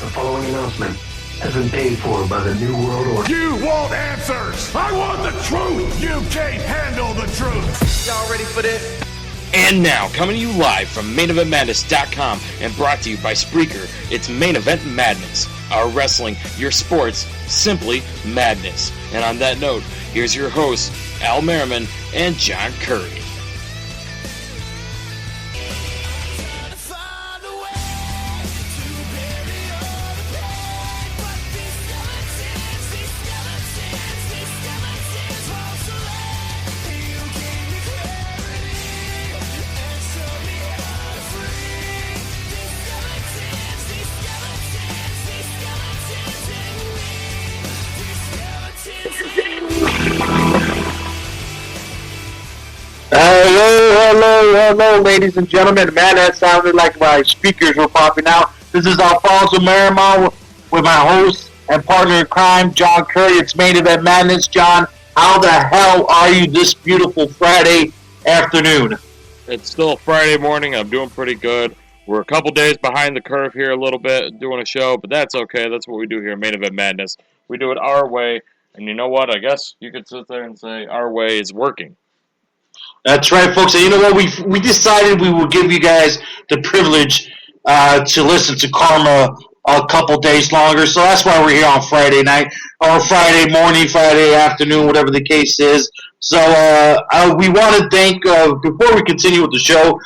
The following announcement has been paid for by the New World Order. You want answers! I want the truth! You can't handle the truth! Y'all ready for this? And now, coming to you live from MainEventMadness.com and brought to you by Spreaker, it's Main Event Madness. Our wrestling, your sports, simply madness. And on that note, here's your hosts, Al Merriman and John Curry. Hello, ladies and gentlemen. Man, that sounded like my speakers were popping out. This is Alfonso Merriman with my host and partner in crime, John Curry. It's Main Event Madness. John, how the hell are you this beautiful Friday afternoon? It's still Friday morning. I'm doing pretty good. We're a couple days behind the curve here a little bit doing a show, but that's okay. That's what we do here at Main Event Madness. We do it our way, and you know what? I guess you could sit there and say our way is working. That's right, folks. And you know what? We decided we would give you guys the privilege to listen to Karma a couple days longer. So that's why we're here on Friday night, or Friday morning, Friday afternoon, whatever the case is. So we want to thank, before we continue with the show,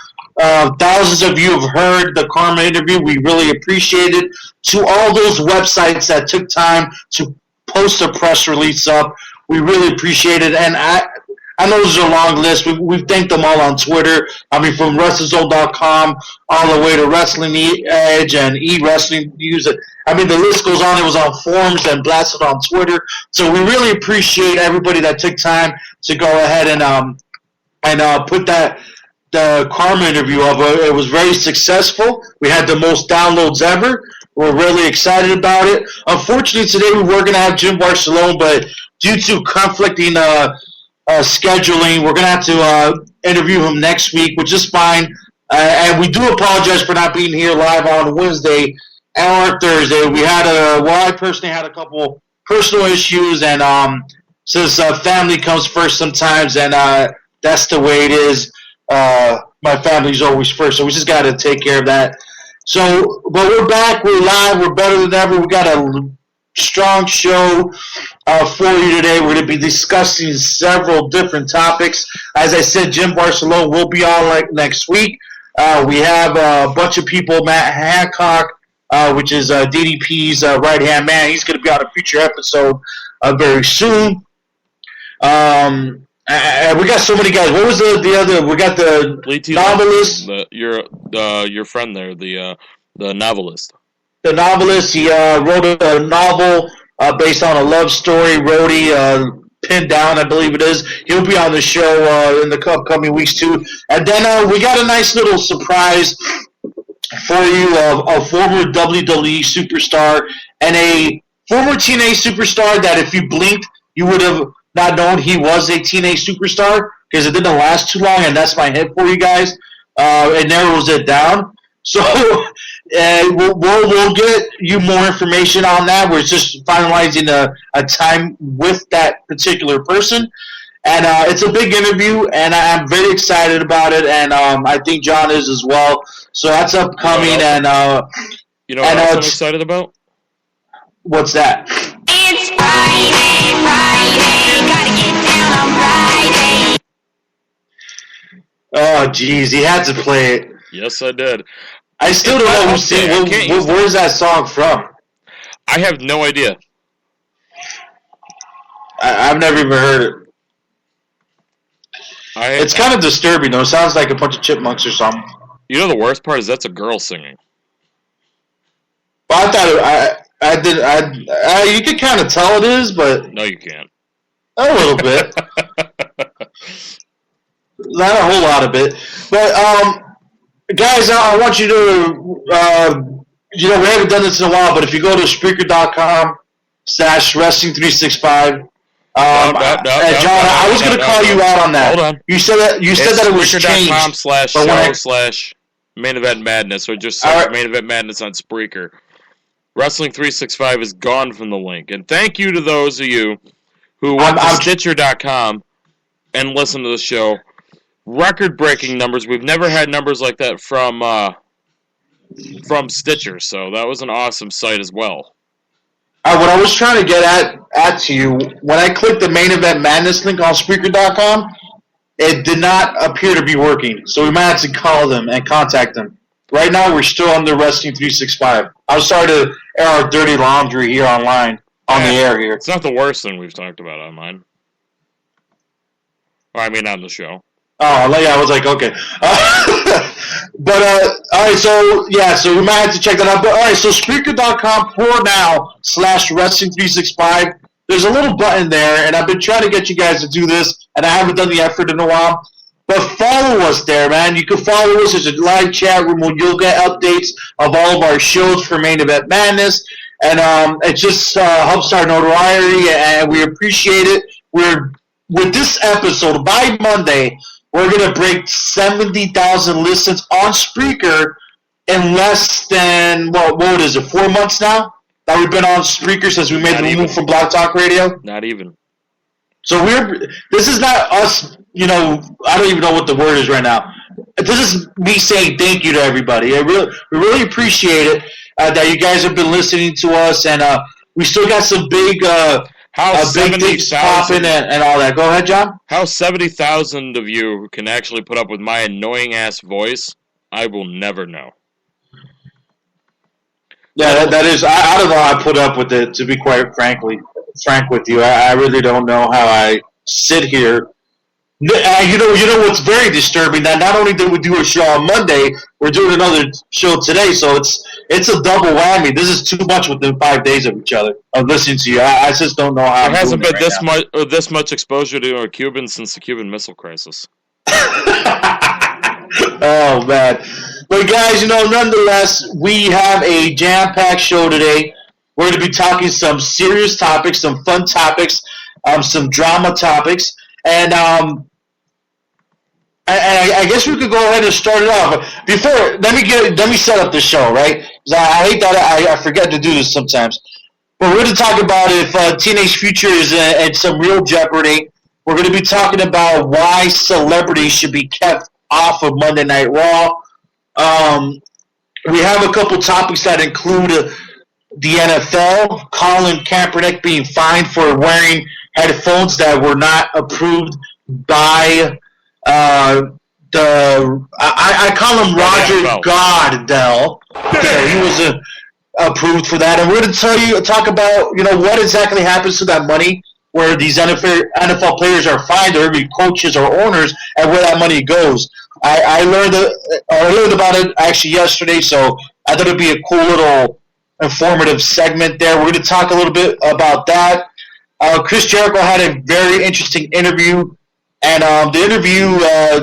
thousands of you have heard the Karma interview. We really appreciate it. To all those websites that took time to post a press release up, we really appreciate it. And I know this is a long list. We've thanked them all on Twitter. I mean, from WrestleZone.com all the way to Wrestling Edge and eWrestling News. I mean, the list goes on. It was on forums and blasted on Twitter. So we really appreciate everybody that took time to go ahead and put the Karma interview up. It was very successful. We had the most downloads ever. We're really excited about it. Unfortunately, today we were going to have Jim Barcelona, but due to conflicting scheduling, we're going to have to interview him next week, which is fine. And we do apologize for not being here live on Wednesday or Thursday. I personally had a couple personal issues, and since family comes first sometimes, and that's the way it is. My family's always first, so we just got to take care of that. So, but we're back, we're live, we're better than ever. We got a strong show for you today. We're going to be discussing several different topics. As I said, Jim Barcelona will be on next week. We have a bunch of people. Matt Hancock, which is DDP's right-hand man. He's going to be on a future episode very soon. We got so many guys. What was the other? We got the novelist. Your friend there, the novelist. The novelist, he wrote a novel based on a love story. Rhodey, Pinned Down, I believe it is. He'll be on the show in the upcoming weeks too. And then we got a nice little surprise for you of a former WWE superstar and a former TNA superstar that if you blinked, you would have not known he was a TNA superstar because it didn't last too long, and that's my hint for you guys. It narrows it down. So we'll get you more information on that. We're just finalizing a time with that particular person. And it's a big interview, and I'm very excited about it, and I think John is as well. So that's upcoming. You know what else I'm excited about? What's that? It's Friday, gotta get down on Friday. Oh, geez, he had to play it. Yes, I did. I still don't know who's singing. Where's that song from? I have no idea. I've never even heard it. It's kind of disturbing, though. It sounds like a bunch of chipmunks or something. You know the worst part is that's a girl singing. Well, I thought you could kind of tell it is, but no, you can't. A little bit. Not a whole lot of it, but guys, I want you to, we haven't done this in a while, but if you go to Spreaker.com/wrestling365, John, I was going to call you out on that. Hold on. You said that it was changed. Spreaker.com/show/Main Event Madness, or just search Main Event Madness on Spreaker. Wrestling 365 is gone from the link. And thank you to those of you who went to Stitcher.com and listened to the show. Record-breaking numbers. We've never had numbers like that from Stitcher, so that was an awesome site as well. What I was trying to get at to you, when I clicked the Main Event Madness link on Spreaker.com, it did not appear to be working. So we might have to call them and contact them. Right now, we're still under Wrestling 365. I'm sorry to air our dirty laundry here online, on the air here. It's not the worst thing we've talked about online. Or, I mean, on the show. Oh, yeah, I was like, okay. But, all right, so we might have to check that out. But, all right, so Spreaker.com /Wrestling365. There's a little button there, and I've been trying to get you guys to do this, and I haven't done the effort in a while. But follow us there, man. You can follow us. There's a live chat room where you'll get updates of all of our shows for Main Event Madness. And it just helps our notoriety, and we appreciate it. With this episode, by Monday, we're going to break 70,000 listens on Spreaker in less than, what is it, 4 months now? That we've been on Spreaker since we made the move from Blog Talk Radio? Not even. So this is not us, I don't even know what the word is right now. This is me saying thank you to everybody. We really appreciate it that you guys have been listening to us, and we still got some big things popping and all that. Go ahead, John. How 70,000 of you can actually put up with my annoying-ass voice, I will never know. Yeah, that is. I don't know how I put up with it, to be quite frank with you. I really don't know how I sit here. You know what's very disturbing? That not only did we do a show on Monday, we're doing another show today. So it's a double whammy. This is too much within 5 days of each other of listening to you. I just don't know how. There hasn't been this much exposure to a Cuban since the Cuban Missile Crisis. Oh man. But guys, nonetheless, we have a jam-packed show today. We're going to be talking some serious topics, some fun topics, some drama topics, and I guess we could go ahead and start it off. Before, let me set up the show, right? Because I hate that I forget to do this sometimes. But we're going to talk about if Teenage Future is in some real jeopardy. We're going to be talking about why celebrities should be kept off of Monday Night Raw. We have a couple topics that include the NFL, Colin Kaepernick being fined for wearing headphones that were not approved by I call him Roger Goodell. So he was approved for that, and we're going to talk about what exactly happens to that money where these NFL players are fined, or maybe coaches or owners, and where that money goes. I learned about it actually yesterday, so I thought it'd be a cool little informative segment there. We're going to talk a little bit about that. Chris Jericho had a very interesting interview, and the interview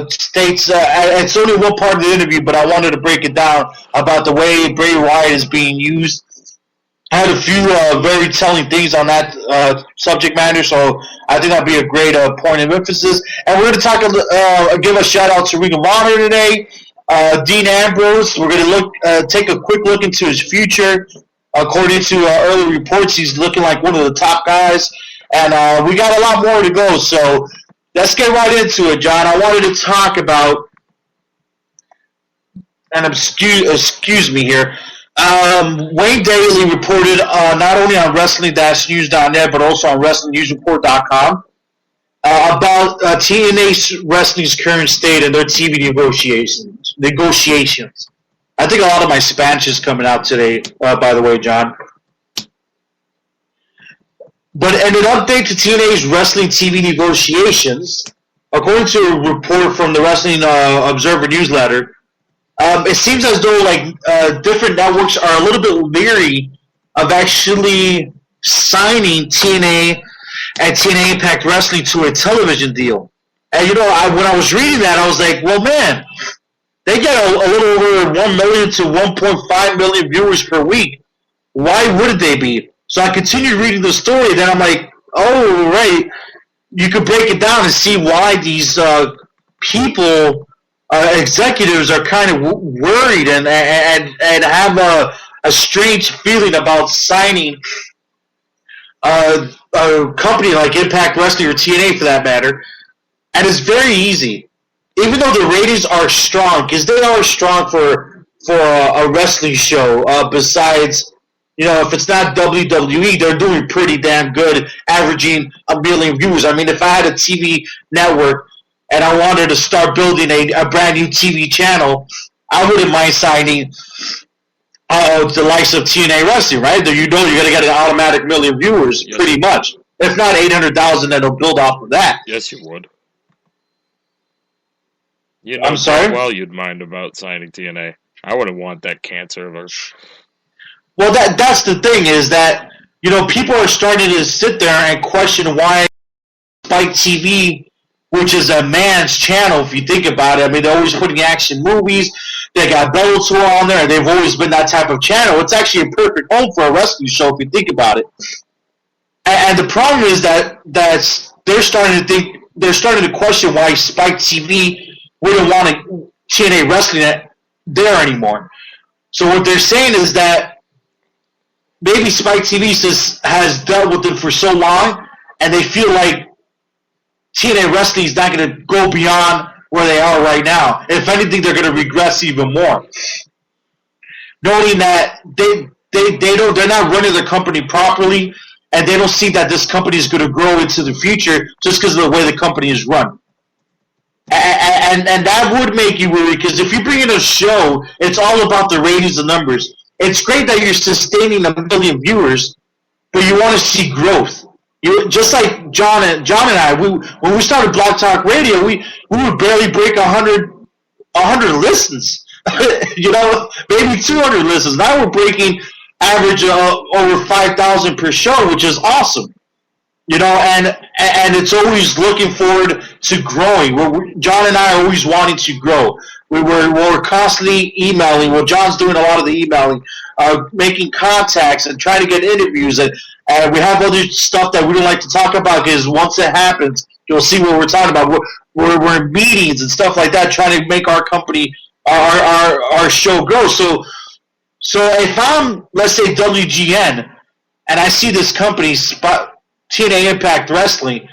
states it's only one part of the interview, but I wanted to break it down about the way Bray Wyatt is being used. I had a few very telling things on that subject matter, so I think that'd be a great point of emphasis. And we're going to give a shout out to Ring of Honor today. Dean Ambrose, we're going to take a quick look into his future. According to early reports, he's looking like one of the top guys, and we got a lot more to go. So let's get right into it, John. I wanted to talk about, and excuse me here. Wayne Daly reported not only on Wrestling-News.net but also on WrestlingNewsReport.com about TNA Wrestling's current state and their TV negotiations. I think a lot of my Spanish is coming out today, by the way, John. But in an update to TNA's Wrestling TV negotiations, according to a report from the Wrestling Observer newsletter, it seems as though different networks are a little bit leery of actually signing TNA and TNA Impact Wrestling to a television deal. And when I was reading that, I was like, well, man, they get a little over 1 million to 1.5 million viewers per week. Why wouldn't they be? So I continued reading the story. Then I'm like, oh, right. You could break it down and see why these people. Executives are kind of worried and have a strange feeling about signing a company like Impact Wrestling or TNA for that matter, and it's very easy. Even though the ratings are strong, because they are strong for a wrestling show. Besides, if it's not WWE, they're doing pretty damn good, averaging 1 million views. I mean, if I had a TV network and I wanted to start building a brand new TV channel, I wouldn't mind signing the likes of TNA Wrestling, right? You're going to get an automatic 1 million viewers, yes, pretty much. If not 800,000, then it'll build off of that. Yes, you would. I'm sorry? Well, you'd mind about signing TNA. I wouldn't want that cancer of ours. Well, that's the thing is that, people are starting to sit there and question why Spike TV, which is a man's channel, if you think about it. I mean, they're always putting action movies. They got Bellator on there, and they've always been that type of channel. It's actually a perfect home for a wrestling show if you think about it. And the problem is that they're starting to question why Spike TV wouldn't want TNA Wrestling there anymore. So what they're saying is that maybe Spike TV has dealt with it for so long, and they feel like TNA Wrestling is not going to go beyond where they are right now. If anything, they're going to regress even more. Noting that they're not running the company properly, and they don't see that this company is going to grow into the future just because of the way the company is run. And that would make you worry, because if you bring in a show, it's all about the ratings and numbers. It's great that you're sustaining 1 million viewers, but you want to see growth. Just like John and I, when we started Blog Talk Radio, we would barely break 100 listens. Maybe 200 listens. Now we're breaking average over 5,000 per show, which is awesome. And it's always looking forward to growing. John and I are always wanting to grow. We're constantly emailing. Well, John's doing a lot of the emailing, making contacts and trying to get interviews. And we have other stuff that we don't like to talk about because once it happens, you'll see what we're talking about. We're in meetings and stuff like that, trying to make our company, our show grow. So if I'm, let's say, WGN, and I see this company, TNA Impact Wrestling,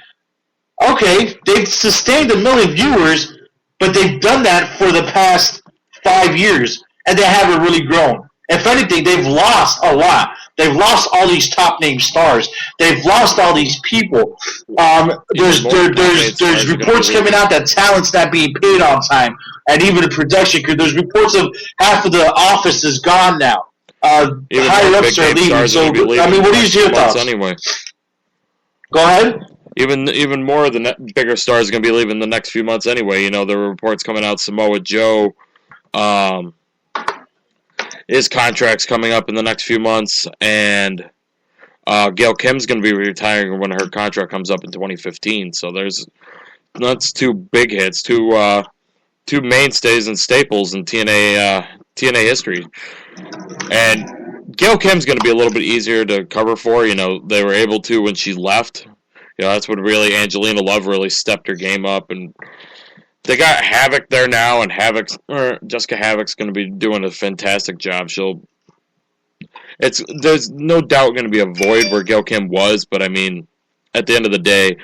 okay, they've sustained 1 million viewers, but they've done that for the past 5 years, and they haven't really grown. If anything, they've lost a lot. They've lost all these top-name stars. They've lost all these people. There's reports coming out that talent's not being paid on time, and even the production crew. There's reports of half of the office is gone now. Higher-ups are leaving. So, I mean, what are your thoughts? Anyway. Go ahead. Even more of the bigger stars are going to be leaving the next few months anyway. There were reports coming out. Samoa Joe, his contract's coming up in the next few months, and Gail Kim's going to be retiring when her contract comes up in 2015. So that's two big hits, two mainstays and staples in TNA history, and Gail Kim's going to be a little bit easier to cover for. They were able to when she left. That's when really Angelina Love really stepped her game up, and they got Havoc there now, and Jessica Havoc's going to be doing a fantastic job. There's no doubt going to be a void where Gail Kim was, but I mean, at the end of the day,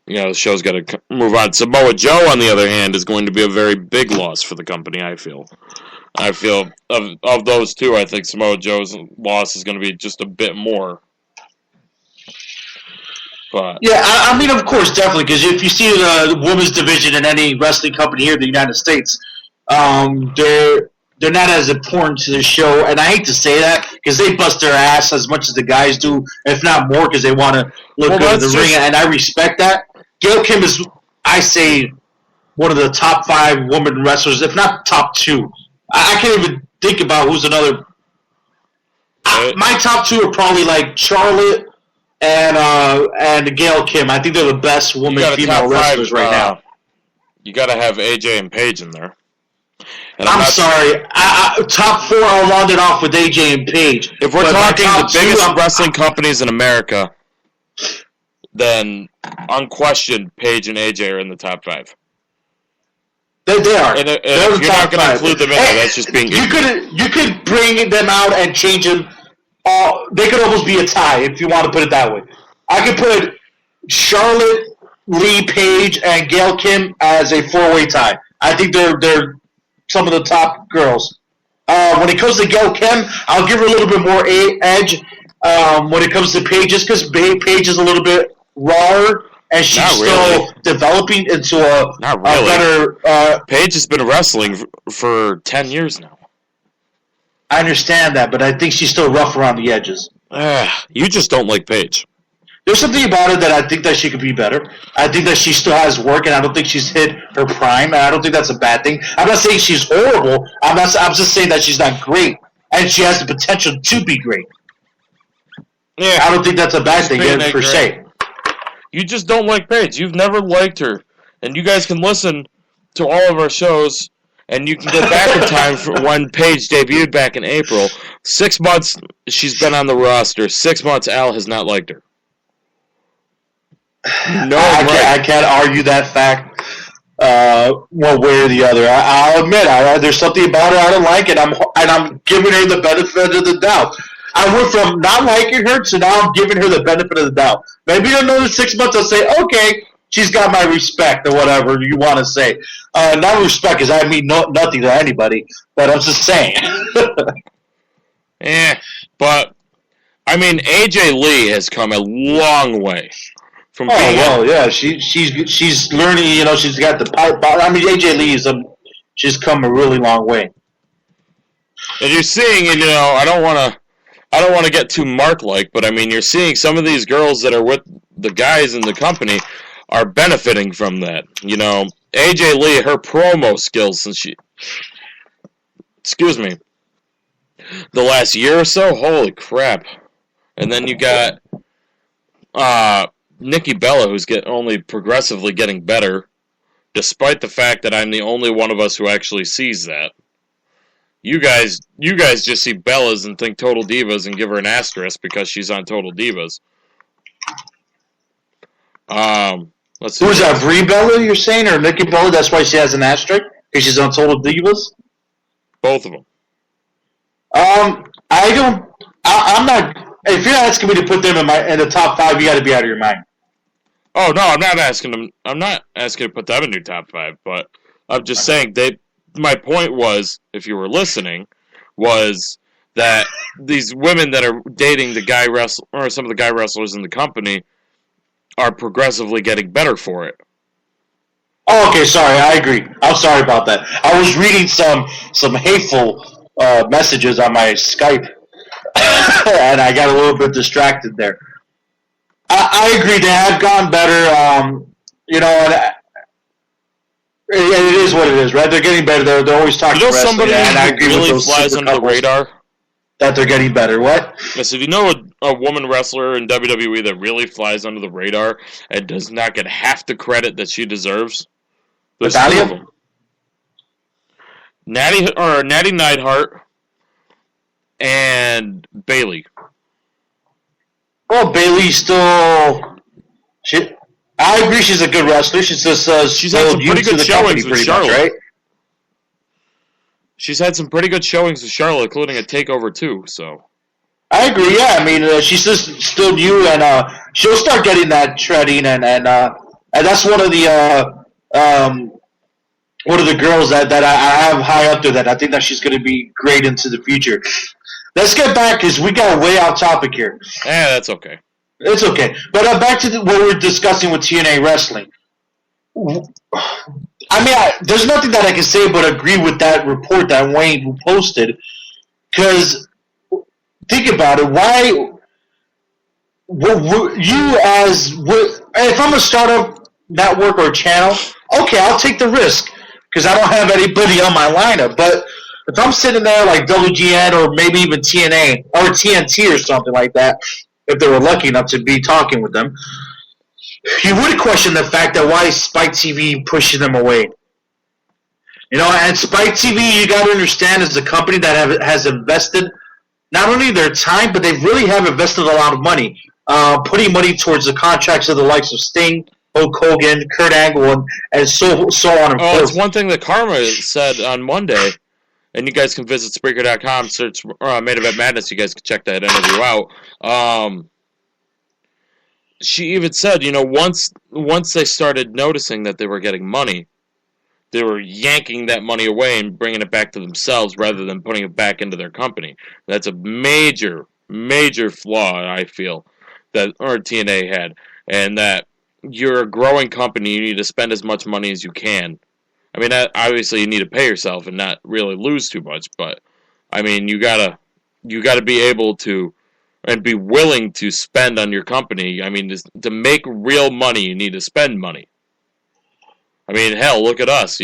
the show's got to move on. Samoa Joe, on the other hand, is going to be a very big loss for the company, I feel of those two, I think Samoa Joe's loss is going to be just a bit more. But yeah, I mean, of course, definitely, because if you see the women's division in any wrestling company here in the United States, they're not as important to the show, and I hate to say that because they bust their ass as much as the guys do, if not more, because they want to look good in the ring, and I respect that. Gail Kim is, I say, one of the top 5 women wrestlers, if not top 2. I can't even think about who's another. My top 2 are probably like Charlotte and Gail Kim. I think they're the best female wrestlers right now. You got to have AJ and Paige in there. And I'm sorry. Top 4, I'll round it off with AJ and Paige. If we're talking the biggest wrestling companies in America, then unquestioned, Paige and AJ are in the top 5. They are. And They're if the you're not top going to five. include them in there, that's just being You could bring them out and change them. They could almost be a tie if you want to put it that way. I could put Charlotte, Lee, Paige, and Gail Kim as a 4-way tie. I think they're some of the top girls. When it comes to Gail Kim, I'll give her a little bit more edge. When it comes to Paige, just because Paige is a little bit rawer and she's still developing into a better. Paige has been wrestling for 10 years now. I understand that, but I think she's still rough around the edges. You just don't like Paige. There's something about it that I think that she could be better. I think that she still has work, and I don't think she's hit her prime, and I don't think that's a bad thing. I'm not saying she's horrible. I'm just saying that she's not great, and she has the potential to be great. Yeah, I don't think that's a bad thing per se. You just don't like Paige. You've never liked her, and you guys can listen to all of our shows, and you can go back in time for when Paige debuted back in April. 6 months she's been on the roster. 6 months Al has not liked her. No, I can't argue that fact one way or the other. I'll admit, there's something about her I don't like, and I'm giving her the benefit of the doubt. I went from not liking her to now I'm giving her the benefit of the doubt. Maybe in another 6 months I'll say, okay, she's got my respect or whatever you want to say. Not respect because I mean nothing to anybody, but I'm just saying. But I mean, AJ Lee has come a long way. She's learning. You know, she's got the pipe. I mean, AJ Lee she's come a really long way. And you're seeing, you know, I don't want to get too Mark-like, but I mean, you're seeing some of these girls that are with the guys in the company are benefiting from that. You know, AJ Lee, her promo skills since the last year or so, holy crap. And then you got Nikki Bella, who's only progressively getting better, despite the fact that I'm the only one of us who actually sees that. You guys just see Bellas and think Total Divas and give her an asterisk because she's on Total Divas. Let's see. Who's that, Brie Bella, you're saying, or Nikki Bella? That's why she has an asterisk? Because she's on Total Divas? Both of them. I'm not... If you're asking me to put them in the top 5, you got to be out of your mind. Oh no, I'm not asking to put them in your top 5, but I'm just saying my point was, if you were listening, was that these women that are dating the guy wrestler or some of the guy wrestlers in the company are progressively getting better for it. Oh, okay, sorry, I agree. I'm sorry about that. I was reading some hateful messages on my Skype. And I got a little bit distracted there. I agree, they have gone better. You know, and it is what it is, right? They're getting better. They're always talking about somebody and I agree really with those flies under the radar. That they're getting better. What? I said, you know a woman wrestler in WWE that really flies under the radar and does not get half the credit that she deserves? There's two of them. Natty Neidhart and Bayley. Well, Bayley's still... I agree she's a good wrestler. She's just she's had some pretty good showings with Charlotte. Much, right? She's had some pretty good showings with Charlotte, including a takeover too. So I agree. Yeah, I mean she's just still new, and she'll start getting that treading, and that's one of the girls that I have high up there that I think that she's going to be great into the future. Let's get back because we got way off topic here. That's okay. It's okay. But back to what we were discussing with TNA Wrestling. I mean, there's nothing that I can say but agree with that report that Wayne posted. Because, think about it. Why... if I'm a startup network or channel, okay, I'll take the risk. Because I don't have anybody on my lineup. But if I'm sitting there like WGN or maybe even TNA or TNT or something like that, if they were lucky enough to be talking with them, you would question the fact that why is Spike TV pushing them away? You know, and Spike TV, you got to understand, is a company that has invested not only their time, but they really have invested a lot of money, putting money towards the contracts of the likes of Sting, Hulk Hogan, Kurt Angle, and so on and forth. It's one thing that Karma said on Monday, and you guys can visit Spreaker.com, search Main Event Madness. You guys can check that interview out. She even said, once they started noticing that they were getting money, they were yanking that money away and bringing it back to themselves rather than putting it back into their company. That's a major, major flaw, I feel, that TNA had. And that you're a growing company, you need to spend as much money as you can. I mean, obviously you need to pay yourself and not really lose too much, but, I mean, you gotta be able to and be willing to spend on your company. I mean, to make real money, you need to spend money. I mean, hell, look at us,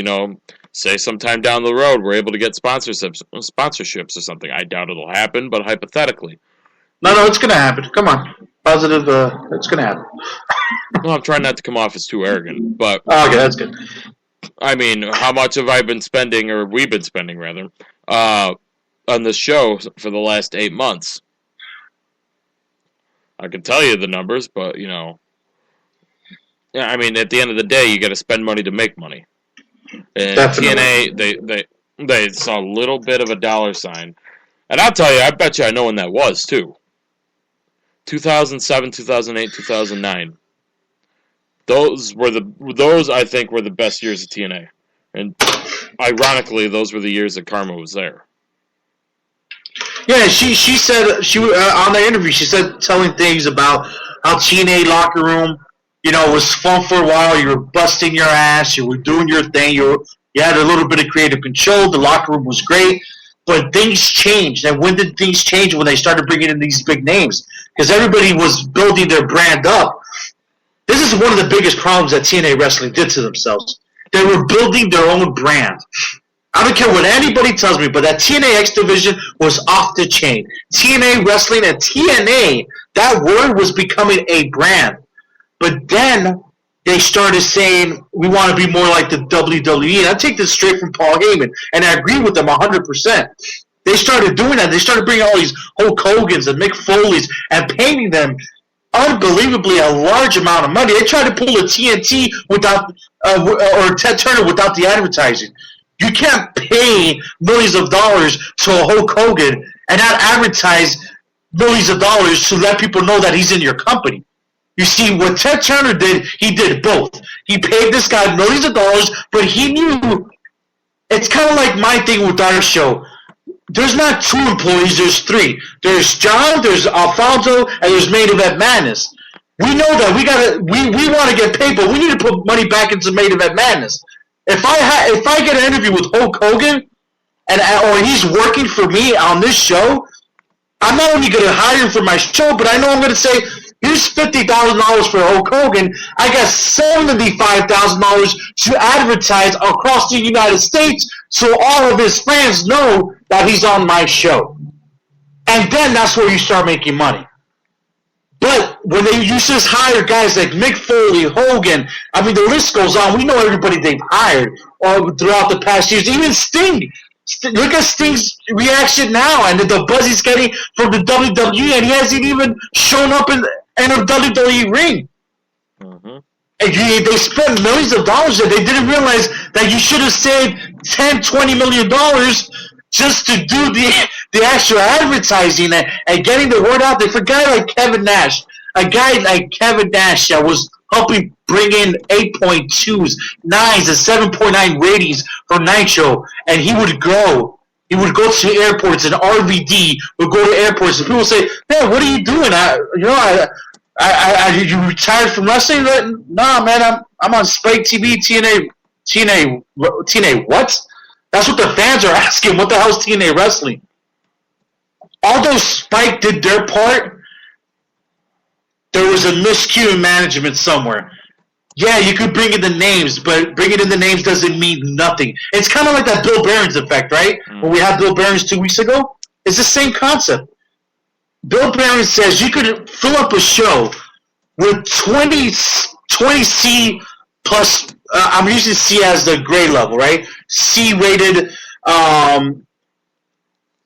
say sometime down the road we're able to get sponsorships or something. I doubt it'll happen, but hypothetically. No, it's going to happen. Come on. Positive, it's going to happen. Well, I'm trying not to come off as too arrogant, but... Okay, that's good. I mean, how much have I been spending, or we've been spending, rather, on the show for the last 8 months? I can tell you the numbers, but, yeah, I mean, at the end of the day, you got to spend money to make money. And TNA, they saw a little bit of a dollar sign. And I'll tell you, I bet you I know when that was, too. 2007, 2008, 2009. Those, I think, were the best years of TNA. And, ironically, those were the years that Karma was there. Yeah, she said, on the interview, she said telling things about how TNA locker room, was fun for a while. You were busting your ass. You were doing your thing. You had a little bit of creative control. The locker room was great. But things changed. And when did things change? When they started bringing in these big names. Because everybody was building their brand up. This is one of the biggest problems that TNA Wrestling did to themselves. They were building their own brand. I don't care what anybody tells me, but that TNA X division was off the chain. TNA Wrestling and TNA, that word was becoming a brand. But then they started saying, we want to be more like the WWE. And I take this straight from Paul Heyman, and I agree with them 100%. They started doing that. They started bringing all these Hulk Hogans and Mick Foleys and paying them unbelievably a large amount of money. They tried to pull a TNT without, or Ted Turner without the advertising. You can't pay millions of dollars to a Hulk Hogan and not advertise millions of dollars to let people know that he's in your company. You see, what Ted Turner did, he did both. He paid this guy millions of dollars, but he knew, it's kind of like my thing with our show. There's not 2 employees, there's 3. There's John, there's Alfonso, and there's Main Event Madness. We know that we want to get paid, but we need to put money back into Main Event Madness. If I get an interview with Hulk Hogan, or he's working for me on this show, I'm not only going to hire him for my show, but I know I'm going to say, here's $50,000 for Hulk Hogan. I got $75,000 to advertise across the United States so all of his fans know that he's on my show. And then that's where you start making money. But when you just hire guys like Mick Foley, Hogan, I mean, the list goes on. We know everybody they've hired throughout the past years. Even Sting. Look at Sting's reaction now and the buzz he's getting from the WWE, and he hasn't even shown up in a WWE ring. Mm-hmm. And they spent millions of dollars there. They didn't realize that you should have saved $10, $20 million just to do the actual advertising and getting the word out there. For a guy like Kevin Nash, that was helping bring in 8.2s, 9s, and 7.9 ratings for Nitro, and he would go to airports, and RVD would go to airports, and people would say, "Man, what are you doing? You retired from wrestling?" Nah, man, I'm on Spike TV, TNA, what? That's what the fans are asking. What the hell's TNA Wrestling? Although Spike did their part, there was a miscue in management somewhere. Yeah, you could bring in the names, but bringing in the names doesn't mean nothing. It's kind of like that Bill Behrens effect, right? When we had Bill Behrens 2 weeks ago. It's the same concept. Bill Behrens says you could fill up a show with 20 C plus, I'm using C as the grade level, right? C-rated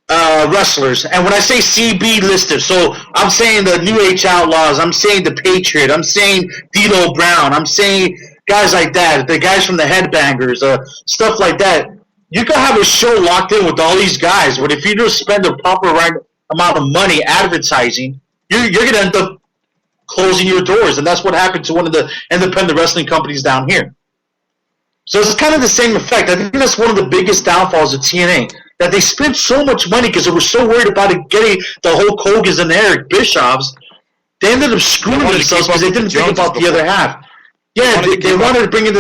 wrestlers. And when I say CB listed, so I'm saying the New Age Outlaws, I'm saying the Patriot, I'm saying D'Lo Brown, I'm saying guys like that, the guys from the Headbangers, stuff like that. You can have a show locked in with all these guys, but if you don't spend the proper right amount of money advertising, you're going to end up closing your doors. And that's what happened to one of the independent wrestling companies down here. So it's kind of the same effect. I think that's one of the biggest downfalls of TNA, that they spent so much money because they were so worried about it getting the Hulk Hogan's and the Eric Bischoffs. They ended up screwing themselves because they didn't think about the other half. Yeah, they wanted to bring in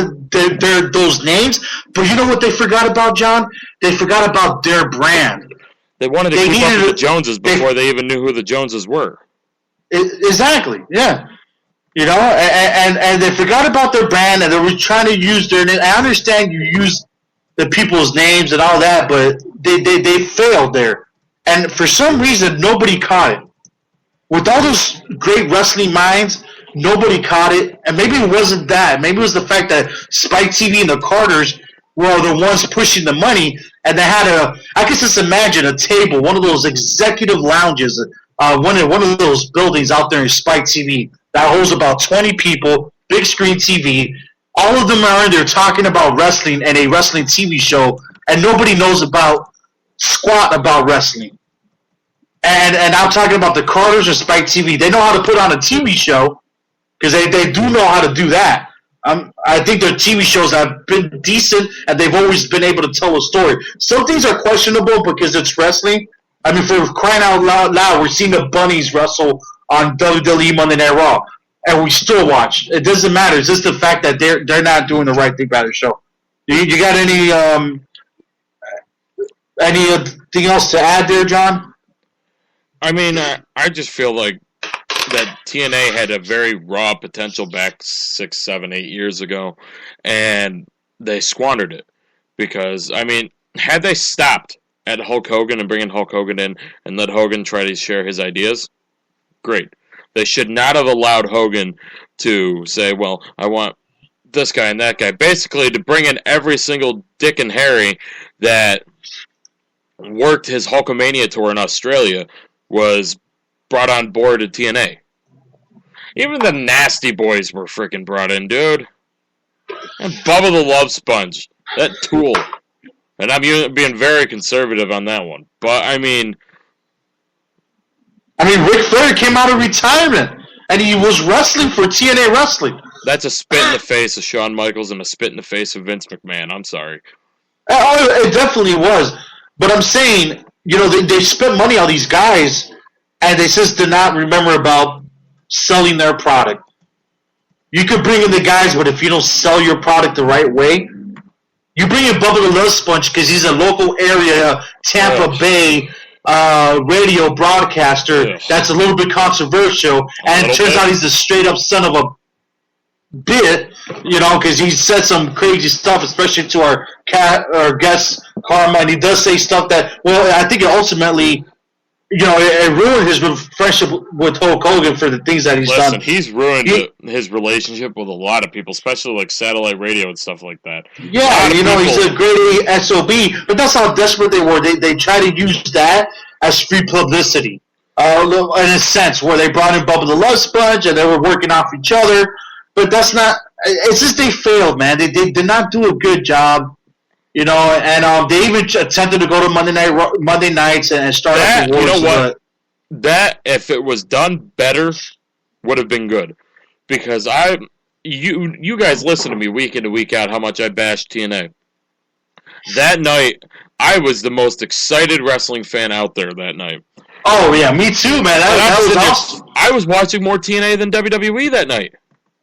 those names, but you know what they forgot about, John? They forgot about their brand. They wanted to keep up with the Joneses before they even knew who the Joneses were. Exactly, yeah. You know, and they forgot about their brand, and they were trying to use their name. I understand you use the people's names and all that, but they failed there. And for some reason, nobody caught it. With all those great wrestling minds, nobody caught it. And maybe it wasn't that. Maybe it was the fact that Spike TV and the Carters were the ones pushing the money, and they had I can just imagine a table, one of those executive lounges, one of those buildings out there in Spike TV that holds about 20 people, big screen TV. All of them are in there talking about wrestling and a wrestling TV show, and nobody knows about squat about wrestling. And I'm talking about the Carters or Spike TV. They know how to put on a TV show because they do know how to do that. I think their TV shows have been decent, and they've always been able to tell a story. Some things are questionable because it's wrestling. I mean, for crying out loud, we're seeing the Bunnies wrestle on WWE Monday Night Raw, and we still watch. It doesn't matter. It's just the fact that they're not doing the right thing by their show. You got anything else to add there, John? I mean, I just feel like that TNA had a very raw potential back 6, 7, 8 years ago, and they squandered it. Because, I mean, had they stopped at Hulk Hogan and bringing Hulk Hogan in and let Hogan try to share his ideas, great. They should not have allowed Hogan to say, well, I want this guy and that guy. Basically, to bring in every single Dick and Harry that worked his Hulkamania tour in Australia was brought on board at TNA. Even the Nasty Boys were freaking brought in, dude. And Bubba the Love Sponge. That tool. And I'm being very conservative on that one. But, I mean, Ric Flair came out of retirement, and he was wrestling for TNA Wrestling. That's a spit in the face of Shawn Michaels and a spit in the face of Vince McMahon. I'm sorry. Oh, it definitely was. But I'm saying, you know, they spent money on these guys, and they just did not remember about selling their product. You could bring in the guys, but if you don't sell your product the right way, you bring in Bubba the Love Sponge because he's a local area Tampa Bay radio broadcaster that's a little bit controversial, and it turns out he's a straight up son of a bit, you know, because he said some crazy stuff, especially to our guest Karma, and he does say stuff that, well, I think it ultimately, you know, it ruined his friendship with Hulk Hogan for the things that he's done. Listen, he's ruined his relationship with a lot of people, especially like satellite radio and stuff like that. Yeah, you know, he's a great SOB, but that's how desperate they were. They try to use that as free publicity, in a sense, where they brought in Bubba the Love Sponge and they were working off each other. But that's not. It's just they failed, man. They did not do a good job. You know, and they even attempted to go to Monday nights and start up the wars. You know what? That, if it was done better, would have been good. Because you guys listen to me week in and week out how much I bashed TNA. That night, I was the most excited wrestling fan out there that night. Oh, yeah, me too, man. That was awesome. I was watching more TNA than WWE that night.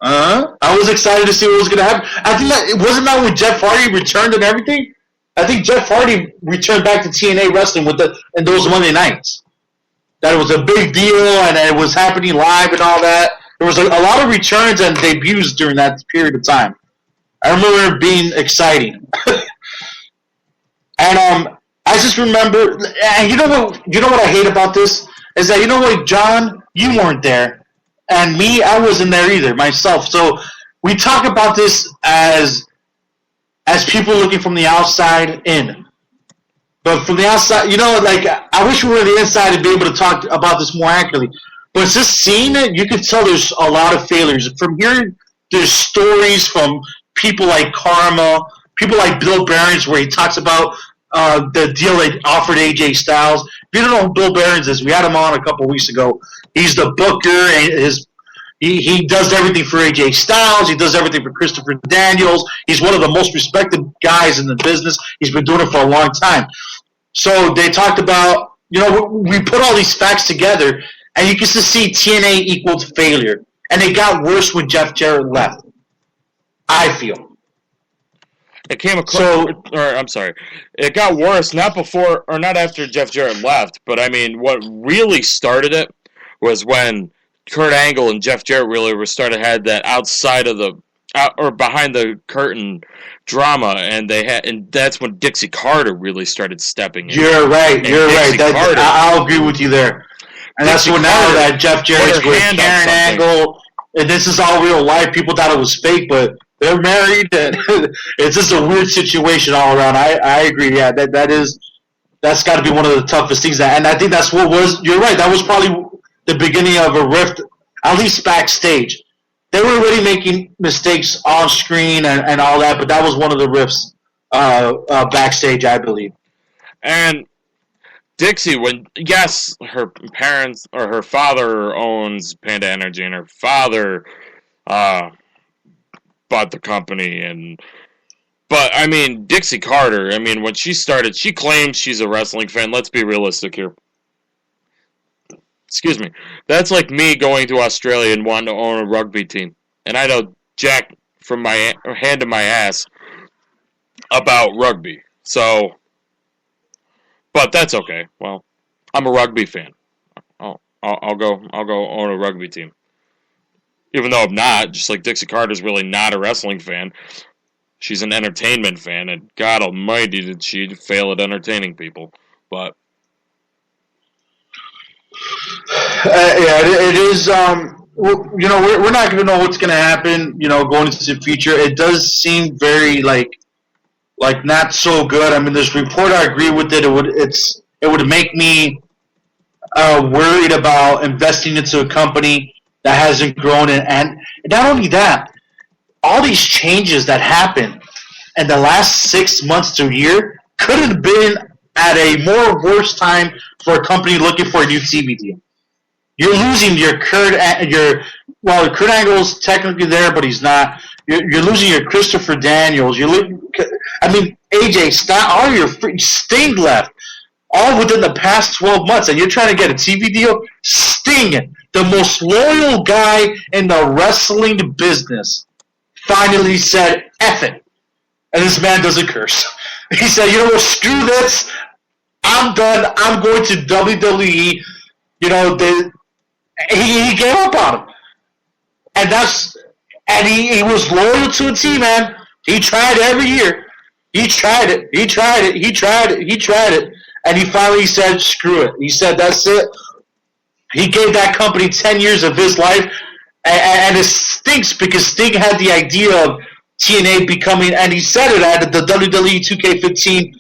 I was excited to see what was going to happen. I think wasn't that when Jeff Hardy returned and everything? I think Jeff Hardy returned back to TNA Wrestling in those Monday nights. That it was a big deal and it was happening live and all that. There was a lot of returns and debuts during that period of time. I remember it being exciting. And I just remember, and you know what I hate about this is that, you know what, John, you weren't there. And me, I wasn't there either, myself. So we talk about this as people looking from the outside in. But from the outside, I wish we were on the inside and be able to talk about this more accurately. But just seeing it, you can tell there's a lot of failures. From hearing there's stories from people like Karma, people like Bill Behrens, where he talks about the deal they offered AJ Styles. If you don't know who Bill Behrens is, we had him on a couple weeks ago. He's the booker, and he does everything for AJ Styles. He does everything for Christopher Daniels. He's one of the most respected guys in the business. He's been doing it for a long time. So they talked about, we put all these facts together, and you can just see TNA equaled failure. And it got worse when Jeff Jarrett left, I feel. It came across, I'm sorry. It got worse, not before, or not after Jeff Jarrett left, but I mean, what really started it was when Kurt Angle and Jeff Jarrett really had that outside of or behind the curtain drama, and that's when Dixie Carter really started stepping in. You're right. I'll agree with you there. And that's when now that Jeff Jarrett's with Karen Angle, and this is all real life. People thought it was fake, but they're married, and it's just a weird situation all around. I agree. Yeah, that's got to be one of the toughest things. And I think that's what was. You're right. That was probably the beginning of a rift, at least backstage. They were already making mistakes on screen and all that, but that was one of the rifts backstage, I believe. And Dixie, yes, her parents or her father owns Panda Energy, and her father bought the company, but I mean, Dixie Carter, I mean, when she started, she claims she's a wrestling fan. Let's be realistic here. Excuse me. That's like me going to Australia and wanting to own a rugby team. And I know jack from my hand to my ass about rugby. So, but that's okay. Well, I'm a rugby fan. I'll go own a rugby team. Even though I'm not, just like Dixie Carter's really not a wrestling fan. She's an entertainment fan, and God almighty did she fail at entertaining people. But it is. We're not going to know what's going to happen. Going into the future, it does seem very like not so good. I mean, this report, I agree with it. It would make me worried about investing into a company that hasn't grown, and not only that, all these changes that happened in the last 6 months to a year could have been at a more worse time for a company looking for a new TV deal. You're losing your Kurt Angle's technically there, but he's not. You're losing your Christopher Daniels. AJ Styles, all your Sting left, all within the past 12 months, and you're trying to get a TV deal? Sting, the most loyal guy in the wrestling business, finally said, F it. And this man doesn't curse. He said, you know what, screw this. I'm done. I'm going to WWE. He gave up on him. And he was loyal to a team, man. He tried every year. He tried it. And he finally said, screw it. He said, that's it. He gave that company 10 years of his life. And it stinks because Sting had the idea of TNA becoming, and he said it at the WWE 2K15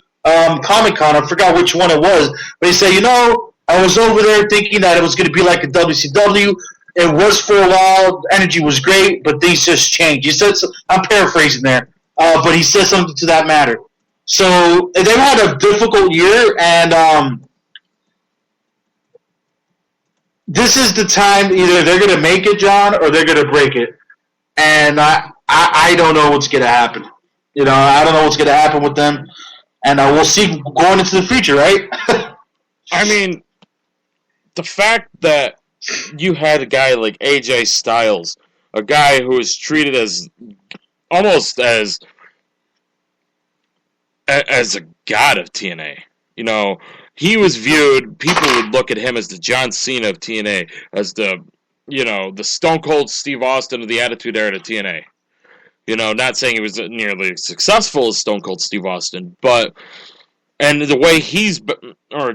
Comic-Con. I forgot which one it was. But he said, I was over there thinking that it was going to be like a WCW. It was for a while. Energy was great, but things just changed. He said, I'm paraphrasing there, but he said something to that matter. So they've had a difficult year, and this is the time either they're going to make it, John, or they're going to break it. And I don't know what's going to happen. I don't know what's going to happen with them. And we'll see going into the future, right? I mean, the fact that you had a guy like AJ Styles, a guy who was treated as almost as a god of TNA. He was viewed, people would look at him as the John Cena of TNA, as the Stone Cold Steve Austin of the Attitude Era to TNA. Not saying he was nearly as successful as Stone Cold Steve Austin, but, and the way he's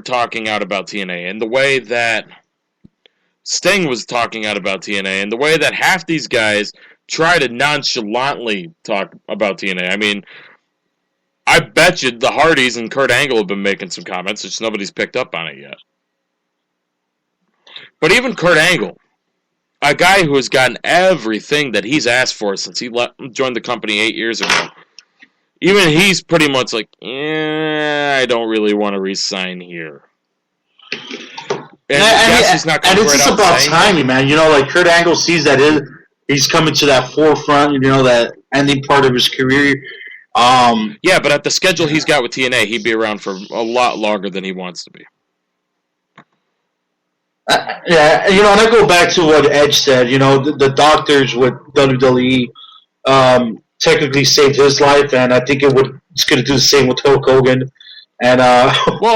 talking out about TNA, and the way that Sting was talking out about TNA, and the way that half these guys try to nonchalantly talk about TNA. I mean, I bet you the Hardys and Kurt Angle have been making some comments, just nobody's picked up on it yet. But even Kurt Angle, a guy who has gotten everything that he's asked for since he joined the company 8 years ago, even he's pretty much like, I don't really want to re-sign here. It's just about timing, man. You know, like Kurt Angle sees that he's coming to that forefront, you know, that ending part of his career. Yeah, but at the schedule he's got with TNA, he'd be around for a lot longer than he wants to be. Yeah, you know, and I go back to what Edge said. You know, the doctors with WWE technically saved his life, and I think it's going to do the same with Hulk Hogan and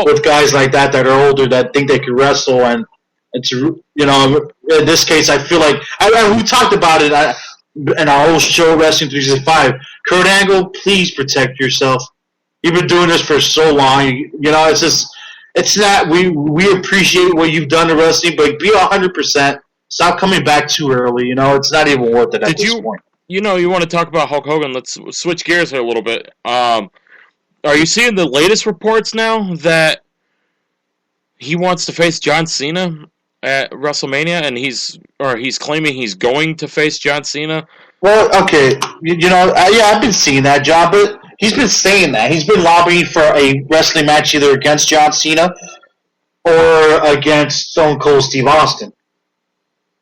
with guys like that are older that think they can wrestle. And it's, you know, in this case, I feel like we talked about it in our whole show, Wrestling 365. Kurt Angle, please protect yourself. You've been doing this for so long. You know, it's just, it's not, we appreciate what you've done to wrestling, but be 100%. Stop coming back too early. You know, it's not even worth it at this point. You know, you want to talk about Hulk Hogan. Let's switch gears here a little bit. Are you seeing the latest reports now that he wants to face John Cena at WrestleMania, and he's claiming he's going to face John Cena? Well, okay, you know, I've been seeing that, John, but he's been saying that. He's been lobbying for a wrestling match either against John Cena or against Stone Cold Steve Austin.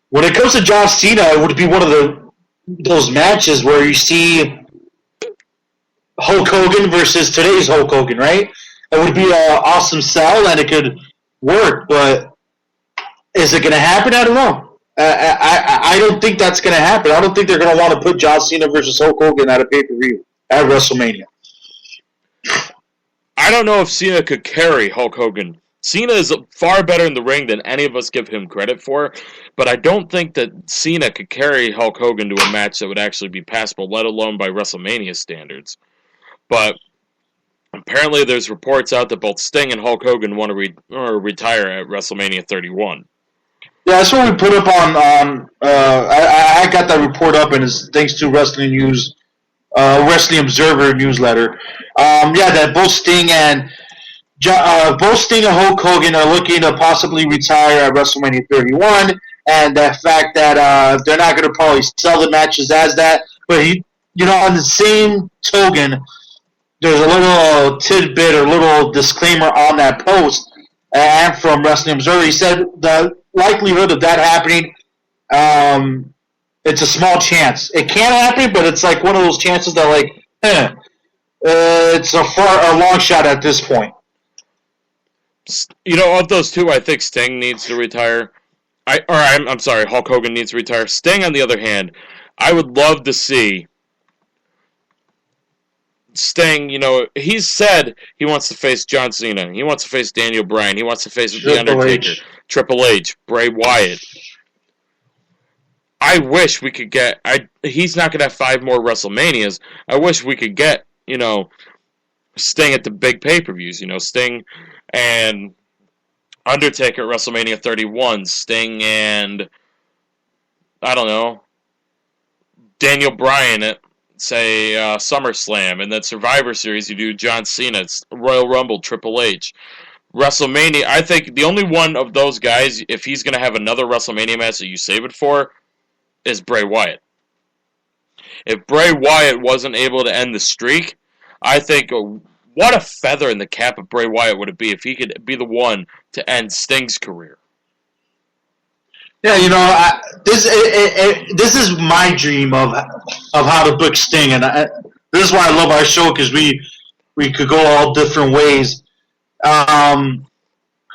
When it comes to John Cena, it would be one of those matches where you see Hulk Hogan versus today's Hulk Hogan, right? It would be an awesome sell, and it could work, but is it going to happen? I don't know. I don't think that's going to happen. I don't think they're going to want to put John Cena versus Hulk Hogan at a pay-per-view at WrestleMania. I don't know if Cena could carry Hulk Hogan. Cena is far better in the ring than any of us give him credit for, but I don't think that Cena could carry Hulk Hogan to a match that would actually be passable, let alone by WrestleMania standards. But apparently there's reports out that both Sting and Hulk Hogan want to retire at WrestleMania 31. Yeah, that's what we put up on I got that report up, and it's thanks to Wrestling News, Wrestling Observer newsletter. That both Sting and Hulk Hogan are looking to possibly retire at WrestleMania 31, and the fact that they're not going to probably sell the matches as that. But on the same token, there's a little tidbit or little disclaimer on that post, and from Wrestling Observer, he said the likelihood of that happening, it's a small chance. It can happen, but it's like one of those chances that it's a long shot at this point. You know, of those two, I think Sting needs to retire. I'm sorry, Hulk Hogan needs to retire. Sting, on the other hand, I would love to see Sting, you know, he's said he wants to face John Cena. He wants to face Daniel Bryan. He wants to face The Undertaker, Triple H, Bray Wyatt. I wish we could get... he's not going to have 5 more WrestleManias. I wish we could get, you know, Sting at the big pay-per-views. You know, Sting and Undertaker at WrestleMania 31. Sting and, I don't know, Daniel Bryan at, say, SummerSlam, and then Survivor Series, you do John Cena, it's Royal Rumble, Triple H. WrestleMania, I think the only one of those guys, if he's going to have another WrestleMania match that you save it for, is Bray Wyatt. If Bray Wyatt wasn't able to end the streak, I think what a feather in the cap of Bray Wyatt would it be if he could be the one to end Sting's career. Yeah, you know, this is my dream of how to book Sting, and this is why I love our show, because we could go all different ways.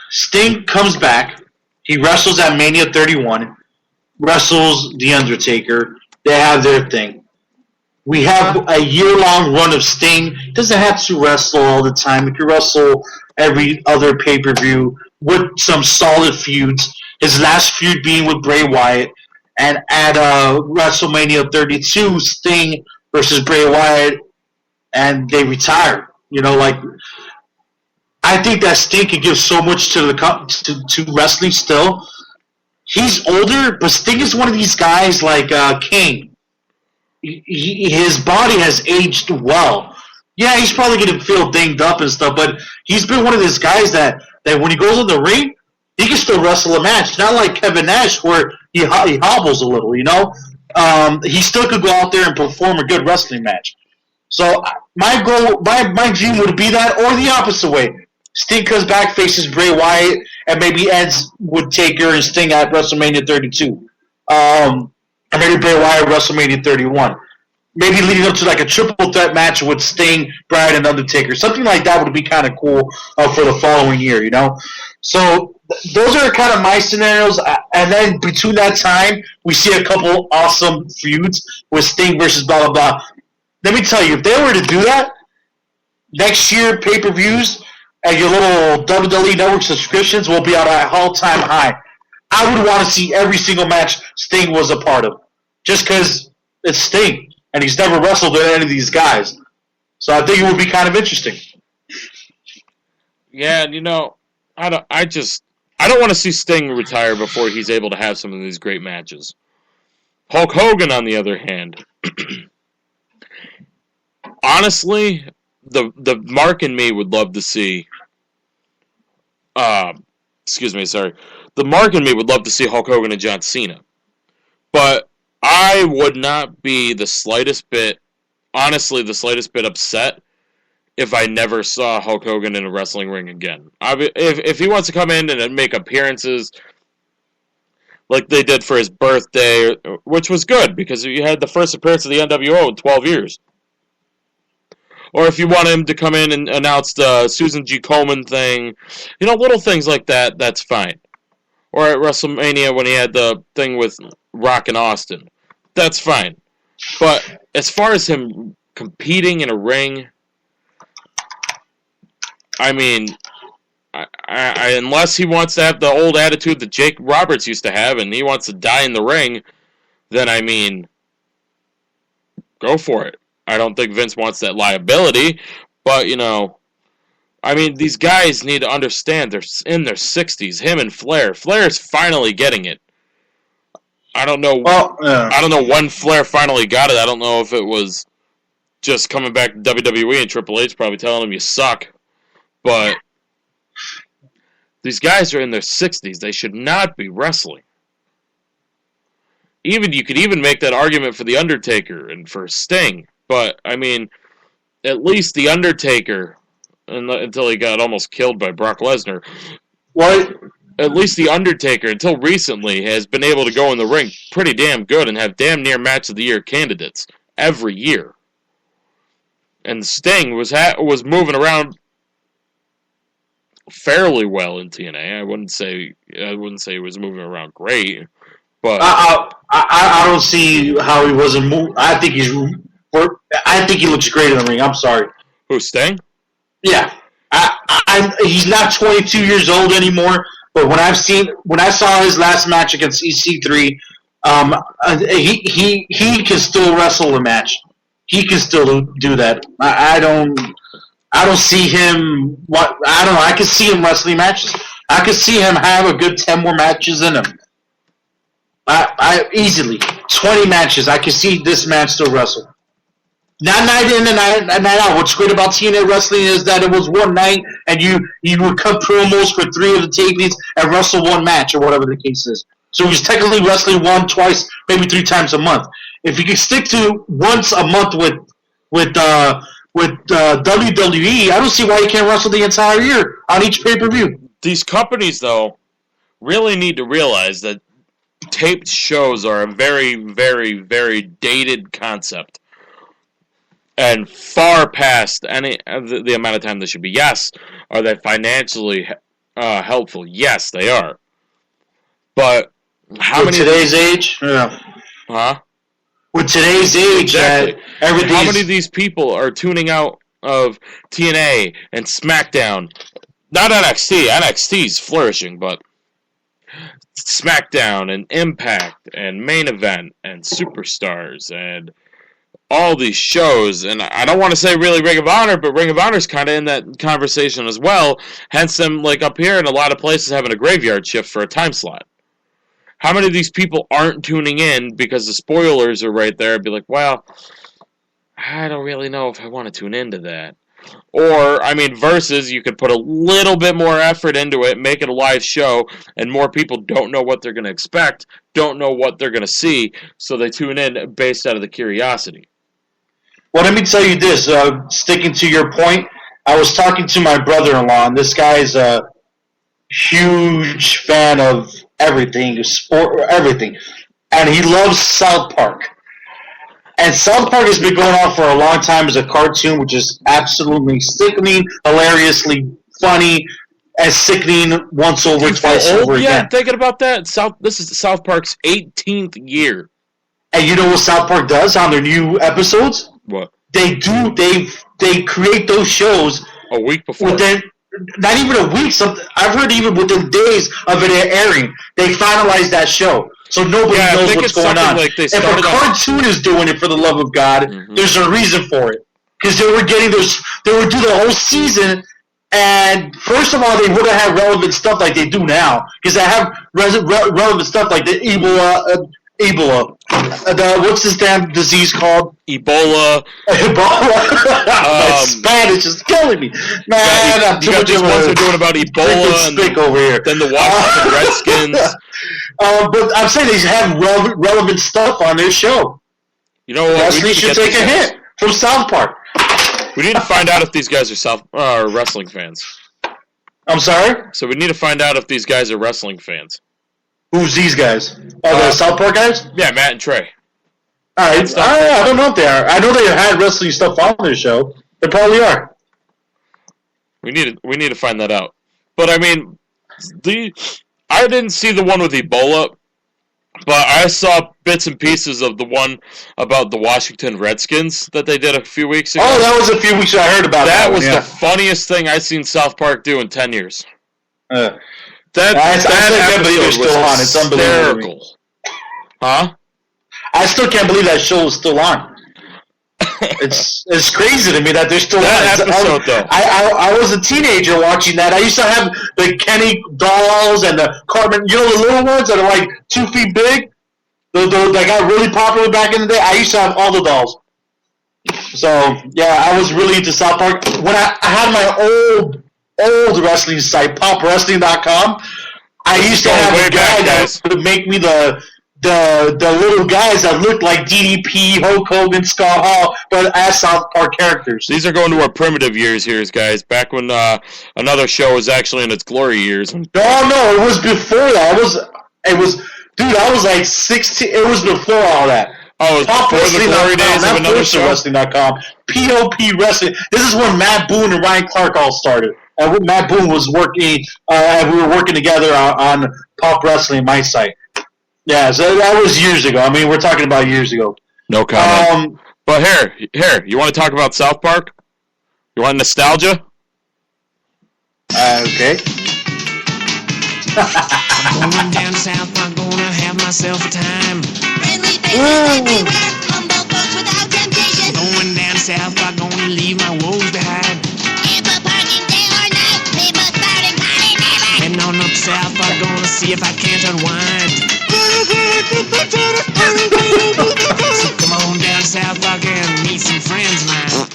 Sting comes back. He wrestles at Mania 31, wrestles The Undertaker. They have their thing. We have a year-long run of Sting. He doesn't have to wrestle all the time. He can wrestle every other pay-per-view with some solid feuds. His last feud being with Bray Wyatt. And at WrestleMania 32, Sting versus Bray Wyatt, and they retire. You know, like, I think that Sting could give so much to to wrestling still. He's older, but Sting is one of these guys like Kane. His body has aged well. Yeah, he's probably going to feel dinged up and stuff, but he's been one of those guys that when he goes in the ring, he can still wrestle a match. Not like Kevin Nash, where he hobbles a little, you know? He still could go out there and perform a good wrestling match. So my goal, my dream would be that, or the opposite way. Sting comes back, faces Bray Wyatt, and maybe ends with Taker and Sting at WrestleMania 32. Or maybe Bray Wyatt at WrestleMania 31. Maybe leading up to like a triple threat match with Sting, Bryan, and Undertaker. Something like that would be kind of cool for the following year, you know? So those are kind of my scenarios. And then between that time, we see a couple awesome feuds with Sting versus blah, blah, blah. Let me tell you, if they were to do that, next year pay-per-views and your little WWE Network subscriptions will be at an all-time high. I would want to see every single match Sting was a part of. Just because it's Sting. And he's never wrestled with any of these guys. So I think it would be kind of interesting. Yeah, and you know, I don't want to see Sting retire before he's able to have some of these great matches. Hulk Hogan, on the other hand, honestly, the Mark and me would love to see. The Mark and me would love to see Hulk Hogan and John Cena, but I would not be the slightest bit upset if I never saw Hulk Hogan in a wrestling ring again. If he wants to come in and make appearances like they did for his birthday, which was good because he had the first appearance of the NWO in 12 years. Or if you want him to come in and announce the Susan G. Komen thing, you know, little things like that, that's fine. Or at WrestleMania when he had the thing with Rock and Austin. That's fine. But as far as him competing in a ring, I mean, unless he wants to have the old attitude that Jake Roberts used to have and he wants to die in the ring, then, I mean, go for it. I don't think Vince wants that liability, but, you know, I mean, these guys need to understand they're in their 60s. Him and Flair. Flair's finally getting it. I don't know. I don't know when Flair finally got it. I don't know if it was just coming back to WWE and Triple H probably telling him you suck. But these guys are in their 60s. They should not be wrestling. You could even make that argument for The Undertaker and for Sting. But, I mean, at least The Undertaker, until he got almost killed by Brock Lesnar. What? At least The Undertaker, until recently, has been able to go in the ring pretty damn good and have damn near Match of the Year candidates every year. And Sting was moving around fairly well in TNA. I wouldn't say he was moving around great, but I don't see how he wasn't moving. I think he looks great in the ring. I'm sorry. Who, Sting? Yeah, he's not 22 years old anymore. But when I saw his last match against EC3, he can still wrestle a match. He can still do that. I don't see him. I don't know. I can see him wrestling matches. I can see him have a good 10 more matches in him. I easily 20 matches. I can see this man still wrestle. Not night in and night out. What's great about TNA wrestling is that it was one night, and you would cut promos for 3 of the tapings and wrestle one match or whatever the case is. So he's technically wrestling 1, twice, maybe 3 times a month. If you can stick to once a month with WWE, I don't see why you can't wrestle the entire year on each pay-per-view. These companies, though, really need to realize that taped shows are a very, very, very dated concept. And far past the amount of time they should be. Yes, are they financially helpful? Yes, they are. But how many today's age? Yeah. Huh? With today's age, exactly. How many of these people are tuning out of TNA and SmackDown? Not NXT. NXT's flourishing, but SmackDown and Impact and Main Event and Superstars and all these shows, and I don't want to say really Ring of Honor, but Ring of Honor's kind of in that conversation as well, hence them, like, up here in a lot of places having a graveyard shift for a time slot. How many of these people aren't tuning in because the spoilers are right there and be like, well, I don't really know if I want to tune into that. Or, I mean, versus you could put a little bit more effort into it, make it a live show, and more people don't know what they're going to expect, don't know what they're going to see, so they tune in based out of the curiosity. Well, let me tell you this. Sticking to your point, I was talking to my brother-in-law, and this guy's a huge fan of everything, sport, everything, and he loves South Park. And South Park has been going on for a long time as a cartoon, which is absolutely sickening, hilariously funny, and sickening once over, twice over again. Yeah, thinking about that, this is South Park's 18th year. And you know what South Park does on their new episodes? What? They create those shows a week before. Within, not even a week. I've heard even within days of it airing, they finalize that show. So nobody knows what's going on. Like if a cartoon is doing it, for the love of God, there's a reason for it. Because they would do the whole season, and first of all, they wouldn't have relevant stuff like they do now. Because they have relevant stuff like the Ebola. What's this damn disease called? Ebola. My Spanish is killing me. Man, you got these ones who are doing about Ebola and over here. Then the Washington Redskins. But I'm saying they have relevant stuff on their show. You know what? Wrestling should take a hint from South Park. We need to find out if these guys are wrestling fans. I'm sorry? So we need to find out if these guys are wrestling fans. Who's these guys? Oh, the South Park guys? Yeah, Matt and Trey. All right. I don't know if they are. I know they had wrestling stuff on their show. They probably are. We need to find that out. But I mean, I didn't see the one with Ebola, but I saw bits and pieces of the one about the Washington Redskins that they did a few weeks ago. Oh, that was a few weeks ago. I heard about that. That was the funniest thing I've seen South Park do in 10 years. I still can't believe they're still on. It's unbelievable. Huh? I still can't believe that show is still on. It's crazy to me that they're still that on. Episode, though. I was a teenager watching that. I used to have the Kenny dolls and the Cartman, the little ones that are like 2 feet big. That got really popular back in the day. I used to have all the dolls. So, yeah, I was really into South Park. When I had my old wrestling site, popwrestling.com, I used to have a guy that would make me the little guys that looked like DDP, Hulk Hogan, Scott Hall, but as South Park characters. These are going to our primitive years here, guys. Back when another show was actually in its glory years. No, it was before that. Dude, I was like 16. It was before all that. Oh, it was before the glory days of another show? Wrestling.com. POP Wrestling. This is when Matt Boone and Ryan Clark all started. And when Matt Boone was working, and we were working together on Pop Wrestling, my site. Yeah, so that was years ago. I mean, we're talking about years ago. No comment. But here, you want to talk about South Park? You want nostalgia? Okay. I'm going down south, I'm gonna have myself a time. Friendly faces everywhere, humble folks without temptation. Going down south, I'm gonna leave my woes behind. Ample parking day or night, people spouting party never. Heading on up south, I'm gonna see if I can't unwind. So come on down south, I can meet some friends of mine.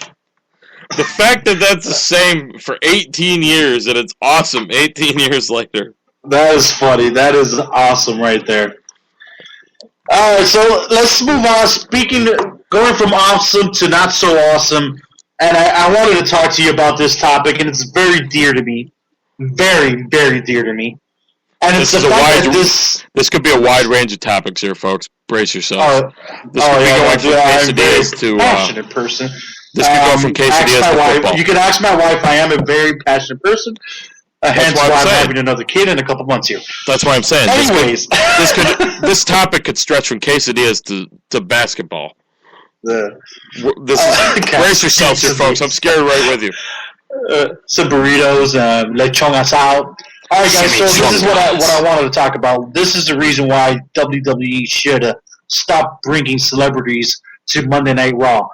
The fact that that's the same for 18 years and it's awesome 18 years later. That is funny. That is awesome right there. All right, so let's move on. Going from awesome to not so awesome, and I wanted to talk to you about this topic, and it's very dear to me. Very, very dear to me. And this could be a wide range of topics here, folks. Brace yourselves. This could be going from quesadillas to passionate person. This could go from quesadillas to football. You can ask my wife. I am a very passionate person. Hence why I'm having another kid in a couple months here. That's why I'm saying. Anyways, this topic could stretch from quesadillas to basketball. Brace yourselves here, folks. I'm scared right with you. Some burritos, lechon asado. All right, guys. So this is what I wanted to talk about. This is the reason why WWE should stop bringing celebrities to Monday Night Raw.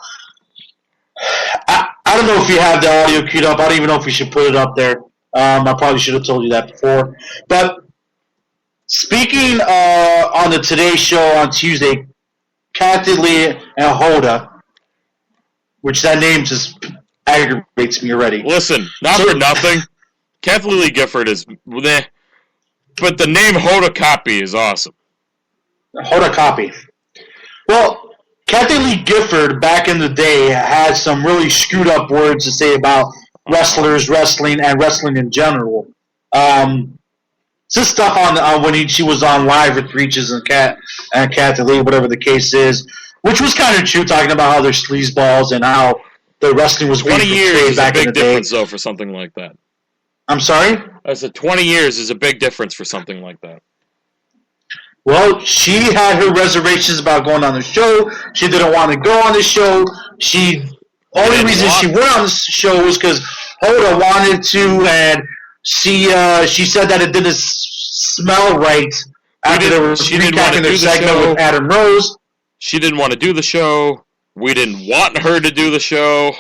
I don't know if you have the audio queued up. I don't even know if we should put it up there. I probably should have told you that before. But speaking on the Today Show on Tuesday, Kathy Lee and Hoda which that name just aggravates me already. Listen, not for nothing, Kathleen Lee Gifford is meh, but the name Hoda Kotb is awesome. Hoda Kotb. Well, Kathleen Lee Gifford back in the day had some really screwed up words to say about wrestlers, wrestling, and wrestling in general. Just stuff on when she was on live with Reaches and Kathleen Lee, whatever the case is, which was kind of true, talking about how they're sleazeballs and how the wrestling was being 20 years is back a in big the difference, day. though, for something like that. I'm sorry? I said 20 years is a big difference for something like that. Well, she had her reservations about going on the show. She didn't want to go on the show. Only reason she went on the show was because Hoda wanted to, and she said that it didn't smell right after they were recapping their segment with Adam Rose. She didn't want to do the show. We didn't want her to do the show.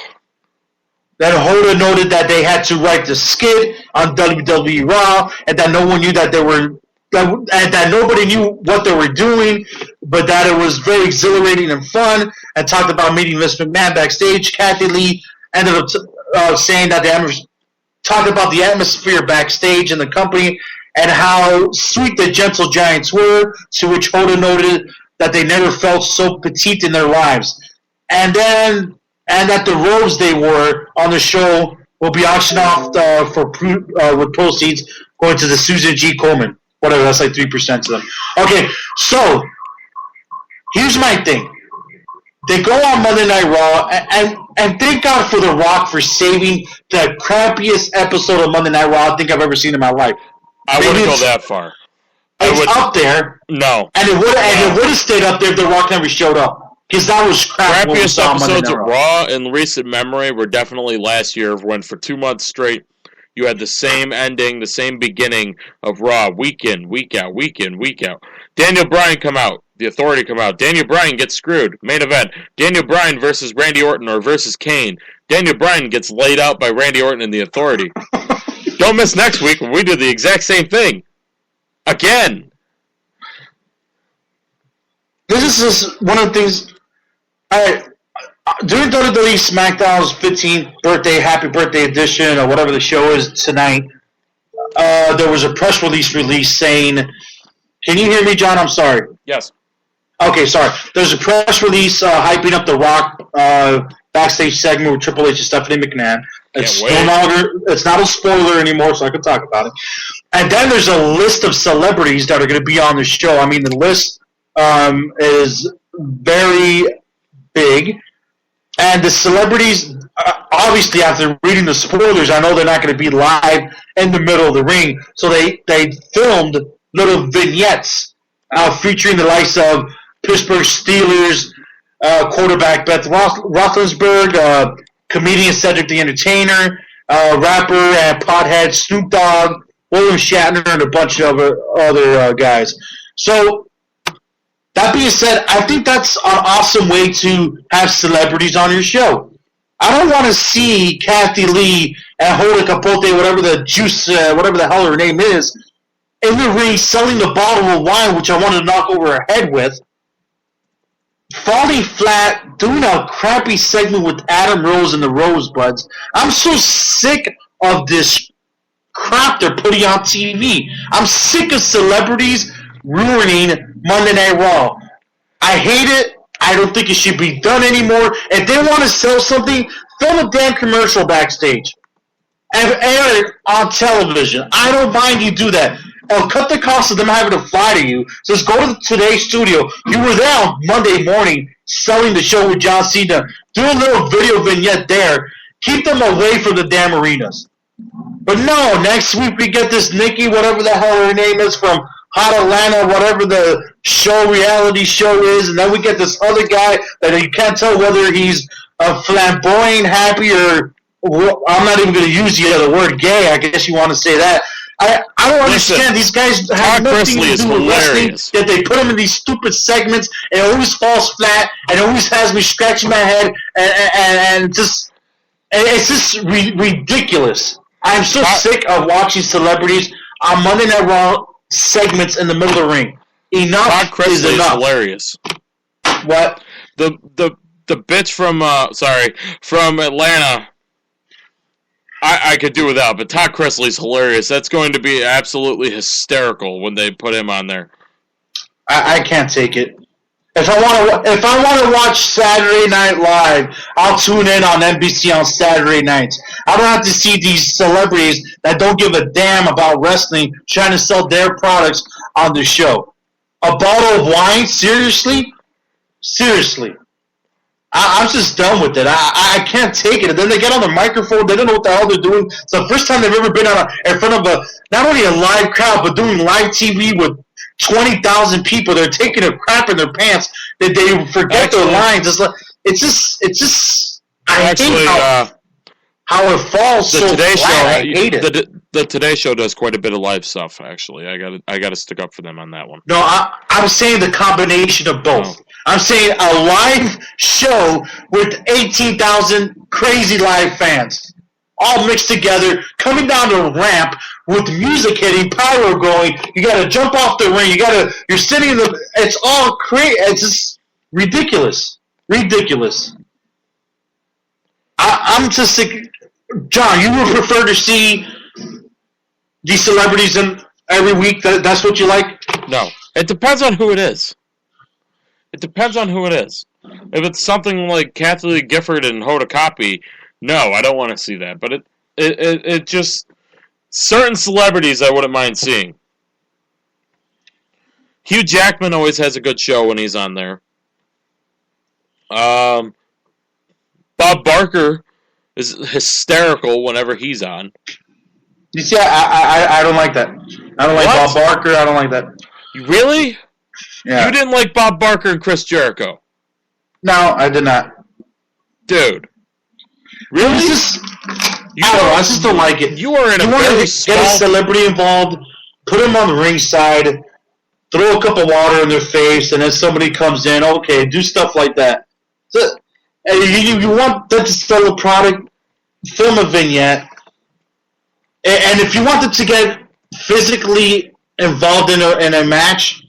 Then Hoda noted that they had to write the skit on WWE Raw, and that no one knew that that nobody knew what they were doing, but that it was very exhilarating and fun, and talked about meeting Vince McMahon backstage. Kathleen Lee ended up saying that talked about the atmosphere backstage in the company and how sweet the Gentle Giants were, to which Hoda noted that they never felt so petite in their lives. And that the robes they wore on the show will be auctioned off with proceeds going to the Susan G. Komen. Whatever, that's like 3% to them. Okay, so here's my thing. They go on Monday Night Raw, and thank God for The Rock for saving the crappiest episode of Monday Night Raw I think I've ever seen in my life. I wouldn't go that far. It's up there. No. And it would have stayed up there if The Rock never showed up. Because that was crap. Crappiest episodes of Raw in recent memory were definitely last year, when for 2 months straight you had the same ending, the same beginning of Raw, week in, week out, week in, week out. Daniel Bryan come out. The Authority come out. Daniel Bryan gets screwed. Main event. Daniel Bryan versus Randy Orton or versus Kane. Daniel Bryan gets laid out by Randy Orton and the Authority. Don't miss next week when we do the exact same thing. Again. This is just one of the things. During WWE SmackDown's 15th birthday, happy birthday edition, or whatever the show is tonight, there was a press release saying, can you hear me, John? I'm sorry. Yes. Okay, sorry. There's a press release hyping up The Rock backstage segment with Triple H and Stephanie McMahon. It's not a spoiler anymore, so I can talk about it. And then there's a list of celebrities that are going to be on the show. I mean, the list is very big. And the celebrities, obviously, after reading the spoilers, I know they're not going to be live in the middle of the ring. So they filmed little vignettes featuring the likes of Pittsburgh Steelers quarterback Beth Roethlisberger, comedian Cedric the Entertainer, rapper and pothead Snoop Dogg, William Shatner, and a bunch of other guys. So, that being said, I think that's an awesome way to have celebrities on your show. I don't want to see Kathleen Lee and Hoda Capote, whatever the hell her name is, in the ring selling the bottle of wine, which I wanted to knock over her head with, falling flat, doing a crappy segment with Adam Rose and the Rosebuds. I'm so sick of this crap they're putting on TV. I'm sick of celebrities ruining Monday Night Raw. I hate it. I don't think it should be done anymore. If they want to sell something, film a damn commercial backstage and air it on television. I don't mind you do that. I'll cut the cost of them having to fly to you. Just go to today's studio. You were there on Monday morning selling the show with John Cena. Do a little video vignette there. Keep them away from the damn arenas. But no, next week we get this Nikki, whatever the hell her name is, from Hot Atlanta, whatever the reality show is, and then we get this other guy that you can't tell whether he's a flamboyant, happy, or I'm not even going to use the other word, gay. I guess you want to say that. I don't understand. These guys have nothing to do with wrestling, yet they put them in these stupid segments, and it always falls flat, and it always has me scratching my head, and it's just ridiculous. I'm so sick of watching celebrities on Monday Night Raw segments in the middle of the ring. Enough is enough. Hilarious. What? The the bitch from Atlanta, I could do without, but Todd Cressley's hilarious. That's going to be absolutely hysterical when they put him on there. I can't take it. If I want to watch Saturday Night Live, I'll tune in on NBC on Saturday nights. I don't have to see these celebrities that don't give a damn about wrestling trying to sell their products on the show. A bottle of wine? Seriously? Seriously. I'm just done with it. I can't take it. And then they get on the microphone. They don't know what the hell they're doing. It's the first time they've ever been in front of not only a live crowd, but doing live TV with 20,000 people. They're taking a crap in their pants. They forget their lines. It's just. I hate how it falls so flat. I hate it. The Today Show does quite a bit of live stuff. Actually, I got to stick up for them on that one. No, I'm saying the combination of both. I'm saying a live show with 18,000 crazy live fans, all mixed together, coming down the ramp with music hitting, pyro going. You got to jump off the ring. You're sitting in the. It's all crazy. It's just ridiculous. Ridiculous. I'm just sick. John, you would prefer to see these celebrities in every week? That's what you like? No. It depends on who it is. It depends on who it is. If it's something like Kathy Lee Gifford and Hoda Kotb, no, I don't want to see that. But it just... Certain celebrities I wouldn't mind seeing. Hugh Jackman always has a good show when he's on there. Bob Barker is hysterical whenever he's on. You see, I don't like that. I don't like Bob Barker. I don't like that. Really? Yeah. You didn't like Bob Barker and Chris Jericho? No, I did not. Dude. Really? I just don't like it. You are in a very small... Get a celebrity involved, put them on the ringside, throw a cup of water in their face, and then somebody comes in. Okay, do stuff like that. So, you want them to sell a product, film a vignette, and if you want them to get physically involved in a match,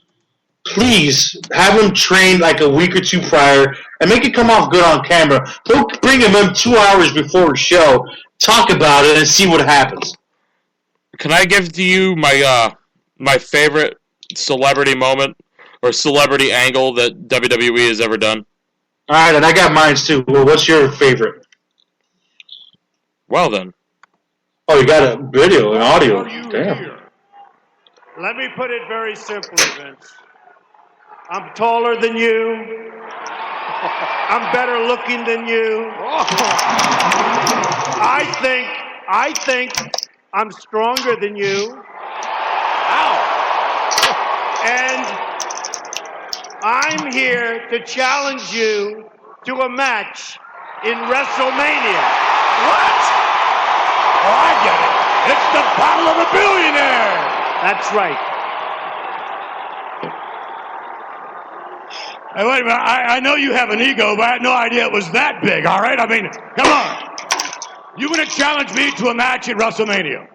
please have them trained like a week or two prior and make it come off good on camera. Don't bring them in 2 hours before a show, talk about it, and see what happens. Can I give to you my favorite celebrity moment or celebrity angle that WWE has ever done? All right, and I got mine too. Well, what's your favorite? Well then. Oh, you got a video and audio. Damn. Here? Let me put it very simply, Vince. I'm taller than you. I'm better looking than you. I think I'm stronger than you. Wow. And I'm here to challenge you to a match in WrestleMania. What? Oh, I get it. It's the Battle of the Billionaire. That's right. Hey, wait a minute. I know you have an ego, but I had no idea it was that big, all right? I mean, come on. You going to challenge me to a match at WrestleMania?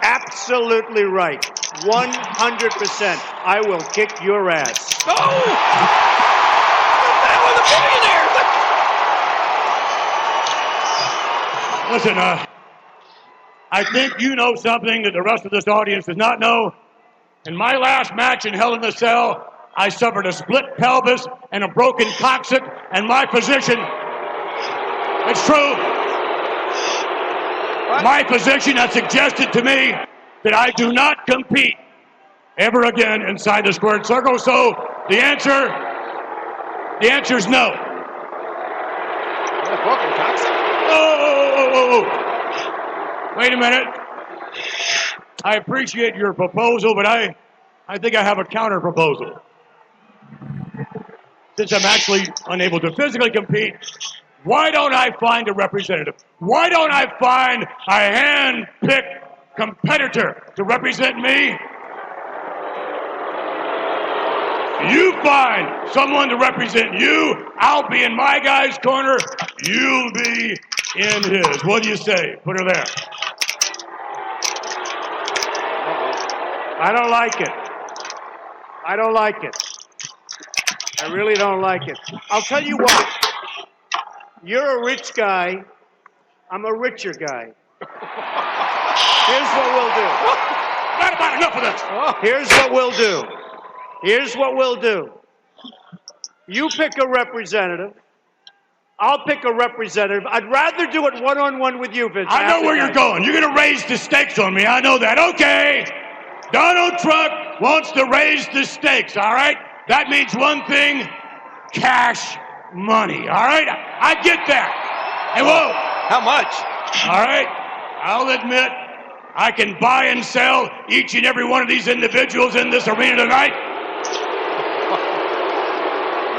Absolutely right. 100%. I will kick your ass. Oh! The Battle of the Billionaires! Listen, I think you know something that the rest of this audience does not know. In my last match in Hell in a Cell, I suffered a split pelvis and a broken coccyx, and my physician, it's true, my physician has suggested to me that I do not compete ever again inside the squared circle, so the answer is no. Oh. Wait a minute. I appreciate your proposal, but I think I have a counter proposal. Since I'm actually unable to physically compete, why don't I find a representative? Why don't I find a hand-picked competitor to represent me? You find someone to represent you, I'll be in my guy's corner, you'll be in his. What do you say? Put her there. I don't like it. I don't like it. I really don't like it. I'll tell you why. You're a rich guy. I'm a richer guy. Here's what we'll do. Not about enough of this. Here's what we'll do. Here's what we'll do. You pick a representative. I'll pick a representative. I'd rather do it one-on-one with you, Vince. I know where you're going. You're going to raise the stakes on me. I know that. Okay. Donald Trump wants to raise the stakes, all right? That means one thing, cash money, all right? I get that. Hey, whoa. How much? All right. I'll admit I can buy and sell each and every one of these individuals in this arena tonight.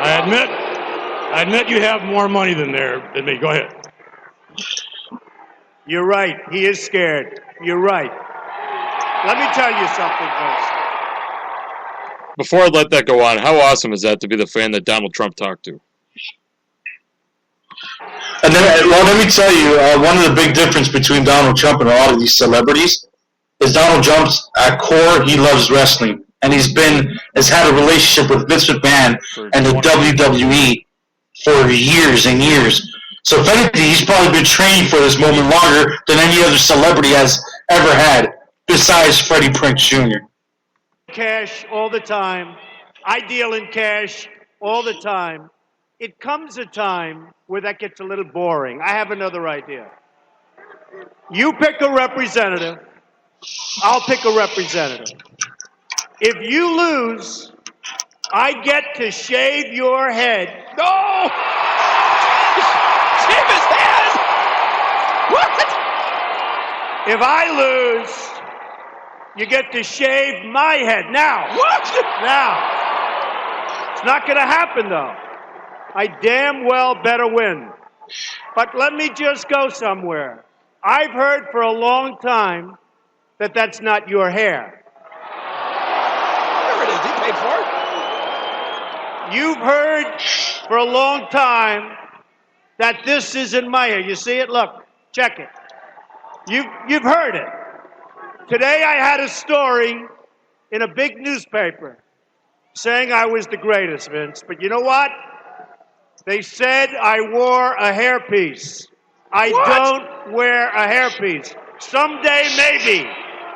I admit you have more money than me. Go ahead. You're right. He is scared. You're right. Let me tell you something, Vince. Before I let that go on, how awesome is that to be the fan that Donald Trump talked to? And then, well, let me tell you, one of the big difference between Donald Trump and a lot of these celebrities is Donald Trump's, at core, he loves wrestling. And has had a relationship with Vince McMahon and the WWE for years and years. So if anything, he's probably been training for this moment longer than any other celebrity has ever had, besides Freddie Prinze Jr. Cash all the time. I deal in cash all the time. It comes a time where that gets a little boring. I have another idea. You pick a representative. I'll pick a representative. If you lose, I get to shave your head. No! Shave his head! What? If I lose, you get to shave my head. Now. What? Now. It's not going to happen, though. I damn well better win. But let me just go somewhere. I've heard for a long time that that's not your hair. There it is. He paid for it. You've heard for a long time that this isn't my hair. You see it? Look, check it. You've heard it. Today I had a story in a big newspaper saying I was the greatest, Vince. But you know what? They said I wore a hairpiece. I don't wear a hairpiece. Someday maybe,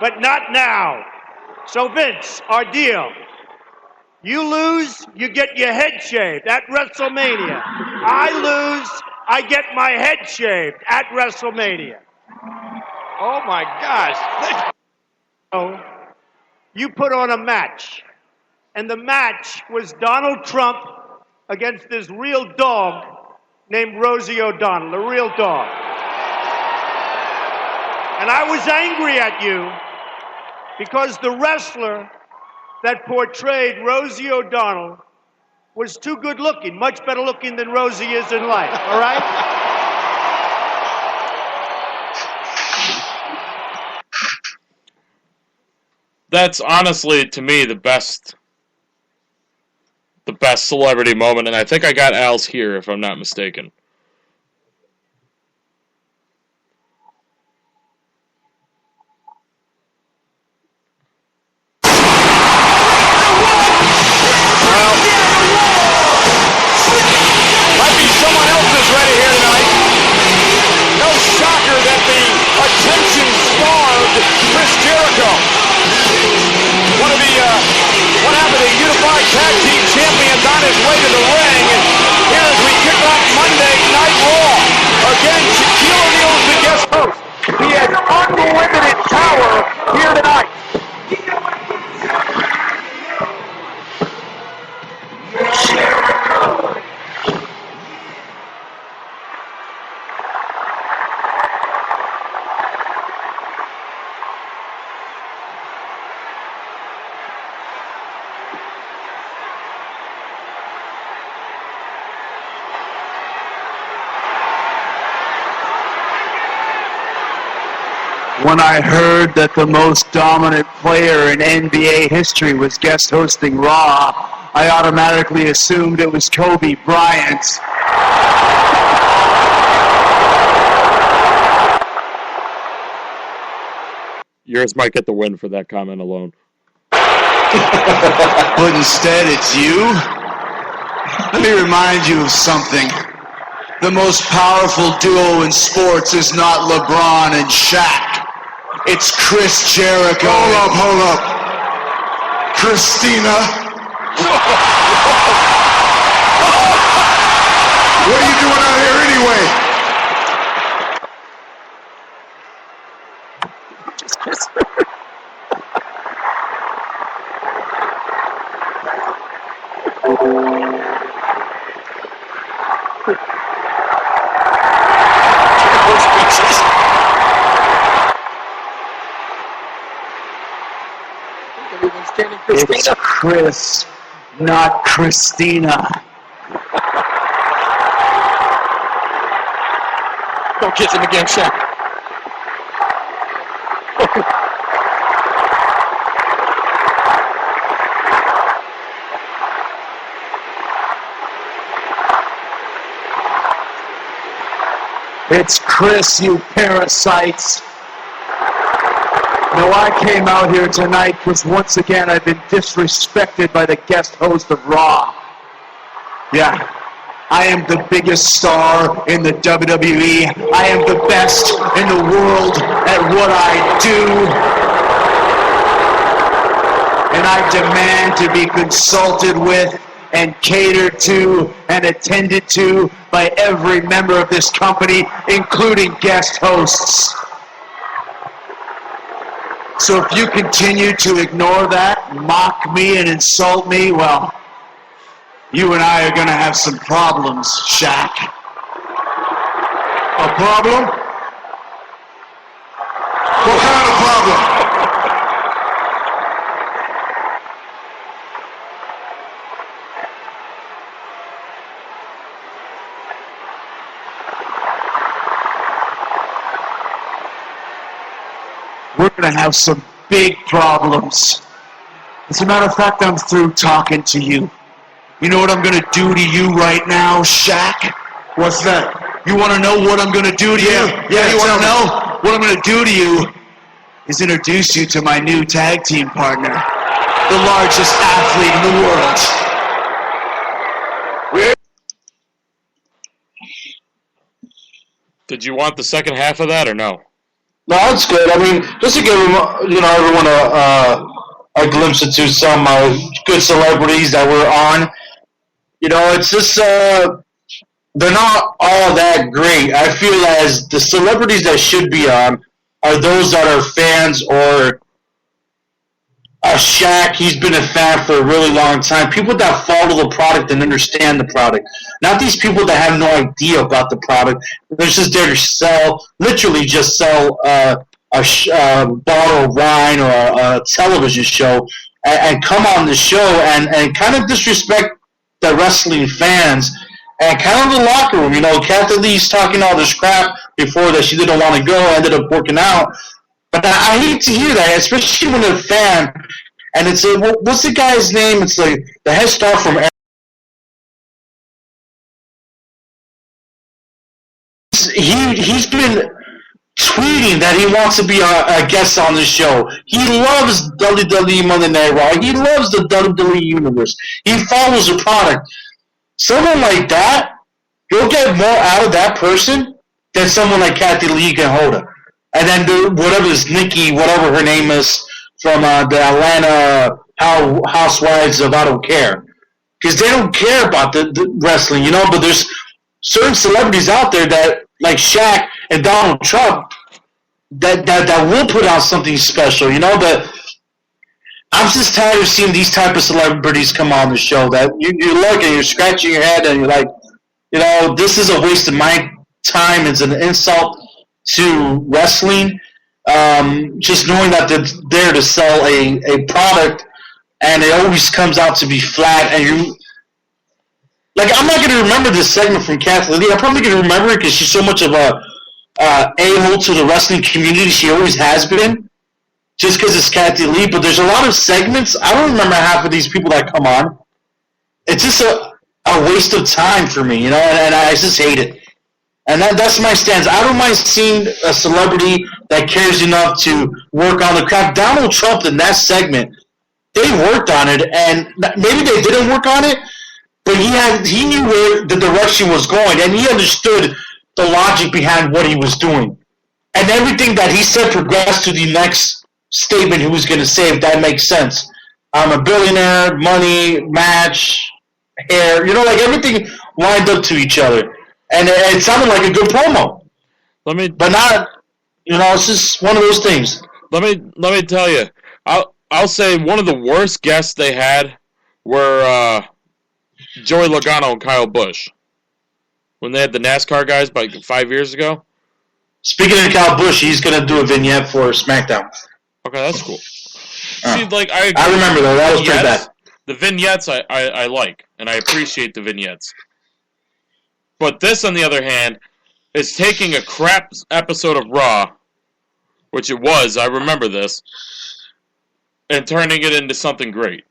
but not now. So Vince, our deal. You lose, you get your head shaved at WrestleMania. I lose, I get my head shaved at WrestleMania. Oh my gosh. So you put on a match. And the match was Donald Trump against this real dog named Rosie O'Donnell, a real dog. And I was angry at you because the wrestler that portrayed Rosie O'Donnell was too good looking, much better looking than Rosie is in life, all right? That's honestly, to me, the best celebrity moment, and I think I got Al's here, if I'm not mistaken. Might be someone else's ready here tonight. No shocker that the attention-starved Chris Jericho, one happened to Unified Tag Team Champions, on his way to the ring. And here as we kick off Monday Night Raw. Again, Shaquille O'Neal is the guest host. He has unlimited power here tonight. When I heard that the most dominant player in NBA history was guest hosting Raw, I automatically assumed it was Kobe Bryant. Yours might get the win for that comment alone. But instead, it's you? Let me remind you of something. The most powerful duo in sports is not LeBron and Shaq. It's Chris Jericho. Hold up. Christina. What are you doing out here anyway? It's Chris, not Christina. Don't kiss him again, Shaq. It's Chris, you parasites. No, I came out here tonight because once again I've been disrespected by the guest host of Raw. Yeah, I am the biggest star in the WWE. I am the best in the world at what I do. And I demand to be consulted with and catered to and attended to by every member of this company, including guest hosts. So if you continue to ignore that, mock me, and insult me, well, you and I are going to have some problems, Shaq. A problem? What kind of problem? We're going to have some big problems. As a matter of fact, I'm through talking to you. You know what I'm going to do to you right now, Shaq? What's that? You want to know what I'm going to do to you? Yeah, you want tell to me. know? What I'm going to do to you is introduce you to my new tag team partner, the largest athlete in the world. Did you want the second half of that or no? No, it's good. I mean, just to give everyone a glimpse into some good celebrities that were on. It's just they're not all that great. I feel as the celebrities that should be on are those that are fans or Shaq. He's been a fan for a really long time. People that follow the product and understand the product. Not these people that have no idea about the product. They're just there to sell, literally just sell a bottle of wine or a television show and come on the show and kind of disrespect the wrestling fans and kind of the locker room. Kathy Lee's talking all this crap before that she didn't want to go, ended up working out. But I hate to hear that, especially when they're a fan. And it's what's the guy's name? It's like the head star from. He's been tweeting that he wants to be a guest on the show. He loves WWE Monday Night Raw. He loves the WWE Universe. He follows the product. Someone like that, you'll get more out of that person than someone like Kathy Lee can hold it. And then whatever this Nikki, whatever her name is, from the Atlanta Housewives of I Don't Care. Because they don't care about the wrestling, but there's certain celebrities out there that, like Shaq and Donald Trump, that will put out something special, but I'm just tired of seeing these type of celebrities come on the show that you look and you're scratching your head and you're like, this is a waste of my time. It's an insult to wrestling. Just knowing that they're there to sell a product and it always comes out to be flat and you I'm not going to remember this segment from Kathy Lee. I'm probably going to remember it because she's so much of a a-hole to the wrestling community. She always has been just because it's Kathy Lee, but there's a lot of segments. I don't remember half of these people that come on. It's just a waste of time for me, and I just hate it. And that's my stance. I don't mind seeing a celebrity that cares enough to work on the craft. Donald Trump in that segment, they worked on it, and maybe they didn't work on it, but he knew where the direction was going, and he understood the logic behind what he was doing. And everything that he said progressed to the next statement he was going to say, if that makes sense. I'm a billionaire, money, match, hair, like everything lined up to each other. And it sounded like a good promo. But not, it's just one of those things. Let me tell you, I'll say one of the worst guests they had were Joey Logano and Kyle Busch when they had the NASCAR guys 5 years ago. Speaking of Kyle Busch, he's going to do a vignette for SmackDown. Okay, that's cool. See, I remember though. That was pretty bad. The vignettes I like, and I appreciate the vignettes. But this, on the other hand, is taking a crap episode of Raw, which it was, I remember this, and turning it into something great.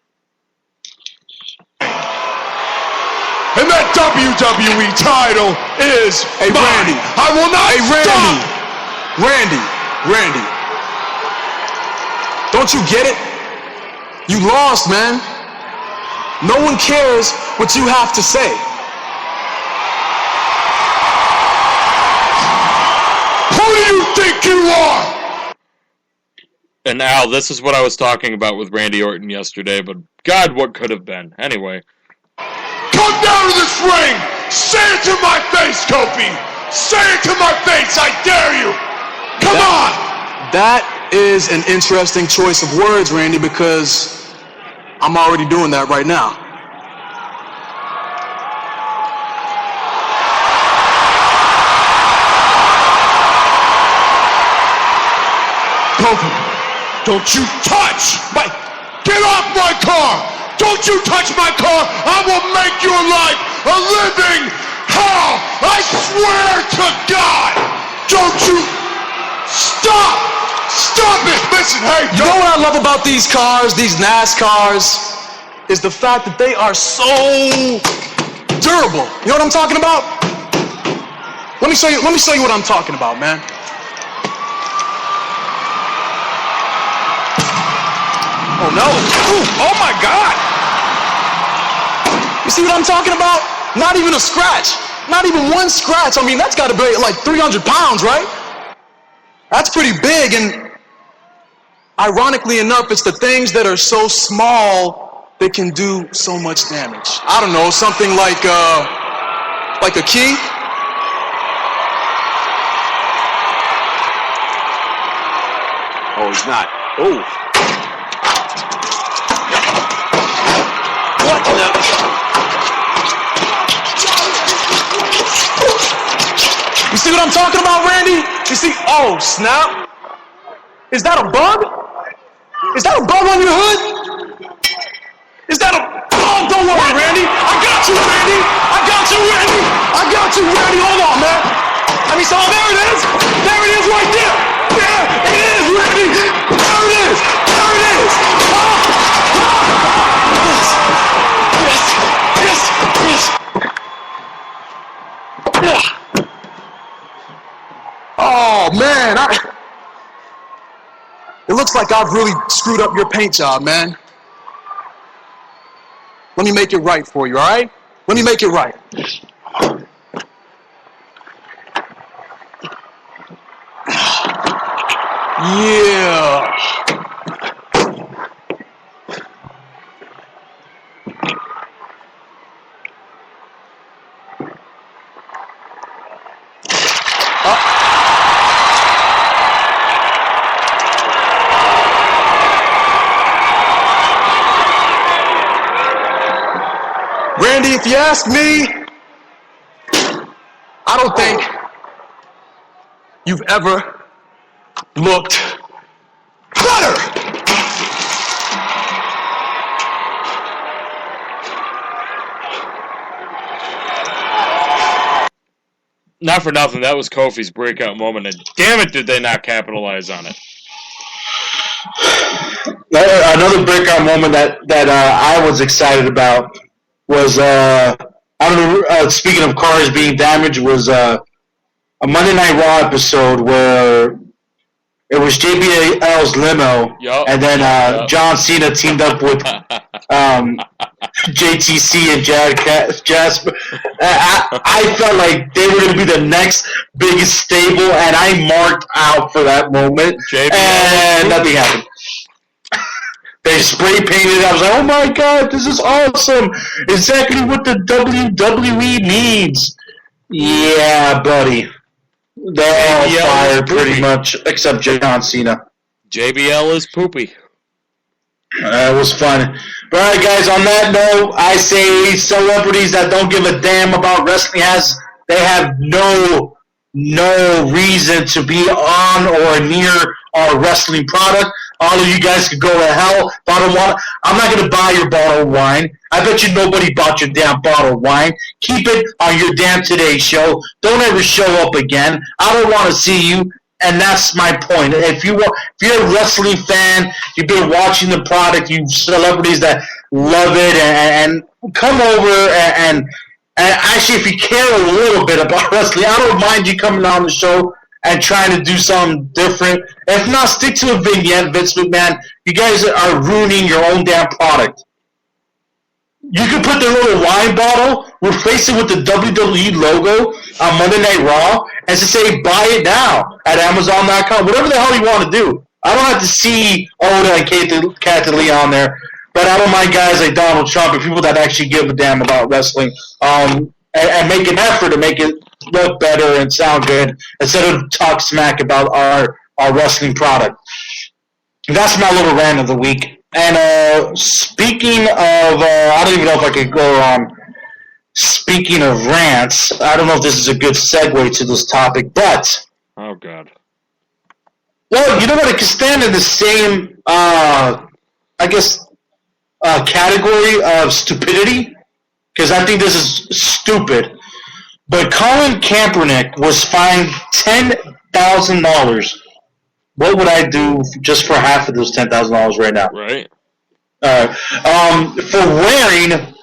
And that WWE title is Randy. I will not stop. Randy. Don't you get it? You lost, man. No one cares what you have to say. Who do you think you are? And Al, this is what I was talking about with Randy Orton yesterday, but God, what could have been. Anyway. Come down to this ring! Say it to my face, Kofi! Say it to my face, I dare you! Come on! That is an interesting choice of words, Randy, because I'm already doing that right now. Kofi, don't you touch my... Get off my car! Don't you touch my car! I will make your life a living hell! I swear to God! Don't you... Stop! Stop it! Listen, hey, you know what I love about these cars, these NASCARs, is the fact that they are so durable. You know what I'm talking about? Let me show you what I'm talking about, man. Oh no! Ooh, oh my God! You see what I'm talking about? Not even a scratch. Not even one scratch. I mean, that's got to be like 300 pounds, right? That's pretty big, and ironically enough, it's the things that are so small that can do so much damage. I don't know, something like a key? Oh, he's not. Oh. What the? You see what I'm talking about, Randy? You see, oh, snap. Is that a bug? Is that a bug on your hood? Is that a... Oh, don't worry, Randy. I got you, Randy. I got you, Randy. I got you, Randy. Hold on, man. Let me saw. There it is. There it is right there. There it is, Randy. There it is. There it is. Yes. Oh, man. It looks like I've really screwed up your paint job, man. Let me make it right for you, all right? Let me make it right. Yeah. Randy, if you ask me, I don't think you've ever looked better. Not for nothing, that was Kofi's breakout moment, and damn it, did they not capitalize on it. Another breakout moment that I was excited about was, speaking of cars being damaged, was a Monday Night Raw episode where it was JBL's limo, and then John Cena teamed up with JTC and Jasper. I felt like they were going to be the next biggest stable, and I marked out for that moment, and nothing happened. They spray painted. I was like, oh my god, this is awesome. Exactly what the WWE needs. Yeah, buddy. They're all fired pretty much, except John Cena. JBL is poopy. It was fun. But all right, guys, on that note, I say celebrities that don't give a damn about wrestling they have no reason to be on or near our wrestling product. All of you guys could go to hell. I'm not going to buy your bottle of wine. I bet you nobody bought your damn bottle of wine. Keep it on your damn Today show. Don't ever show up again. I don't want to see you. And that's my point. If you're a wrestling fan, you've been watching the product, you celebrities that love it, and come over and actually, if you care a little bit about wrestling, I don't mind you coming on the show and trying to do something different. If not, stick to a vignette, Vince McMahon. You guys are ruining your own damn product. You could put the little wine bottle, replace it with the WWE logo on Monday Night Raw, and just say, buy it now at Amazon.com. Whatever the hell you want to do. I don't have to see Oda and Kathie Lee on there, but I don't mind guys like Donald Trump and people that actually give a damn about wrestling and make an effort to make it look better and sound good instead of talk smack about our wrestling product. That's my little rant of the week. And speaking of, I don't even know if I could go on. Speaking of rants, I don't know if this is a good segue to this topic, but oh god. Well, you know what? It can stand in the same, category of stupidity, because I think this is stupid. But Colin Kaepernick was fined $10,000. What would I do just for half of those $10,000 right now? Right. For wearing,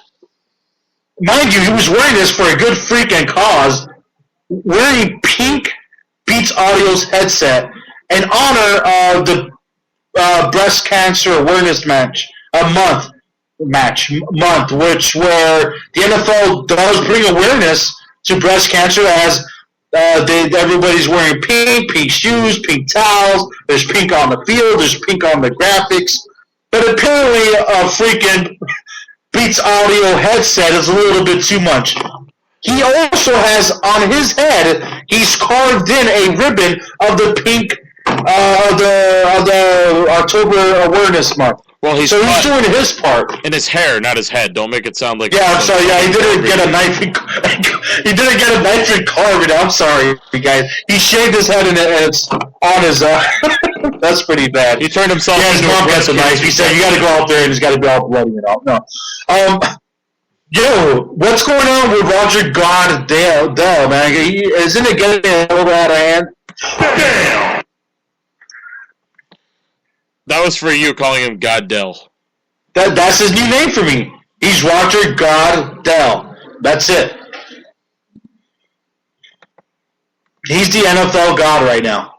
mind you, he was wearing this for a good freaking cause, wearing pink Beats Audio's headset in honor of the breast cancer awareness month, where the NFL does bring awareness to breast cancer as everybody's wearing pink shoes, pink towels, there's pink on the field, there's pink on the graphics, but apparently a freaking Beats Audio headset is a little bit too much. He also has on his head, he's carved in a ribbon of the pink, of the October Awareness Month. Well, he's doing his part. In his hair, not his head. Don't make it sound like... Yeah, I'm sorry. Yeah, he didn't get a knife and carve it. I'm sorry, guys. He shaved his head and it's on his... That's pretty bad. He turned himself into his mom got the knife. He said, you got to go out there and he's got to be all bloody and all. No. Yo, what's going on with Roger Goodell, man? Isn't it getting a little out of hand? Damn! That was for you calling him Goddell. That's his new name for me. He's Roger Goodell. That's it. He's the NFL god right now.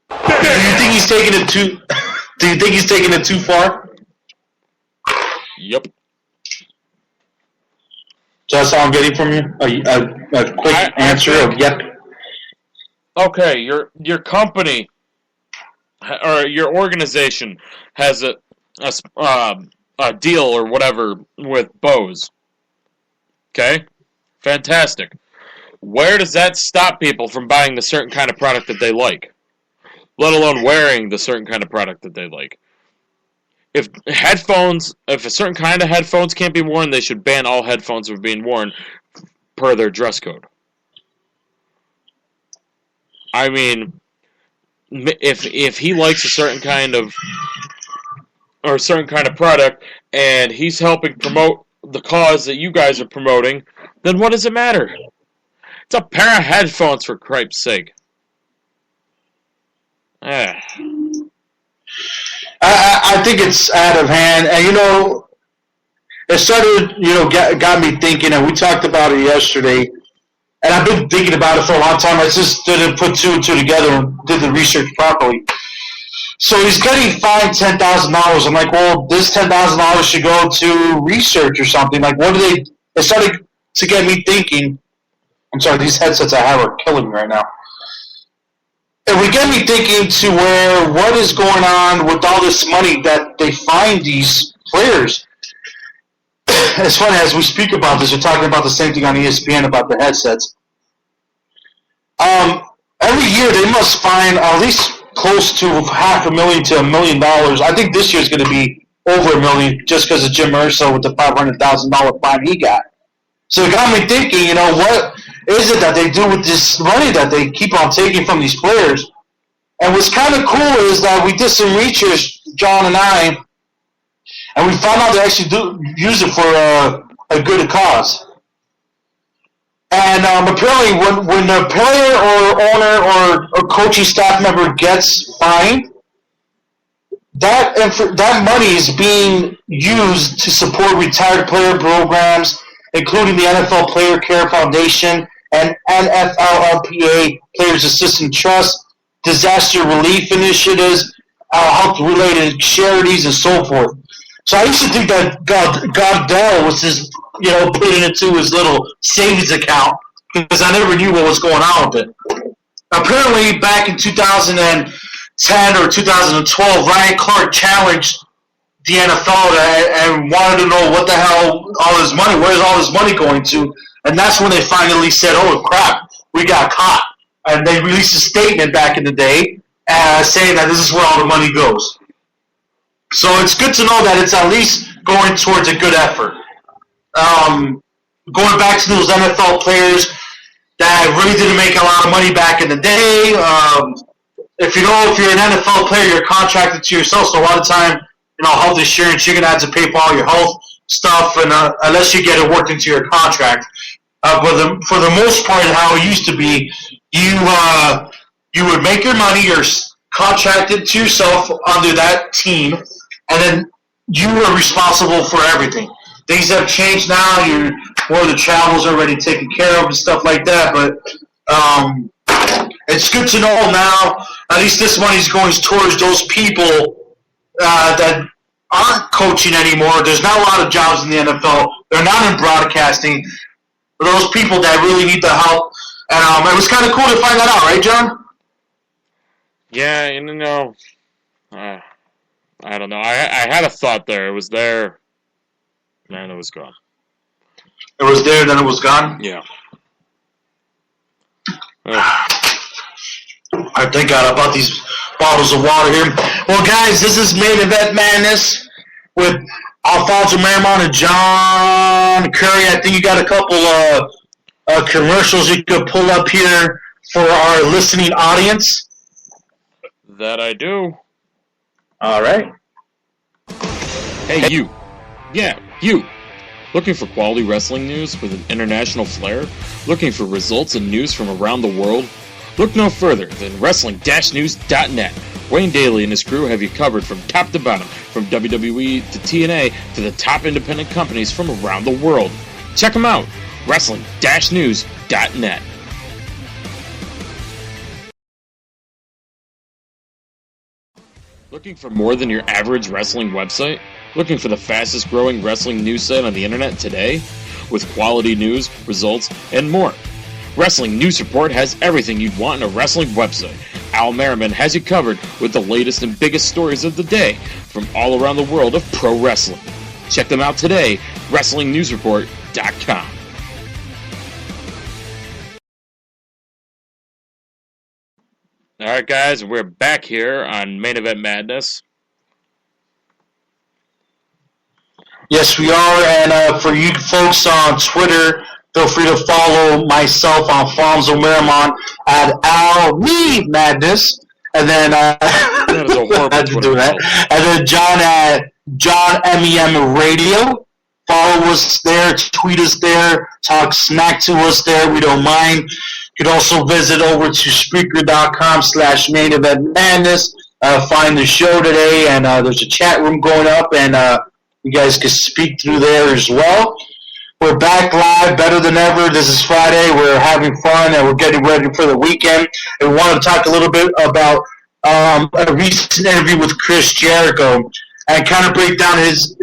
Do you think he's taking it too? Do you think he's taking it too far? Yep. So that's all I'm getting from you. A quick answer of yep. Okay, your company or your organization has a deal or whatever with Bose. Okay? Fantastic. Where does that stop people from buying the certain kind of product that they like? Let alone wearing the certain kind of product that they like. If a certain kind of headphones can't be worn, they should ban all headphones from being worn per their dress code. I mean, if he likes a certain kind of product and he's helping promote the cause that you guys are promoting, then what does it matter? It's a pair of headphones, for Christ's sake. I think it's out of hand, and it started, got me thinking, and we talked about it yesterday, and I've been thinking about it for a long time. I just didn't put two and two together and did the research properly. So he's getting fined $10,000. I'm like, well, this $10,000 should go to research or something. Like, what do they? It started to get me thinking. I'm sorry, these headsets I have are killing me right now. It would get me thinking to where what is going on with all this money that they fine these players. It's funny, as we speak about this, we're talking about the same thing on ESPN about the headsets. Every year they must fine at least close to $500,000 to $1 million. I think this year's going to be over $1 million just because of Jim Urso with the $500,000 fine he got. So it got me thinking, what is it that they do with this money that they keep on taking from these players? And what's kind of cool is that we did some research, John and I, and we found out they actually do use it for a good cause. And apparently when a player or owner or coaching staff member gets fined, that money is being used to support retired player programs, including the NFL Player Care Foundation and NFLPA Players Assistance Trust, disaster relief initiatives, health-related charities, and so forth. So I used to think that Goddell was just, putting it into his little savings account because I never knew what was going on with it. Apparently, back in 2010 or 2012, Ryan Clark challenged the NFL and wanted to know what the hell where's all this money going to? And that's when they finally said, oh, crap, we got caught. And they released a statement back in the day saying that this is where all the money goes. So it's good to know that it's at least going towards a good effort. Going back to those NFL players that really didn't make a lot of money back in the day. If you're an NFL player, you're contracted to yourself. So a lot of time, health insurance, you're going to have to pay for all your health stuff, and unless you get it worked into your contract. But for the most part, how it used to be, you would make your money, you're contracted to yourself under that team, and then you were responsible for everything. Things have changed now. More of the travel's already taken care of and stuff like that. But it's good to know now. At least this money's going towards those people that aren't coaching anymore. There's not a lot of jobs in the NFL. They're not in broadcasting. For those people that really need the help. And it was kind of cool to find that out, right, John? Yeah, I don't know. I had a thought there. It was there. Man, it was gone. It was there, then it was gone? Yeah. I thank God about these bottles of water here. Well, guys, this is Main Event Madness with Alfonso Marimon and John Curry. I think you got a couple of commercials you could pull up here for our listening audience. That I do. All right. Hey, you. Yeah, you. Looking for quality wrestling news with an international flair? Looking for results and news from around the world? Look no further than wrestling-news.net. Wayne Daly and his crew have you covered from top to bottom, from WWE to TNA to the top independent companies from around the world. Check them out, wrestling-news.net. Looking for more than your average wrestling website? Looking for the fastest growing wrestling news site on the internet today? With quality news, results, and more. Wrestling News Report has everything you'd want in a wrestling website. Al Merriman has you covered with the latest and biggest stories of the day from all around the world of pro wrestling. Check them out today, WrestlingNewsReport.com. Alright guys, we're back here on Main Event Madness. Yes, we are, and for you folks on Twitter, feel free to follow myself, Alfonso Marimon, at Madness, and then that is a horrible do that. And then John at John MEM Radio. Follow us there, tweet us there, talk smack to us there. We don't mind. You can also visit over to Spreaker.com/Main Event Madness. Find the show today, and there's a chat room going up, and you guys can speak through there as well. We're back live, better than ever. This is Friday. We're having fun, and we're getting ready for the weekend. And we want to talk a little bit about a recent interview with Chris Jericho and kind of break down his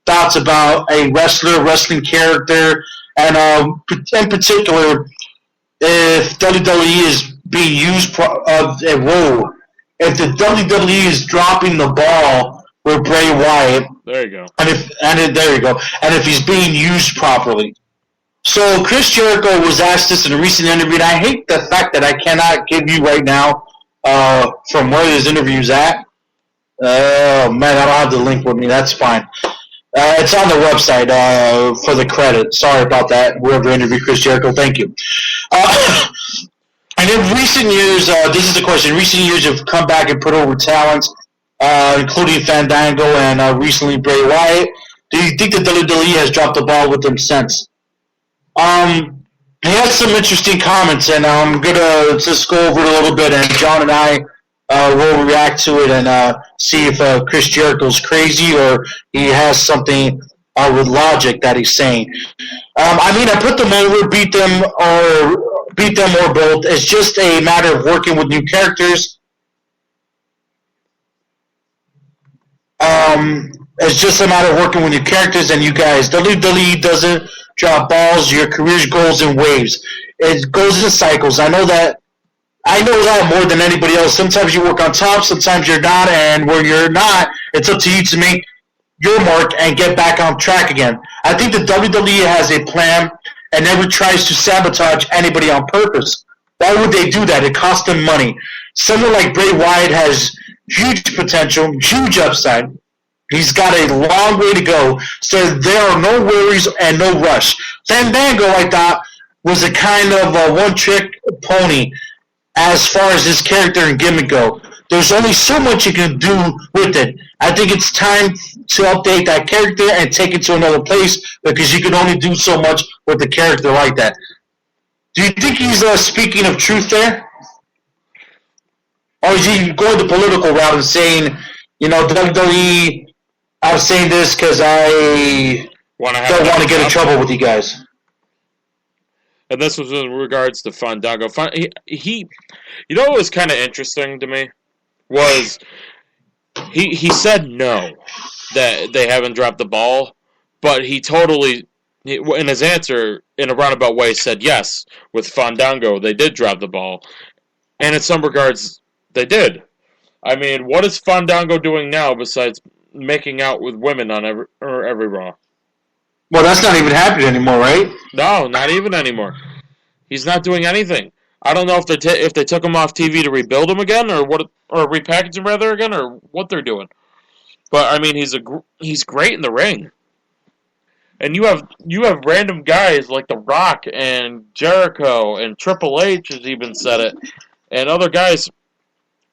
thoughts about a wrestling character, and in particular, if WWE is being used if the WWE is dropping the ball with Bray Wyatt. There you go. There you go. And if he's being used properly. So Chris Jericho was asked this in a recent interview, and I hate the fact that I cannot give you right now from where his interview's at. Oh, man, I don't have the link with me. That's fine. It's on the website for the credit. Sorry about that, whoever interviewed Chris Jericho. Thank you. And in recent years, this is the question, in recent years have come back and put over talents, including Fandango and recently Bray Wyatt. Do you think the WWE has dropped the ball with them since? He had some interesting comments, and I'm going to just go over it a little bit, and John and I will react to it and see if Chris Jericho's crazy or he has something with logic that he's saying. I put them over, beat them or both. It's just a matter of working with new characters. It's just a matter of working with new characters and you guys. WWE doesn't drop balls. Your career goes in waves. It goes in cycles. I know that more than anybody else. Sometimes you work on top, sometimes you're not, and where you're not, it's up to you to make your mark and get back on track again. I think the WWE has a plan and never tries to sabotage anybody on purpose. Why would they do that? It costs them money. Someone like Bray Wyatt has huge potential, huge upside. He's got a long way to go, so there are no worries and no rush. Fandango, I thought, was a kind of a one-trick pony as far as his character and gimmick go. There's only so much you can do with it. I think it's time to update that character and take it to another place because you can only do so much with a character like that. Do you think he's speaking of truth there? Or is he going the political route and saying, WWE, I'm saying this because I don't want to get in trouble with you guys? And this was in regards to Fandango. He what was kind of interesting to me was he said no, that they haven't dropped the ball, but he totally, in his answer, in a roundabout way, said yes, with Fandango, they did drop the ball. And in some regards, they did. I mean, what is Fandango doing now besides making out with women on every Raw? Well, that's not even happening anymore, right? No, not even anymore. He's not doing anything. I don't know if they took him off TV to rebuild him again, or repackage him rather again, or what they're doing. But I mean, he's great in the ring, and you have random guys like The Rock and Jericho and Triple H has even said it, and other guys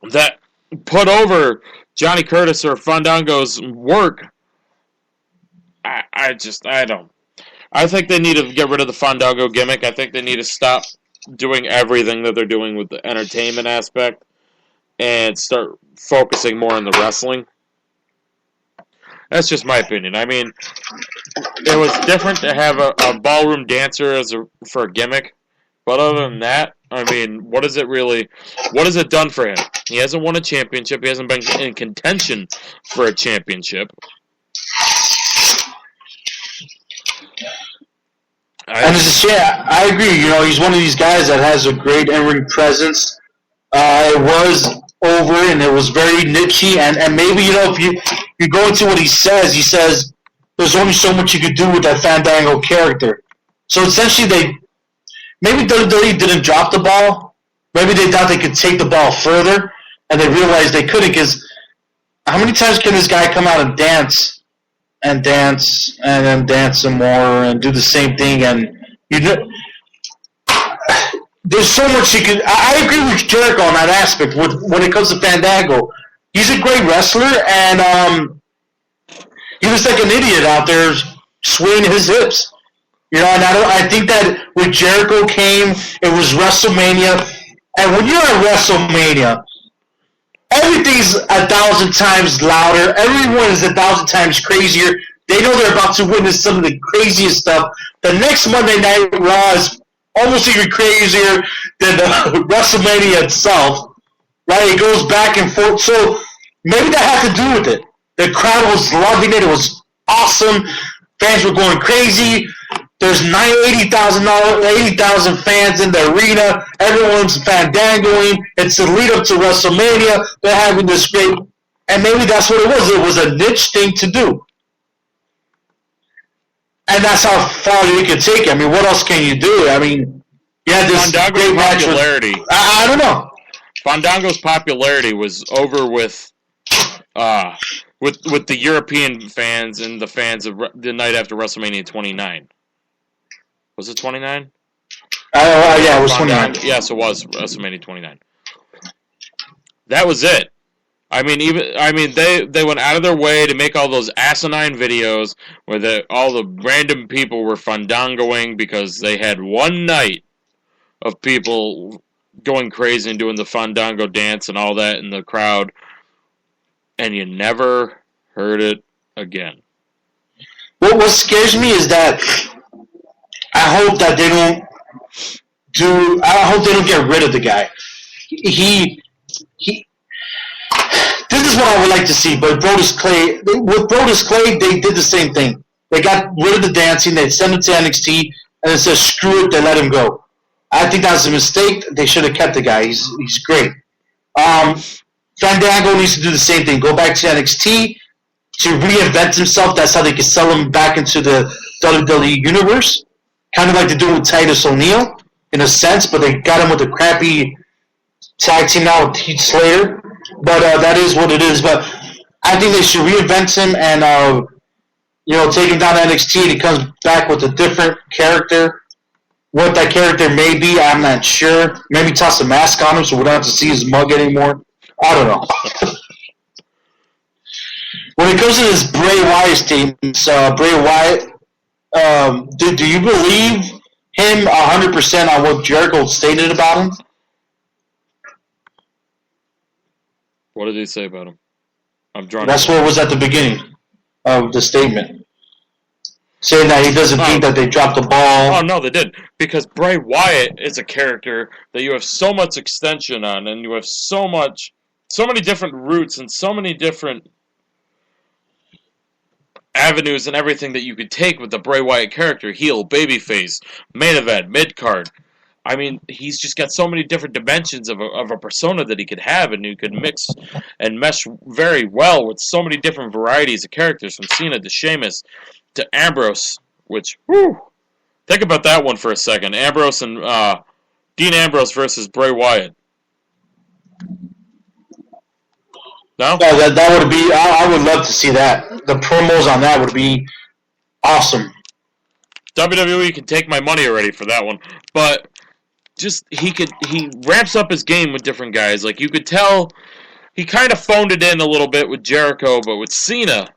that put over Johnny Curtis or Fandango's work. I don't. I think they need to get rid of the Fandango gimmick. I think they need to stop doing everything that they're doing with the entertainment aspect and start focusing more on the wrestling. That's just my opinion. I mean, it was different to have a ballroom dancer for a gimmick, but other than that, I mean, what has it done for him? He hasn't won a championship. He hasn't been in contention for a championship. I agree. He's one of these guys that has a great in-ring presence. It was over, and it was very niche-y, and maybe, if you go into what he says there's only so much you could do with that Fandango character. So essentially, maybe WWE didn't drop the ball. Maybe they thought they could take the ball further, and they realized they couldn't, because how many times can this guy come out and dance and then dance some more and do the same thing, and there's so much you can. I agree with Jericho on that aspect. When it comes to Fandango, he's a great wrestler, and he was like an idiot out there swinging his hips. And I think that when Jericho came, it was WrestleMania, and when you're at WrestleMania, everything's 1,000 times louder. Everyone is 1,000 times crazier. They know they're about to witness some of the craziest stuff. The next Monday Night Raw is almost even crazier than WrestleMania itself, Like, it goes back and forth. So maybe that had to do with it. The crowd was loving it. It was awesome. Fans were going crazy. There's 80,000 fans in the arena. Everyone's fandangoing. It's the lead up to WrestleMania. They're having this great, and maybe that's what it was. It was a niche thing to do. And that's how far you can take it. I mean, what else can you do? I mean, yeah, this Fandango's popularity. I don't know. Fandango's popularity was over with the European fans and the fans of the night after WrestleMania 29. Was it 29? Yeah, it was 29. Yes, it was WrestleMania 29. That was it. I mean, they went out of their way to make all those asinine videos where all the random people were fandangoing because they had one night of people going crazy and doing the fandango dance and all that in the crowd, and you never heard it again. What scares me is that I hope that they don't get rid of the guy. This is what I would like to see, but with Brodus Clay, they did the same thing. They got rid of the dancing, they sent him to NXT, and it says, screw it, they let him go. I think that's a mistake. They should have kept the guy. He's great. Fandango needs to do the same thing. Go back to NXT to reinvent himself. That's how they can sell him back into the WWE universe. Kind of like they do with Titus O'Neil, in a sense, but they got him with a crappy tag team now with Heath Slater. But that is what it is. But I think they should reinvent him and take him down to NXT, and he comes back with a different character. What that character may be, I'm not sure. Maybe toss a mask on him so we don't have to see his mug anymore. I don't know. When it comes to this Bray Wyatt statements, Bray Wyatt, do you believe him 100% on what Jericho stated about him? What did he say about him? I'm drawing. That's what was at the beginning of the statement. Saying that he doesn't think that they dropped the ball. Oh, no, they did. Because Bray Wyatt is a character that you have so much extension on, and you have so many different routes and so many different avenues and everything that you could take with the Bray Wyatt character. Heel, babyface, main event, mid-card. I mean, he's just got so many different dimensions of a persona that he could have, and you could mix and mesh very well with so many different varieties of characters, from Cena to Sheamus to Ambrose, which, think about that one for a second. Ambrose and Dean Ambrose versus Bray Wyatt. No? Yeah, that would be, I would love to see that. The promos on that would be awesome. WWE can take my money already for that one. But just, he ramps up his game with different guys. Like, you could tell he kind of phoned it in a little bit with Jericho, but with Cena,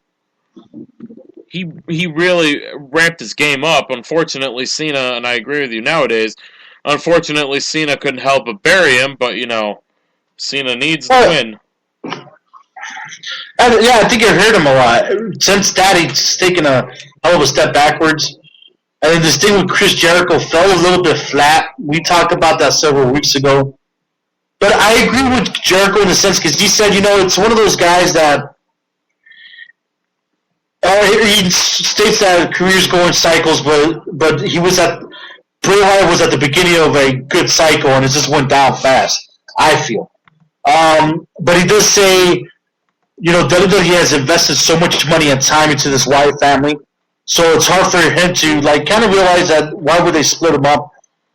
he really ramped his game up. Unfortunately, Cena, and I agree with you nowadays, unfortunately, Cena couldn't help but bury him, but, Cena needs to win. Yeah, I think it hurt him a lot. Since that, he's taken a hell of a step backwards. I think this thing with Chris Jericho fell a little bit flat. We talked about that several weeks ago. But I agree with Jericho in a sense, because he said, it's one of those guys that he states that careers go in cycles, but he was Bray Wyatt was at the beginning of a good cycle, and it just went down fast, I feel. But he does say, WWE has invested so much money and time into this Wyatt family, so it's hard for him to kind of realize that why would they split him up,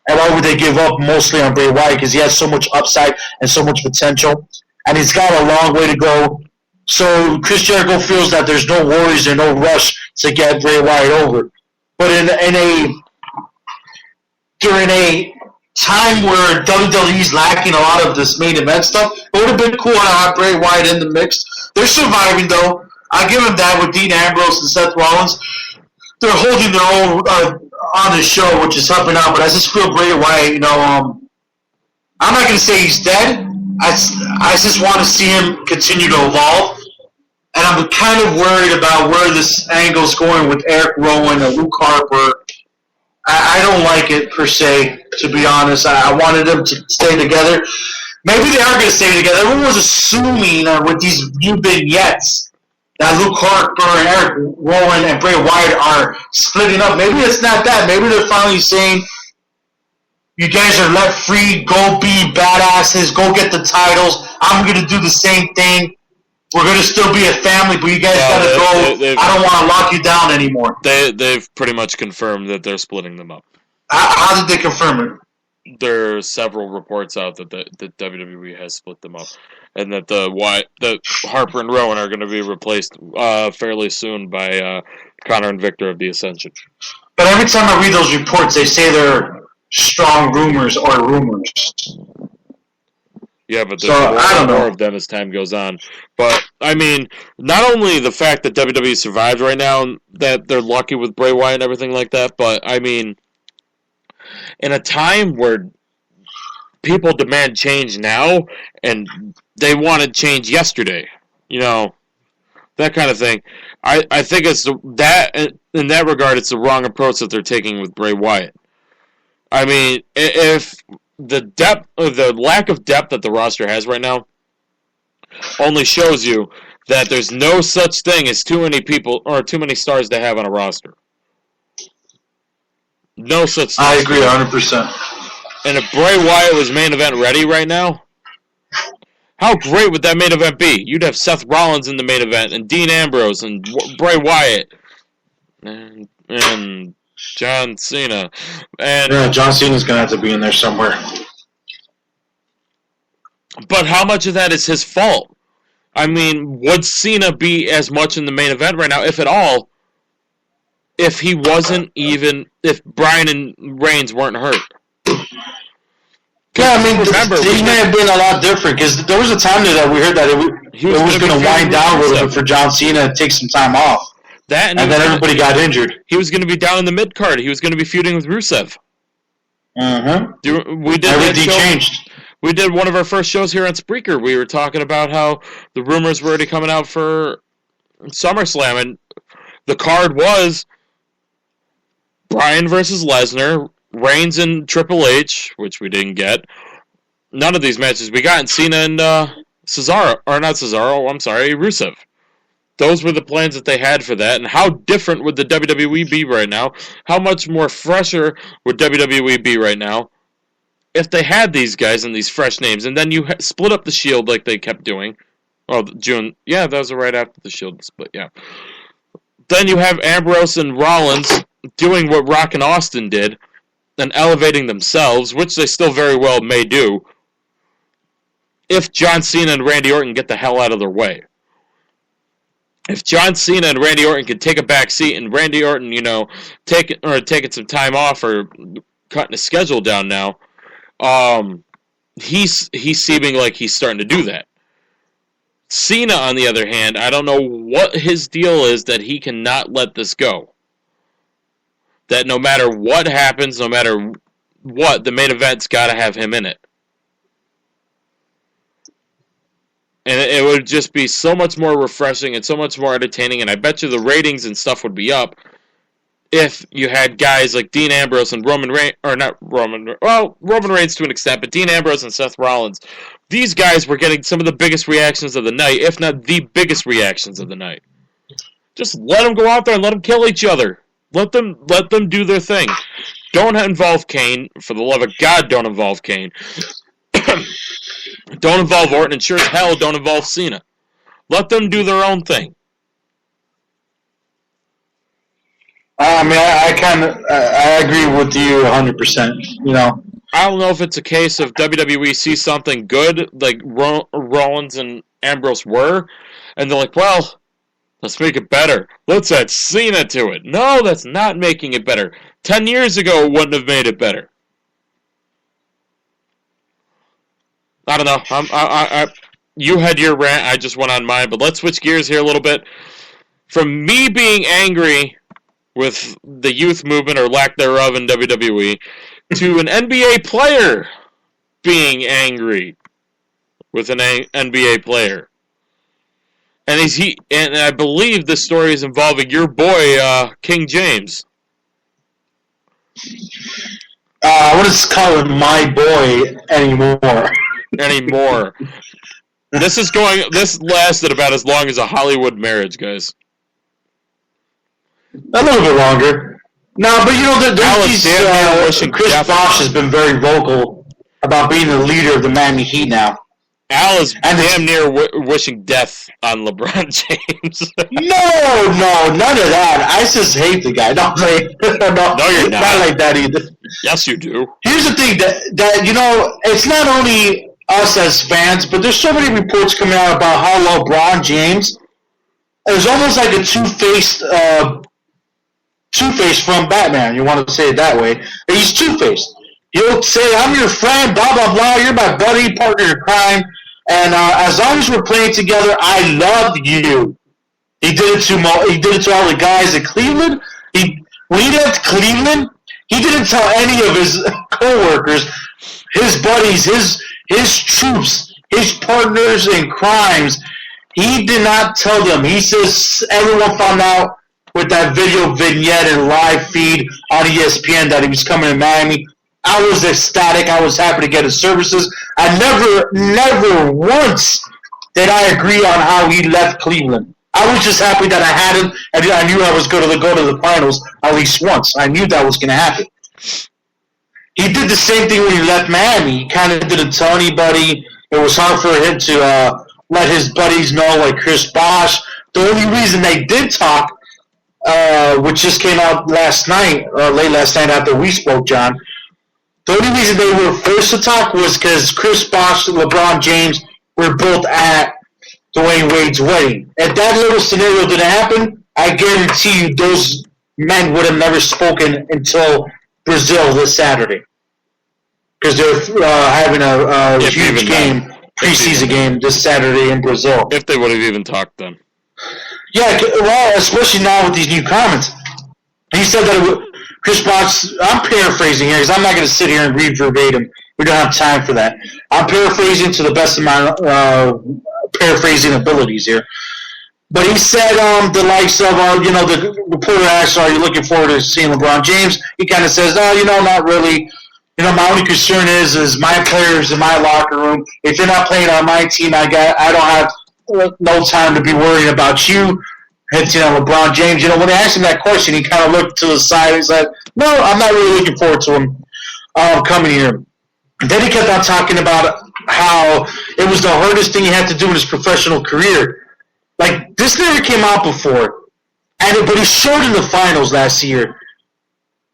and why would they give up mostly on Bray Wyatt, because he has so much upside and so much potential, and he's got a long way to go. So Chris Jericho feels that there's no worries or no rush to get Bray Wyatt over. But during a time where WWE's lacking a lot of this main event stuff, it would have been cool to have Bray Wyatt in the mix. They're surviving, though. I give them that with Dean Ambrose and Seth Rollins. They're holding their own on the show, which is helping out. But I just feel Bray Wyatt, I'm not going to say he's dead. I just want to see him continue to evolve. And I'm kind of worried about where this angle's going with Eric Rowan and Luke Harper. I don't like it, per se, to be honest. I wanted them to stay together. Maybe they are going to stay together. Everyone was assuming with these new vignettes that Luke Harper and Eric Rowan and Bray Wyatt are splitting up. Maybe it's not that. Maybe they're finally saying, you guys are let free, go be badasses, go get the titles. I'm going to do the same thing. We're going to still be a family, but you guys got to go. I don't want to lock you down anymore. They've pretty much confirmed that they're splitting them up. How did they confirm it? There are several reports out that the WWE has split them up, and that the Harper and Rowan are going to be replaced fairly soon by Connor and Victor of the Ascension. But every time I read those reports, they say they're strong rumors or rumors. Yeah, but there's more of them as time goes on. But, I mean, not only the fact that WWE survived right now, that they're lucky with Bray Wyatt and everything like that, but, I mean, in a time where people demand change now, and they wanted change yesterday, you know, that kind of thing. I think it's that, in that regard, it's the wrong approach that they're taking with Bray Wyatt. I mean, if the depth, or the lack of depth that the roster has right now only shows you that there's no such thing as too many people or too many stars to have on a roster. No such thing. I agree 100%. And if Bray Wyatt was main event ready right now, how great would that main event be? You'd have Seth Rollins in the main event, and Dean Ambrose, and Bray Wyatt, and John Cena. And yeah, John Cena's going to have to be in there somewhere. But how much of that is his fault? I mean, would Cena be as much in the main event right now, if at all, if he wasn't even, if Bryan and Reigns weren't hurt? Yeah, I mean, these may have been a lot different, because there was a time there that we heard that it was going to wind down a little bit for John Cena and take some time off. And then everybody got injured. He was going to be down in the mid-card. He was going to be feuding with Rusev. Everything changed. We did one of our first shows here on Spreaker. We were talking about how the rumors were already coming out for SummerSlam, and the card was Bryan versus Lesnar, Reigns and Triple H, which we didn't get. None of these matches we got, and Cena and Rusev. Those were the plans that they had for that, and how different would the WWE be right now? How much more fresher would WWE be right now if they had these guys and these fresh names? And then you split up the Shield like they kept doing. Oh, June. Yeah, that was right after the Shield split, yeah. Then you have Ambrose and Rollins doing what Rock and Austin did and elevating themselves, which they still very well may do, if John Cena and Randy Orton get the hell out of their way. If John Cena and Randy Orton could take a back seat and Randy Orton, taking some time off or cutting his schedule down now, he's seeming like he's starting to do that. Cena, on the other hand, I don't know what his deal is that he cannot let this go. That no matter what happens, no matter what, the main event's got to have him in it. And it would just be so much more refreshing and so much more entertaining, and I bet you the ratings and stuff would be up if you had guys like Dean Ambrose and Roman Reigns to an extent, but Dean Ambrose and Seth Rollins. These guys were getting some of the biggest reactions of the night, if not the biggest reactions of the night. Just let them go out there and let them kill each other. Let them do their thing. Don't involve Kane. For the love of God, don't involve Kane. Don't involve Orton, and sure as hell don't involve Cena. Let them do their own thing. I mean, I agree with you 100%. You know, I don't know if it's a case of WWE sees something good, like Rollins and Ambrose were, and they're like, well, let's make it better. Let's add Cena to it. No, that's not making it better. 10 years ago, it wouldn't have made it better. I don't know. You had your rant. I just went on mine. But let's switch gears here a little bit. From me being angry with the youth movement or lack thereof in WWE to an NBA player being angry with an NBA player. And and I believe this story is involving your boy, King James. I wouldn't call him my boy anymore. anymore. This lasted about as long as a Hollywood marriage, guys. A little bit longer. No, but Chris Bosh has been very vocal about being the leader of the Miami Heat now. Al is damn near wishing death on LeBron James. No, none of that. I just hate the guy. No, you're not. Not like that either. Yes, you do. Here's the thing that it's not only us as fans, but there's so many reports coming out about how LeBron James is almost like a Two-Face from Batman. You want to say it that way? He's Two-Faced. He'll say, "I'm your friend, blah blah blah. You're my buddy, partner in crime, and as long as we're playing together, I love you." He did it to all the guys at Cleveland. When he left Cleveland, he didn't tell any of his coworkers, his buddies, his troops, his partners in crimes. He did not tell them. He says everyone found out with that video vignette and live feed on ESPN that he was coming to Miami. I was ecstatic. I was happy to get his services. I never once did I agree on how he left Cleveland. I was just happy that I had him, and I knew I was going to go to the finals at least once. I knew that was going to happen. He did the same thing when he left Miami. He kind of didn't tell anybody. It was hard for him to let his buddies know, like Chris Bosh. The only reason they did talk, which just came out last night, or late last night after we spoke, John, the only reason they were forced to talk was because Chris Bosh and LeBron James were both at Dwayne Wade's wedding. If that little scenario didn't happen, I guarantee you those men would have never spoken until Brazil this Saturday. Because they're having a huge game, preseason game this Saturday in Brazil. If they would have even talked then. Yeah, well, especially now with these new comments. He said that Chris Bosh, I'm paraphrasing here because I'm not going to sit here and read verbatim. We don't have time for that. I'm paraphrasing to the best of my paraphrasing abilities here. But he said the likes of, the reporter asked, "Are you looking forward to seeing LeBron James?" He kind of says, not really. My only concern is my players in my locker room. If you're not playing on my team, I don't have no time to be worrying about you. Hitting on LeBron James. When they asked him that question, he kind of looked to the side and he said, "No, I'm not really looking forward to him coming here." And then he kept on talking about how it was the hardest thing he had to do in his professional career. Like, this never came out before, but it showed in the finals last year.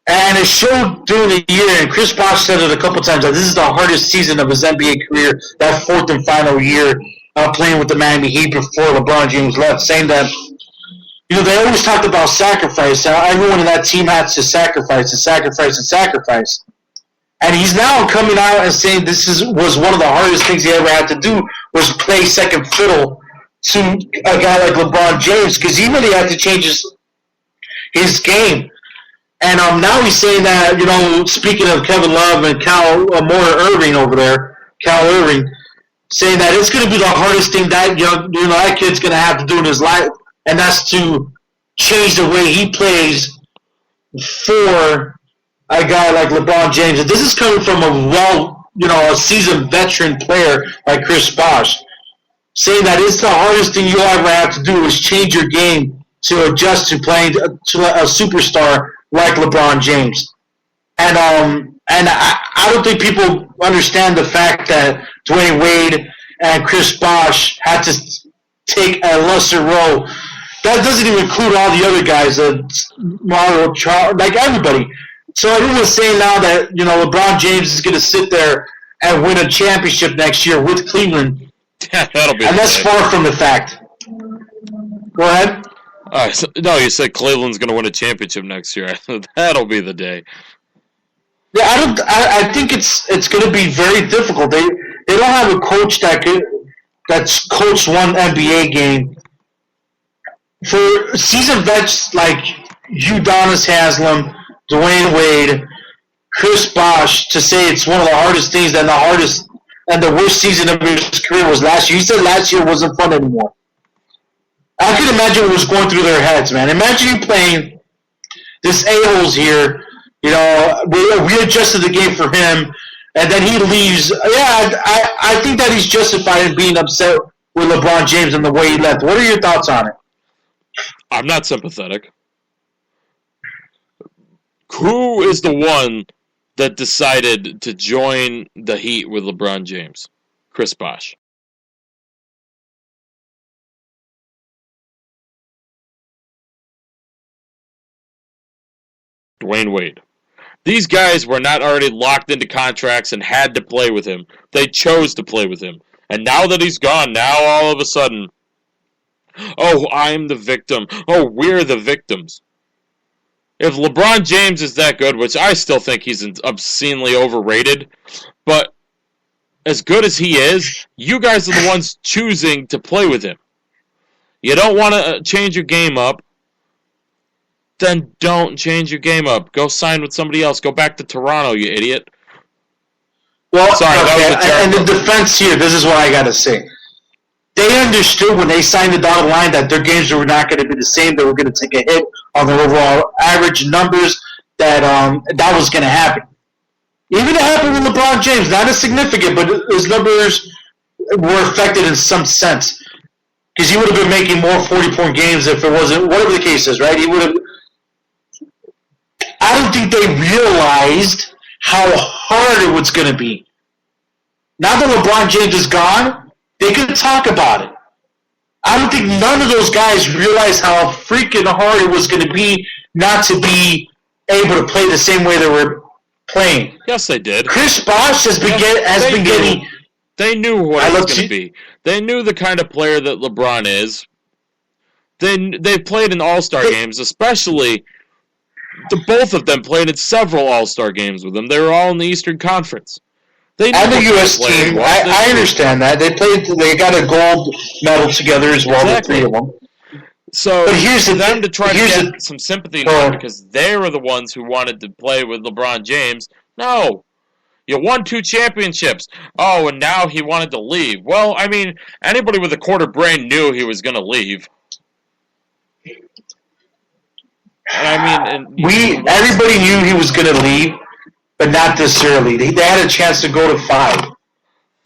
And it showed during the year, and Chris Bosh said it a couple times, that this is the hardest season of his NBA career, that fourth and final year playing with the Miami Heat before LeBron James left, saying that, they always talked about sacrifice. Everyone in that team had to sacrifice and sacrifice and sacrifice. And he's now coming out and saying was one of the hardest things he ever had to do was play second fiddle to a guy like LeBron James because he really had to change his game. And now he's saying that, speaking of Kevin Love and Cal Irving, saying that it's going to be the hardest thing that that kid's going to have to do in his life, and that's to change the way he plays for a guy like LeBron James. And this is coming from a seasoned veteran player like Chris Bosh, saying that it's the hardest thing you'll ever have to do is change your game to adjust to playing to a superstar like LeBron James. And I don't think people understand the fact that Dwayne Wade and Chris Bosh had to take a lesser role. That doesn't even include all the other guys, Mario, Charles, like everybody. So everyone's saying now that LeBron James is going to sit there and win a championship next year with Cleveland. That'll be. And that's far from the fact. Go ahead. No, you said Cleveland's going to win a championship next year. That'll be the day. Yeah, I think it's going to be very difficult. They don't have a coach that's coached one NBA game. For seasoned vets like Udonis Haslem, Dwayne Wade, Chris Bosh, to say it's one of the hardest things and the worst season of his career was last year. He said last year wasn't fun anymore. I can imagine what was going through their heads, man. Imagine you playing this a-holes here. We adjusted the game for him, and then he leaves. Yeah, I think that he's justified in being upset with LeBron James and the way he left. What are your thoughts on it? I'm not sympathetic. Who is the one that decided to join the Heat with LeBron James? Chris Bosh. Dwayne Wade. These guys were not already locked into contracts and had to play with him. They chose to play with him. And now that he's gone, now all of a sudden, oh, I'm the victim. Oh, we're the victims. If LeBron James is that good, which I still think he's obscenely overrated, but as good as he is, you guys are the ones choosing to play with him. You don't want to change your game up, then don't change your game up. Go sign with somebody else. Go back to Toronto, you idiot. Well, sorry, and the defense here, this is what I got to say. They understood when they signed the dotted line that their games were not going to be the same. They were going to take a hit on their overall average numbers, that was going to happen. Even it happened with LeBron James, not as significant, but his numbers were affected in some sense. Because he would have been making more 40-point games if it wasn't, whatever the case is, right? He would have. I don't think they realized how hard it was going to be. Now that LeBron James is gone, they can talk about it. I don't think none of those guys realized how freaking hard it was going to be not to be able to play the same way they were playing. Yes, they did. Chris Bosh has been getting. They knew what it was going to be. They knew the kind of player that LeBron is. They played in All-Star games, especially. Both of them played in several All-Star games with him. They were all in the Eastern Conference. They and the U.S. team, I understand that. They got a gold medal together as well, exactly. The three of them. So, for them to try to get some sympathy because they were the ones who wanted to play with LeBron James, no. You won 2 championships. Oh, and now he wanted to leave. Well, I mean, anybody with a quarter brain knew he was going to leave. And everybody knew he was going to leave, but not this early. They had a chance to go to 5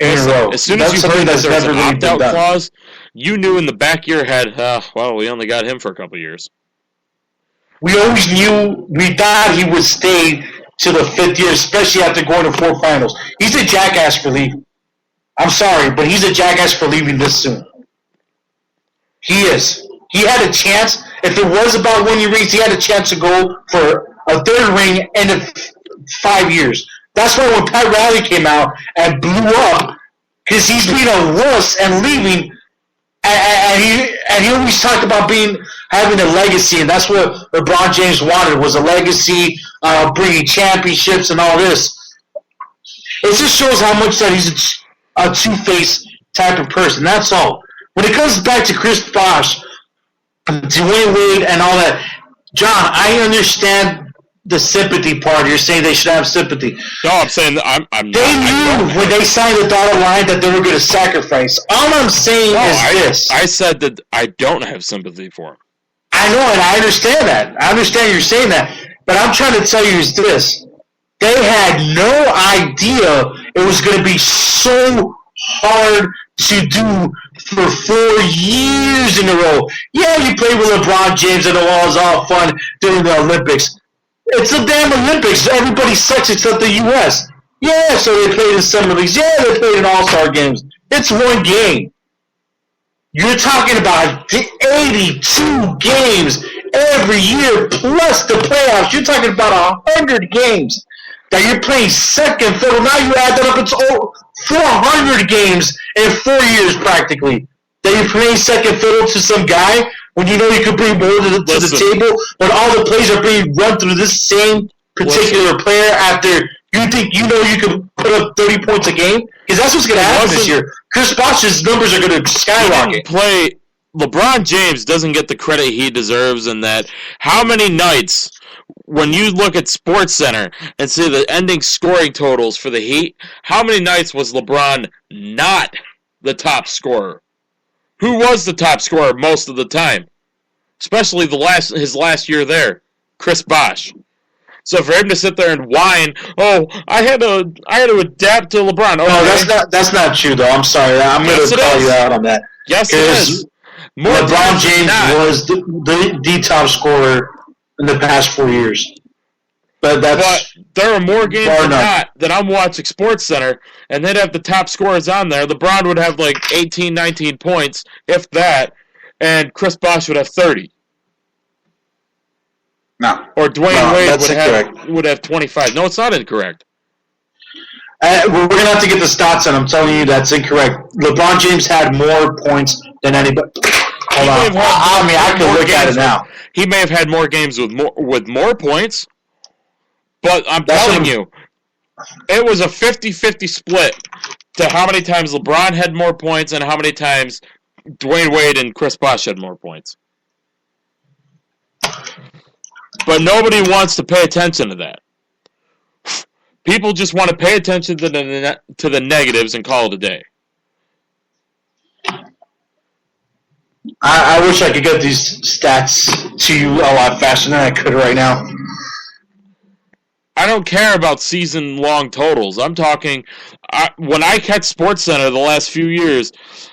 in a row. As soon as you heard that there was an opt-out clause, you knew in the back of your head, well, we only got him for a couple of years. We always knew, we thought he would stay to the 5th year, especially after going to 4 finals. He's a jackass for leaving. I'm sorry, but he's a jackass for leaving this soon. He is. He had a chance. If it was about winning rings, he had a chance to go for a 3rd ring in 5 years. That's why when Pat Riley came out and blew up, because he's being a wuss and leaving, and he always talked about having a legacy, and that's what LeBron James wanted, was a legacy, bringing championships and all this. It just shows how much that he's a two-faced type of person. That's all. When it comes back to Chris Bosh, Dwayne Wade and all that, John, I understand the sympathy part. You're saying they should have sympathy. No, I'm saying I'm they knew when they signed the dotted line that they were going to sacrifice. All I'm saying is this. I said that I don't have sympathy for him. I know, and I understand that. I understand you're saying that. But I'm trying to tell you is this. They had no idea it was going to be so hard to do for 4 years in a row. Yeah, you played with LeBron James and it was all fun during the Olympics. It's the damn Olympics. Everybody sucks except the U.S. Yeah, so they played in summer leagues. Yeah, they played in all-star games. It's one game. You're talking about 82 games every year plus the playoffs. You're talking about 100 games that you're playing second fiddle. Now you add that up, it's 400 games in 4 years practically that you're playing second fiddle to some guy when you know you could bring more to the table, when all the plays are being run through this same particular player after you think you know you could put up 30 points a game? Because that's what's going to happen this year. Chris Bosh's numbers are going to skyrocket. LeBron James doesn't get the credit he deserves in that. How many nights, when you look at SportsCenter and see the ending scoring totals for the Heat, how many nights was LeBron not the top scorer? Who was the top scorer most of the time? Especially his last year there, Chris Bosh. So for him to sit there and whine, "Oh, I had to adapt to LeBron." Okay. No, that's not true though. I'm sorry. I'm going to call you out on that. Yes, it is. LeBron James was the top scorer in the past 4 years. But there are more games than not that I'm watching SportsCenter, and they'd have the top scorers on there. LeBron would have like 18, 19 points, if that, and Chris Bosh would have 30. No. Or Dwayne Wade would have 25. No, it's not incorrect. We're going to have to get the stats, and I'm telling you that's incorrect. LeBron James had more points than anybody. Hold on. I can look at it now. He may have had more games with more points, but I'm telling you, it was a 50-50 split to how many times LeBron had more points and how many times Dwayne Wade and Chris Bosh had more points. But nobody wants to pay attention to that. People just want to pay attention to the negatives and call it a day. I wish I could get these stats to you a lot faster than I could right now. I don't care about season-long totals. I'm talking, when I catch SportsCenter the last few years,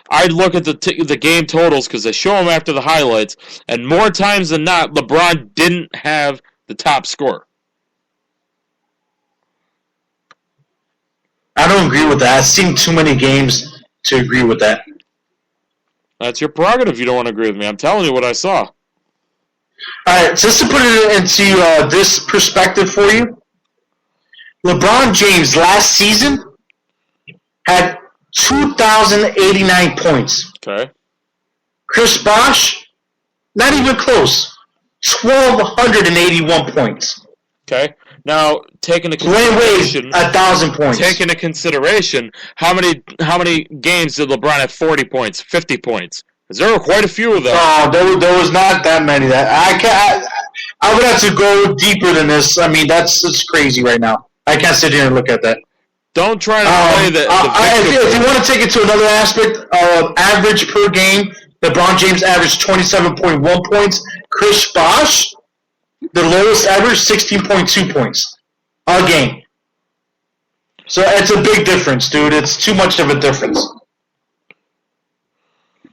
I'd look at the game totals because they show them after the highlights, and more times than not, LeBron didn't have the top score. I don't agree with that. I've seen too many games to agree with that. That's your prerogative if you don't want to agree with me. I'm telling you what I saw. All right, just to put it into this perspective for you, LeBron James last season had 2,089 points. Okay. Chris Bosh, not even close, 1,281 points. Okay. Now, taking into consideration, 1,000 points. Take into consideration how many games did LeBron have 40 points, 50 points? Because there were quite a few of them. Oh, there was not that many. I would have to go deeper than this. I mean, it's crazy right now. I can't sit here and look at that. Don't try to play the if you want to take it to another aspect, average per game, LeBron James averaged 27.1 points. Chris Bosh, the lowest average, 16.2 points a game. So it's a big difference, dude. It's too much of a difference.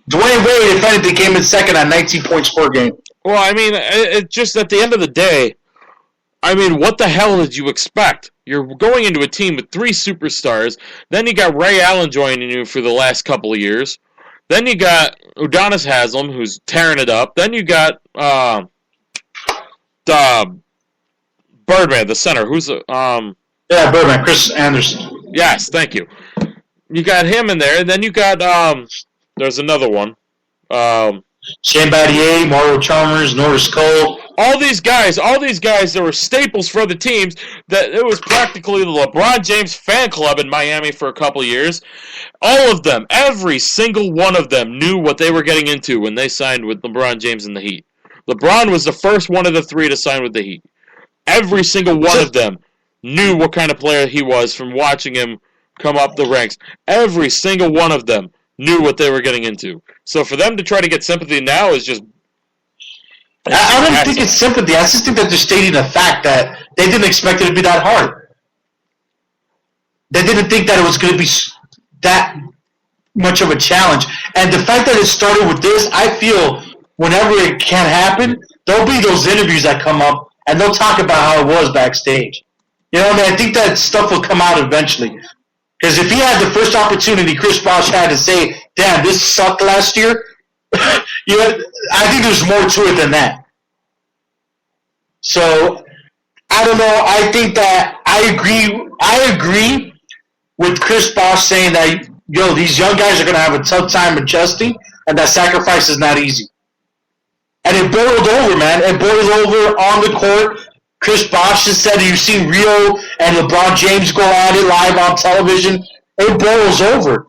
Dwayne Wade, if anything, came in second at 19 points per game. Well, I mean, it just at the end of the day, I mean, what the hell did you expect? You're going into a team with 3 superstars. Then you got Ray Allen joining you for the last couple of years. Then you got Udonis Haslem, who's tearing it up. Then you got Birdman, the center. Who's Birdman, Chris Anderson. Yes, thank you. You got him in there, and then you got there's another one. Shane Battier, Mario Chalmers, Norris Cole. All these guys that were staples for the teams, that it was practically the LeBron James fan club in Miami for a couple of years. All of them, every single one of them knew what they were getting into when they signed with LeBron James and the Heat. LeBron was the first one of the 3 to sign with the Heat. Every single one of them knew what kind of player he was from watching him come up the ranks. Every single one of them knew what they were getting into. So for them to try to get sympathy now is just... I don't think it's sympathy. I just think that they're stating a fact that they didn't expect it to be that hard. They didn't think that it was going to be that much of a challenge. And the fact that it started with this, I feel whenever it can happen, there'll be those interviews that come up, and they'll talk about how it was backstage. You know what I mean? I think that stuff will come out eventually. Because if he had the first opportunity Chris Bosh had to say, damn, this sucked last year, I think there's more to it than that. So, I don't know. I think that I agree with Chris Bosh saying that, these young guys are going to have a tough time adjusting, and that sacrifice is not easy. And it boiled over, man. It boiled over on the court. Chris Bosh just said you've seen Rio and LeBron James go at it live on television. It boils over.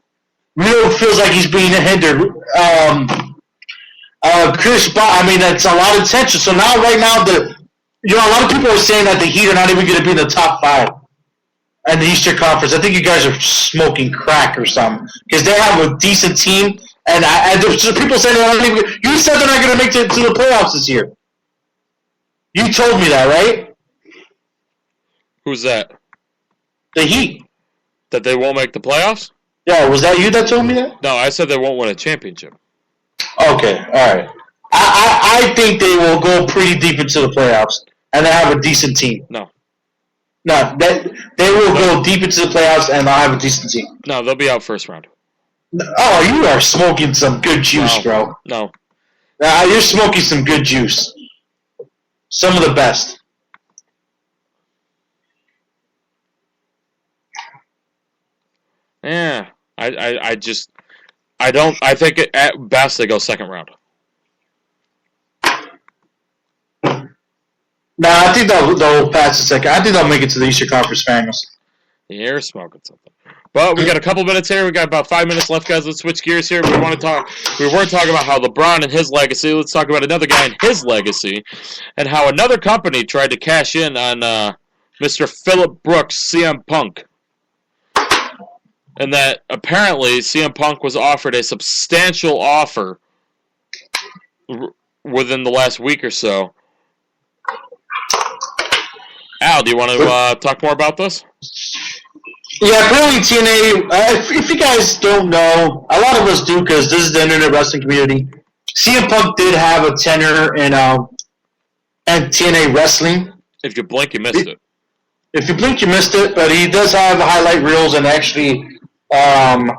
Rio feels like he's being hindered. Chris Bosh, it's a lot of tension. So now, right now, a lot of people are saying that the Heat are not even going to be in the top 5 in the Eastern Conference. I think you guys are smoking crack or something because they have a decent team. And there's people saying they're not even. You said they're not going to make it to the playoffs this year. You told me that, right? Who's that? The Heat. That they won't make the playoffs? Yeah, was that you that told me that? No, I said they won't win a championship. Okay, all right. I think they will go pretty deep into the playoffs, and they have a decent team. No. No, they will go deep into the playoffs, and they'll have a decent team. No, they'll be out first round. Oh, you are smoking some good juice, bro. No. You're smoking some good juice. Some of the best. Yeah, I think at best they go second round. Nah, I think they'll pass the second. I think they'll make it to the Eastern Conference Finals. You're smoking something. But we got a couple minutes here. We got about 5 minutes left, guys. Let's switch gears here. We weren't talking about how LeBron and his legacy. Let's talk about another guy and his legacy, and how another company tried to cash in on Mr. Phillip Brooks, CM Punk. And that apparently CM Punk was offered a substantial offer within the last week or so. Al, do you want to talk more about this? Yeah, apparently TNA, if you guys don't know, a lot of us do because this is the internet wrestling community. CM Punk did have a tenure in TNA wrestling. If you blink, you missed it. If you blink, you missed it, but he does have highlight reels, and actually TNA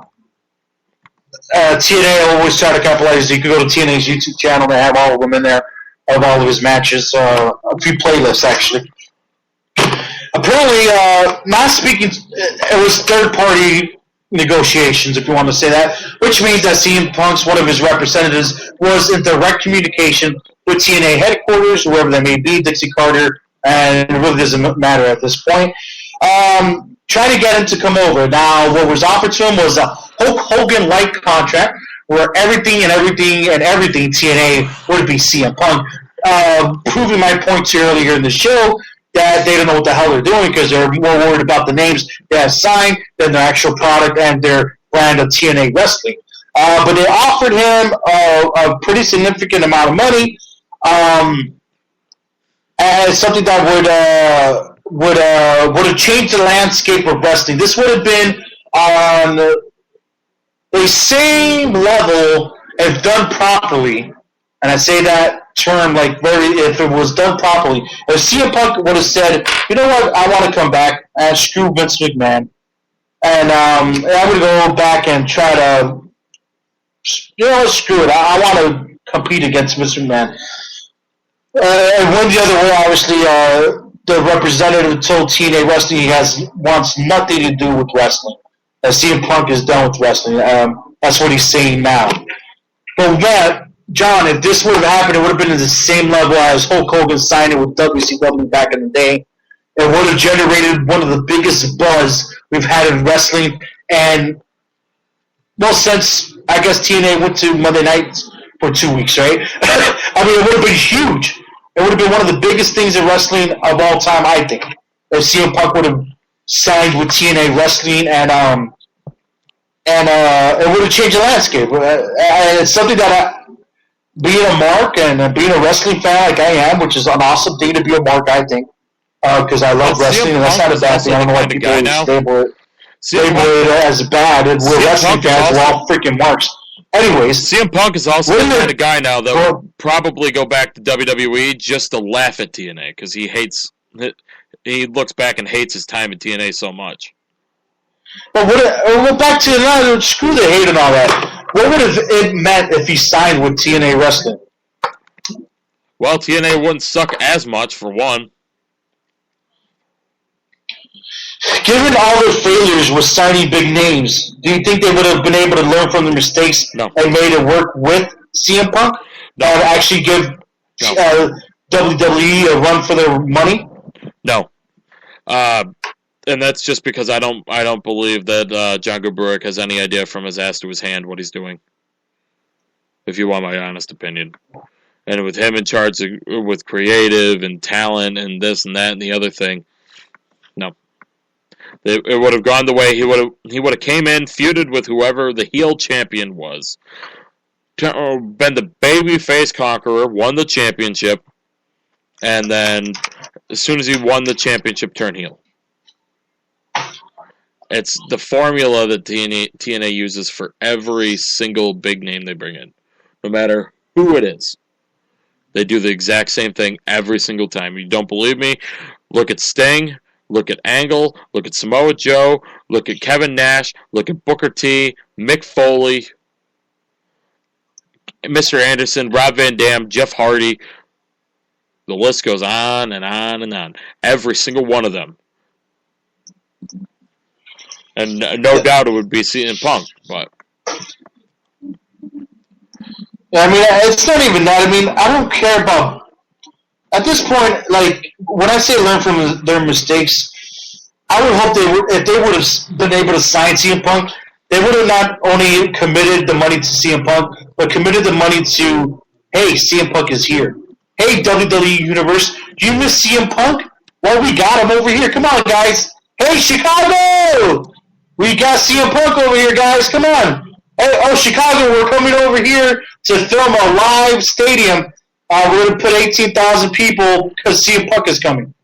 always try to capitalize. You can go to TNA's YouTube channel, they have all of them in there, of all of his matches, a few playlists actually. Apparently, not speaking, it was third-party negotiations, if you want to say that, which means that CM Punk's, one of his representatives, was in direct communication with TNA headquarters, whoever they may be, Dixie Carter, and it really doesn't matter at this point, trying to get him to come over. Now, what was offered to him was a Hulk Hogan-like contract, where everything TNA would be CM Punk, proving my point to you earlier in the show, that they don't know what the hell they're doing because they're more worried about the names they have signed than their actual product and their brand of TNA wrestling. But they offered him a pretty significant amount of money as something that would have changed the landscape of wrestling. This would have been on the same level if done properly. And I say that term if it was done properly. If CM Punk would have said, you know what, I want to come back and screw Vince McMahon. And I would go back and try to, screw it. I want to compete against Vince McMahon. And went the other way, obviously, the representative told TNA Wrestling he wants nothing to do with wrestling. CM Punk is done with wrestling. That's what he's saying now. But that, John, if this would have happened, it would have been at the same level as Hulk Hogan signing with WCW back in the day. It would have generated one of the biggest buzz we've had in wrestling. And, well, since, I guess, TNA went to Monday nights for 2 weeks, right? I mean, it would have been huge. It would have been one of the biggest things in wrestling of all time, I think. If CM Punk would have signed with TNA Wrestling and it would have changed the landscape. And it's something that being a mark and being a wrestling fan like I am, which is an awesome thing to be a mark, I think, because I love wrestling, and that's not a bad thing. I don't know why people label it as bad. We're wrestling fans, we're all freaking marks. Anyways, CM Punk is also the kind of guy now that will probably go back to WWE just to laugh at TNA because he looks back and hates his time at TNA so much. But back to that, screw the hate and all that. What would it meant if he signed with TNA Wrestling? Well, TNA wouldn't suck as much, for one. Given all their failures with signing big names, do you think they would have been able to learn from their mistakes and made it work with CM Punk? No. And actually give WWE a run for their money? No. And that's just because I don't believe that John Gaburick has any idea from his ass to his hand what he's doing. If you want my honest opinion. And with him in charge with creative and talent and this and that and the other thing, no. It would have gone the way he would have came in, feuded with whoever the heel champion was, been the babyface conqueror, won the championship, and then as soon as he won the championship, turn heel. It's the formula that TNA uses for every single big name they bring in. No matter who it is. They do the exact same thing every single time. You don't believe me? Look at Sting. Look at Angle. Look at Samoa Joe. Look at Kevin Nash. Look at Booker T. Mick Foley. Mr. Anderson. Rob Van Dam. Jeff Hardy. The list goes on and on and on. Every single one of them. And no doubt it would be CM Punk, but... I mean, it's not even that. I mean, I don't care about... At this point, like, when I say learn from their mistakes, I would hope if they would have been able to sign CM Punk, they would have not only committed the money to CM Punk, but committed the money to, hey, CM Punk is here. Hey, WWE Universe, do you miss CM Punk? Well, we got him over here. Come on, guys. Hey, Chicago! We got CM Punk over here, guys. Come on. Hey, Chicago, we're coming over here to film a live stadium. We're going to put 18,000 people because CM Punk is coming.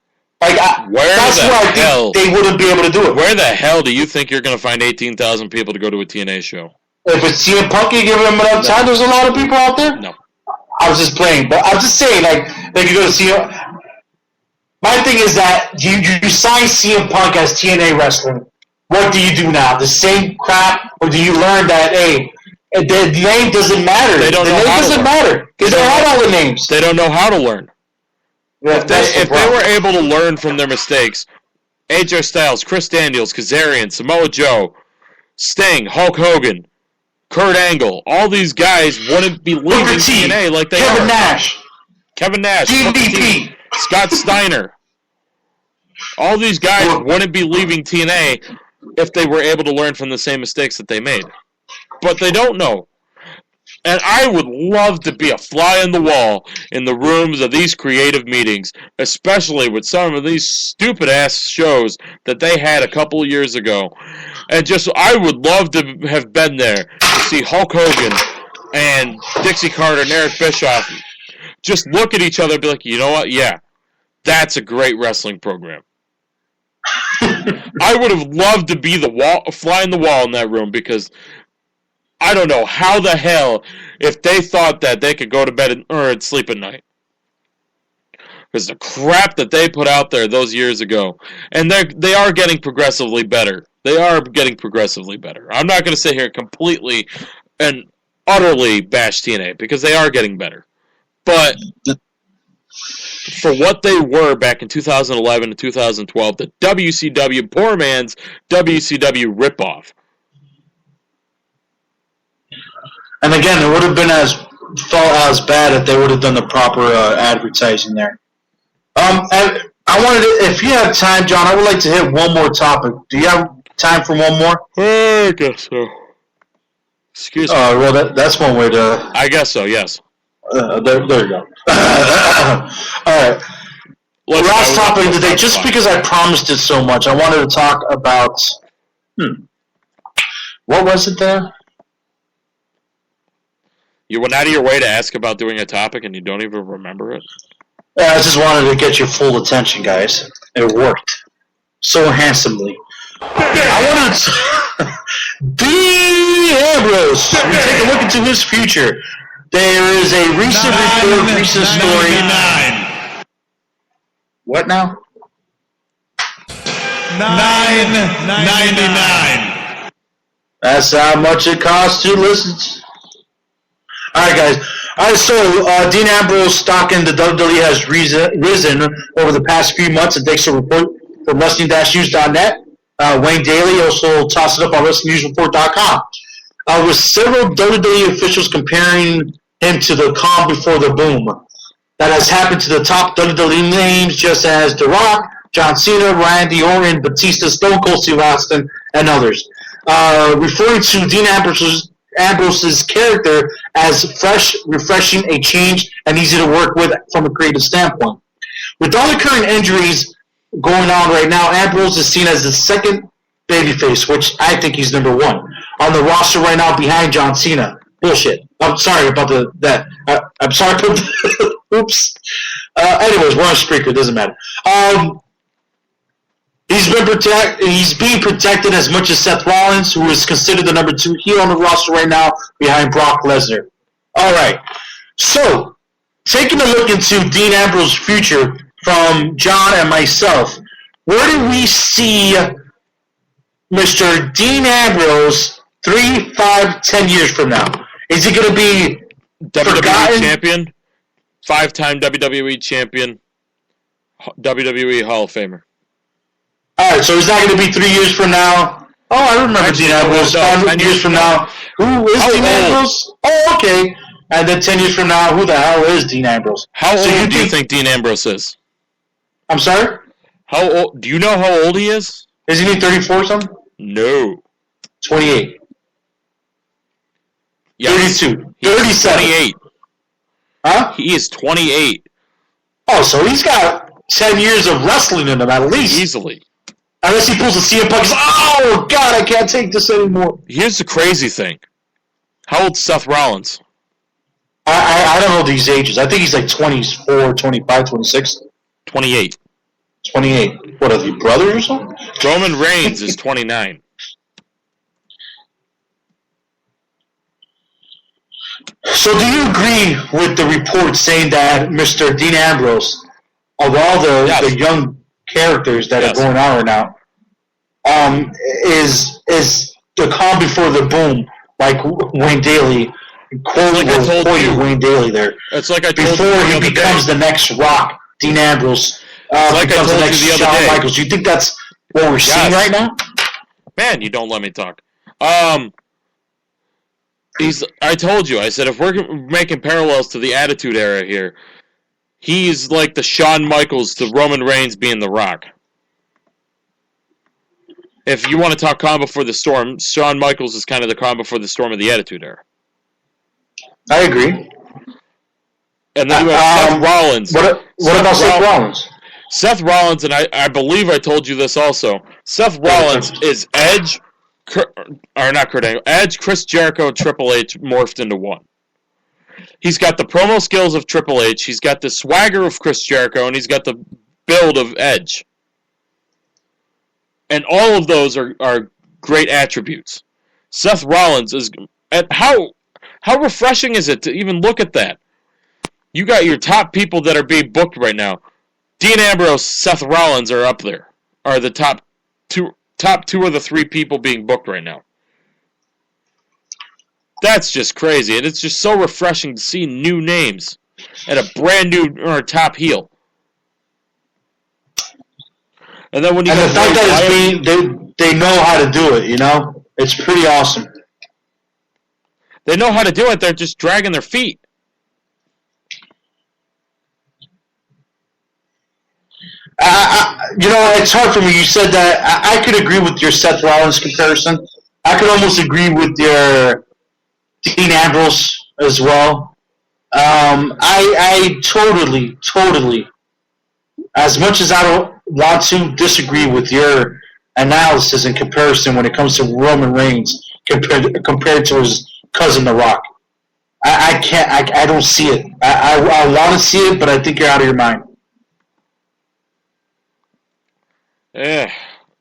Like, that's why I think they wouldn't be able to do it. Where the hell do you think you're going to find 18,000 people to go to a TNA show? If it's CM Punk, you give them enough time, there's a lot of people out there? No. I was just playing, but I'm just saying, like, they could go to CM. My thing is that you sign CM Punk as TNA wrestling. What do you do now? The same crap, or do you learn that, hey, the name doesn't matter? They don't the know name how to doesn't learn. matter because they had all the names. They don't know how to learn. Yeah, if they were able to learn from their mistakes, AJ Styles, Chris Daniels, Kazarian, Samoa Joe, Sting, Hulk Hogan, Kurt Angle, all these guys wouldn't be leaving TNA like they Kevin are. Nash. Kevin Nash, DDP. Scott Steiner. All these guys wouldn't be leaving TNA if they were able to learn from the same mistakes that they made. But they don't know. And I would love to be a fly on the wall in the rooms of these creative meetings, especially with some of these stupid-ass shows that they had a couple of years ago. And I would love to have been there to see Hulk Hogan and Dixie Carter and Eric Bischoff just look at each other and be like, you know what? Yeah, that's a great wrestling program. I would have loved to be the fly on the wall in that room because I don't know how the hell if they thought that they could go to bed or sleep at night. Because the crap that they put out there those years ago, and they are getting progressively better. They are getting progressively better. I'm not going to sit here completely and utterly bash TNA because they are getting better. But for what they were back in 2011 and 2012, the WCW, poor man's WCW ripoff. And again, it would have been felt as bad if they would have done the proper advertising there. I wanted to, if you have time, John, I would like to hit one more topic. Do you have time for one more? I guess so. Excuse me. Well, that's one way to... I guess so, yes. There you go. All right. Last topic of the day, just because I promised it so much, I wanted to talk about... What was it there? You went out of your way to ask about doing a topic and you don't even remember it? Yeah, I just wanted to get your full attention, guys. It worked. So handsomely. I wanted to... Dean Ambrose. We take a look into his future. There is a recent report, recent story. What now? $9.99. That's how much it costs to listen. All right, guys. All right, so Dean Ambrose stock in the WWE has risen over the past few months. And thanks to a report from Wrestling-News.net. Wayne Daly also tossed it up on WrestlingNewsReport.com. With several WWE officials comparing him to the calm before the boom. That has happened to the top WWE names, just as The Rock, John Cena, Randy Orton, Batista, Stone Cold Steve Austin, and others. Referring to Dean Ambrose's character as fresh, refreshing, a change, and easy to work with from a creative standpoint. With all the current injuries going on right now, Ambrose is seen as the second babyface, which I think he's number one on the roster right now behind John Cena. Bullshit. I'm sorry about that. I'm sorry about Oops. Anyways, we're on Spreaker. It doesn't matter. He's being protected as much as Seth Rollins, who is considered the number 2 heel on the roster right now, behind Brock Lesnar. All right. So, taking a look into Dean Ambrose's future from John and myself, where do we see Mr. Dean Ambrose 3, 5, 10 years from now? Is he going to be WWE champion, 5-time WWE champion, WWE Hall of Famer? All right, so he's not going to be 3 years from now. Oh, I remember Dean Ambrose. 5 years from now. Who is Dean Ambrose? Oh, okay. And then 10 years from now, who the hell is Dean Ambrose? How old do you think Dean Ambrose is? I'm sorry? How old? Do you know how old he is? Isn't he 34 or something? No. 28. Yes. 32. 37. 28. Huh? He is 28. Oh, so he's got 10 years of wrestling in him at least. Easily. Unless he pulls a CM Punk. Oh, God, I can't take this anymore. Here's the crazy thing. How old's Seth Rollins? I don't know these ages. I think he's like 24, 25, 26. 28. 28. What, are they brothers or something? Roman Reigns is 29. So do you agree with the report saying that Mr. Dean Ambrose, of all the young characters that are going on right now, is the calm before the boom, like Wayne Daly, Wayne Daly there. It's like I told before you he becomes the next Rock, Dean Ambrose becomes the next Shawn Michaels. Do you think that's what we're seeing right now? Man, you don't let me talk. I told you, I said if we're making parallels to the Attitude Era here, he's like the Shawn Michaels to Roman Reigns being the Rock. If you want to talk calm before the storm, Shawn Michaels is kind of the calm before the storm of the Attitude Era. I agree. And then you have Seth Rollins. What about Seth Rollins? Seth Rollins, and I believe I told you this also. Seth Rollins is Edge, Edge, Chris Jericho, and Triple H morphed into one. He's got the promo skills of Triple H, he's got the swagger of Chris Jericho, and he's got the build of Edge. And all of those are great attributes. Seth Rollins is... How refreshing is it to even look at that? You got your top people that are being booked right now. Dean Ambrose, Seth Rollins are up there. Are the top two or the 3 people being booked right now. That's just crazy, and it's just so refreshing to see new names and a brand new top heel. And then when you the fact that they know how to do it, you know, it's pretty awesome. They know how to do it. They're just dragging their feet. You know, it's hard for me. You said that. I could agree with your Seth Rollins comparison. I could almost agree with your Dean Ambrose as well. I totally, as much as I don't want to disagree with your analysis and comparison when it comes to Roman Reigns compared to his cousin The Rock. I can't. I don't see it. I want to see it, but I think you're out of your mind.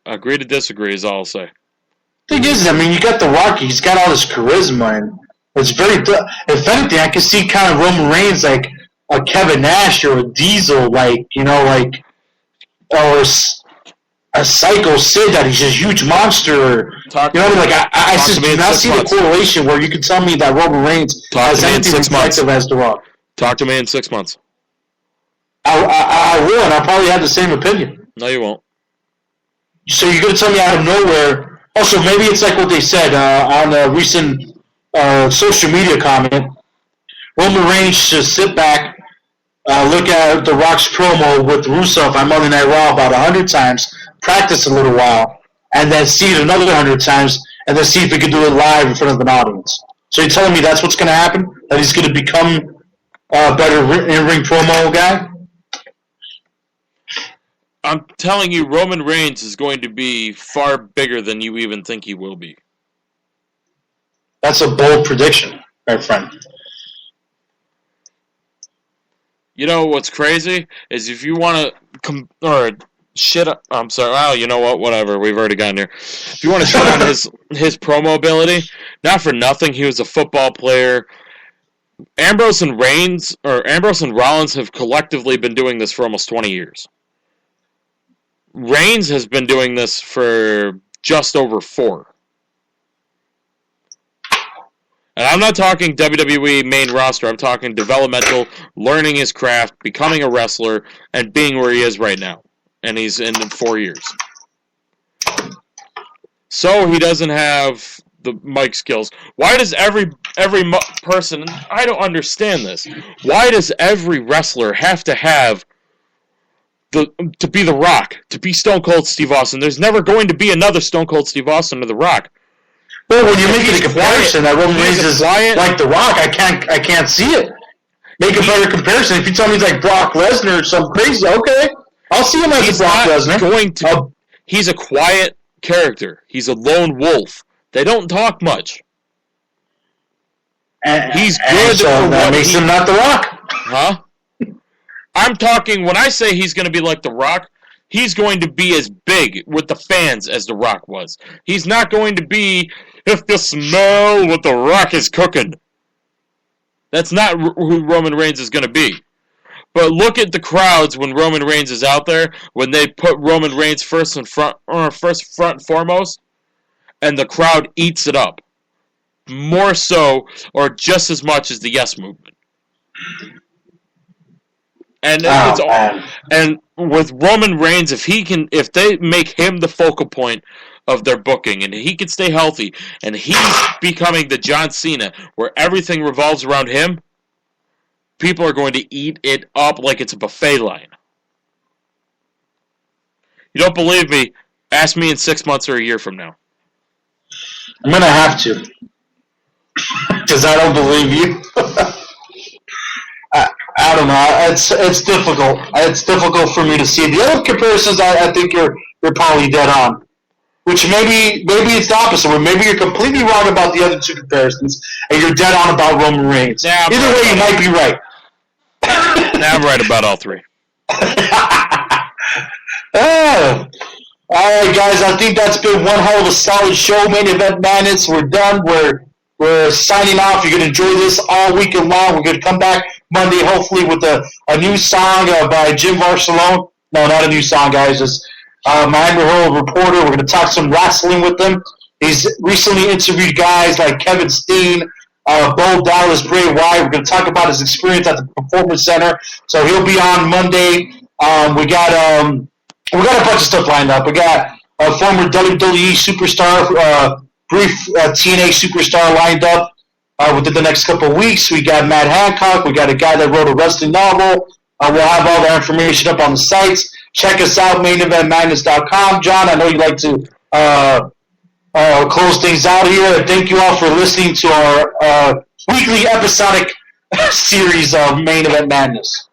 Agree to disagree is all I'll say. Thing is, I mean, you got The Rock. He's got all this charisma, and it's very. If anything, I can see kind of Roman Reigns like a Kevin Nash or a Diesel, like or a Psycho Sid that he's just a huge monster. I just do not see the correlation where you can tell me that Roman Reigns has anything reflective as The Rock. Talk to me in 6 months. I will, and I'll probably have the same opinion. No, you won't. So you're going to tell me out of nowhere. Also, maybe it's like what they said on a recent social media comment. Roman Reigns should sit back, look at The Rock's promo with Rusev on Monday Night Raw about 100 times, practice a little while, and then see it another 100 times, and then see if he can do it live in front of an audience. So you're telling me that's what's going to happen? That he's going to become a better in-ring promo guy? I'm telling you, Roman Reigns is going to be far bigger than you even think he will be. That's a bold prediction, my friend. You know what's crazy is if you want to shit. I'm sorry. Well, you know what? Whatever. We've already gotten here. If you want to shit on his promo ability, not for nothing, he was a football player. Ambrose and Rollins have collectively been doing this for almost 20 years. Reigns has been doing this for just over 4. And I'm not talking WWE main roster. I'm talking developmental, learning his craft, becoming a wrestler, and being where he is right now. And he's in 4 years. So he doesn't have the mic skills. Why does every person, I don't understand this, why does every wrestler have to have to be The Rock, to be Stone Cold Steve Austin? There's never going to be another Stone Cold Steve Austin or The Rock. Well, when you make it a comparison that Roman Reigns is like The Rock, I can't see it. Make a better comparison. If you tell me he's like Brock Lesnar or something crazy, okay, I'll see him as a Brock Lesnar. He's a quiet character. He's a lone wolf. They don't talk much. He's good. So that makes him not The Rock. Huh? I'm talking, when I say he's going to be like The Rock, he's going to be as big with the fans as The Rock was. He's not going to be, if you smell what The Rock is cooking. That's not who Roman Reigns is going to be. But look at the crowds when Roman Reigns is out there, when they put Roman Reigns first and foremost, and the crowd eats it up. More so, or just as much as the Yes Movement. And and with Roman Reigns, if they make him the focal point of their booking, and he can stay healthy, and he's becoming the John Cena, where everything revolves around him, people are going to eat it up like it's a buffet line. You don't believe me? Ask me in 6 months or a year from now. I'm going to have to. Because I don't believe you. I don't know. It's difficult. It's difficult for me to see. The other comparisons, I think you're probably dead on. Which maybe it's the opposite. Or maybe you're completely wrong about the other two comparisons, and you're dead on about Roman Reigns. Yeah, either way, you might be right. I'm right about all three. Oh. All right, guys. I think that's been one hell of a solid show. Main Event Madness. We're done. We're signing off. You're going to enjoy this all weekend long. We're going to come back Monday, hopefully, with a new song by Jim Barcelone. No, not a new song, guys. Just Miami Herald reporter. We're going to talk some wrestling with him. He's recently interviewed guys like Kevin Steen, Bo Dallas, Bray Wyatt. We're going to talk about his experience at the Performance Center. So he'll be on Monday. We got a bunch of stuff lined up. We got a former WWE superstar, brief TNA superstar lined up within the next couple of weeks. We got Matt Hancock. We got a guy that wrote a wrestling novel. We'll have all that information up on the sites. Check us out, maineventmadness.com. John, I know you like to close things out here. Thank you all for listening to our weekly episodic series of Main Event Madness.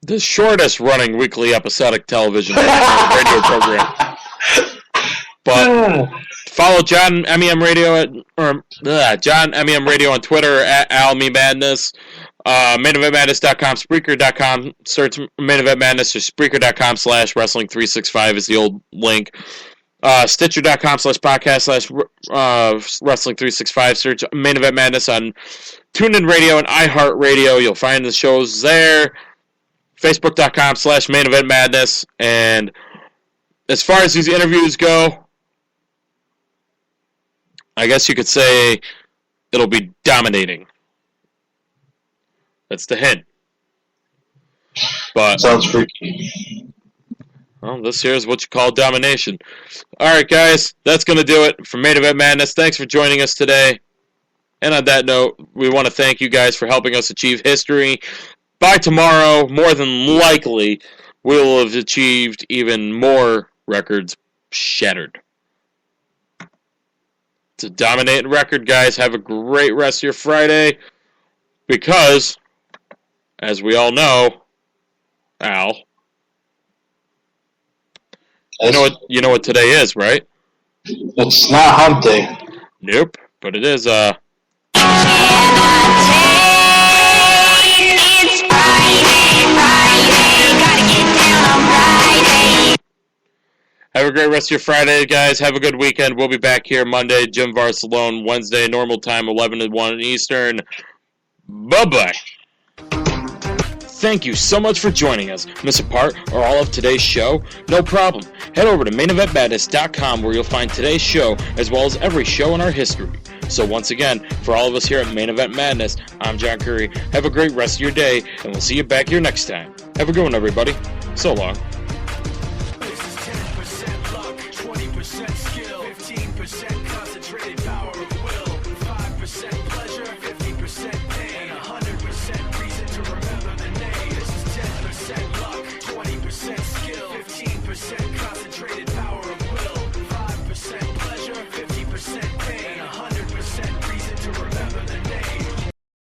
The shortest running weekly episodic television radio program. But follow John MEM Radio John MEM Radio on Twitter at AlMeMadness. MainEventMadness.com, Spreaker.com. Search Main Event Madness or Spreaker.com/Wrestling365 is the old link. Stitcher.com/podcast/Wrestling365. Search Main Event Madness on TuneIn Radio and iHeartRadio. You'll find the shows there. Facebook.com/Main Event Madness. And as far as these interviews go, I guess you could say it'll be dominating. That's the hint. But sounds freaky. Well, this here is what you call domination. All right, guys, that's going to do it for Main Event Madness. Thanks for joining us today. And on that note, we want to thank you guys for helping us achieve history. By tomorrow, more than likely, we will have achieved even more records shattered. It's a dominating record, guys. Have a great rest of your Friday. Because, as we all know, Al, you know what today is, right? It's not hump day. Nope, but it is It's Friday, gotta get down on Friday. Have a great rest of your Friday, guys. Have a good weekend. We'll be back here Monday, Jim Varsalone, Wednesday, normal time, 11 to 1 Eastern. Bye-bye. Thank you so much for joining us. Miss a part or all of today's show? No problem. Head over to maineventmadness.com where you'll find today's show as well as every show in our history. So once again, for all of us here at Main Event Madness, I'm John Curry. Have a great rest of your day, and we'll see you back here next time. Have a good one, everybody. So long. This is 10% luck, 20% skill, 15%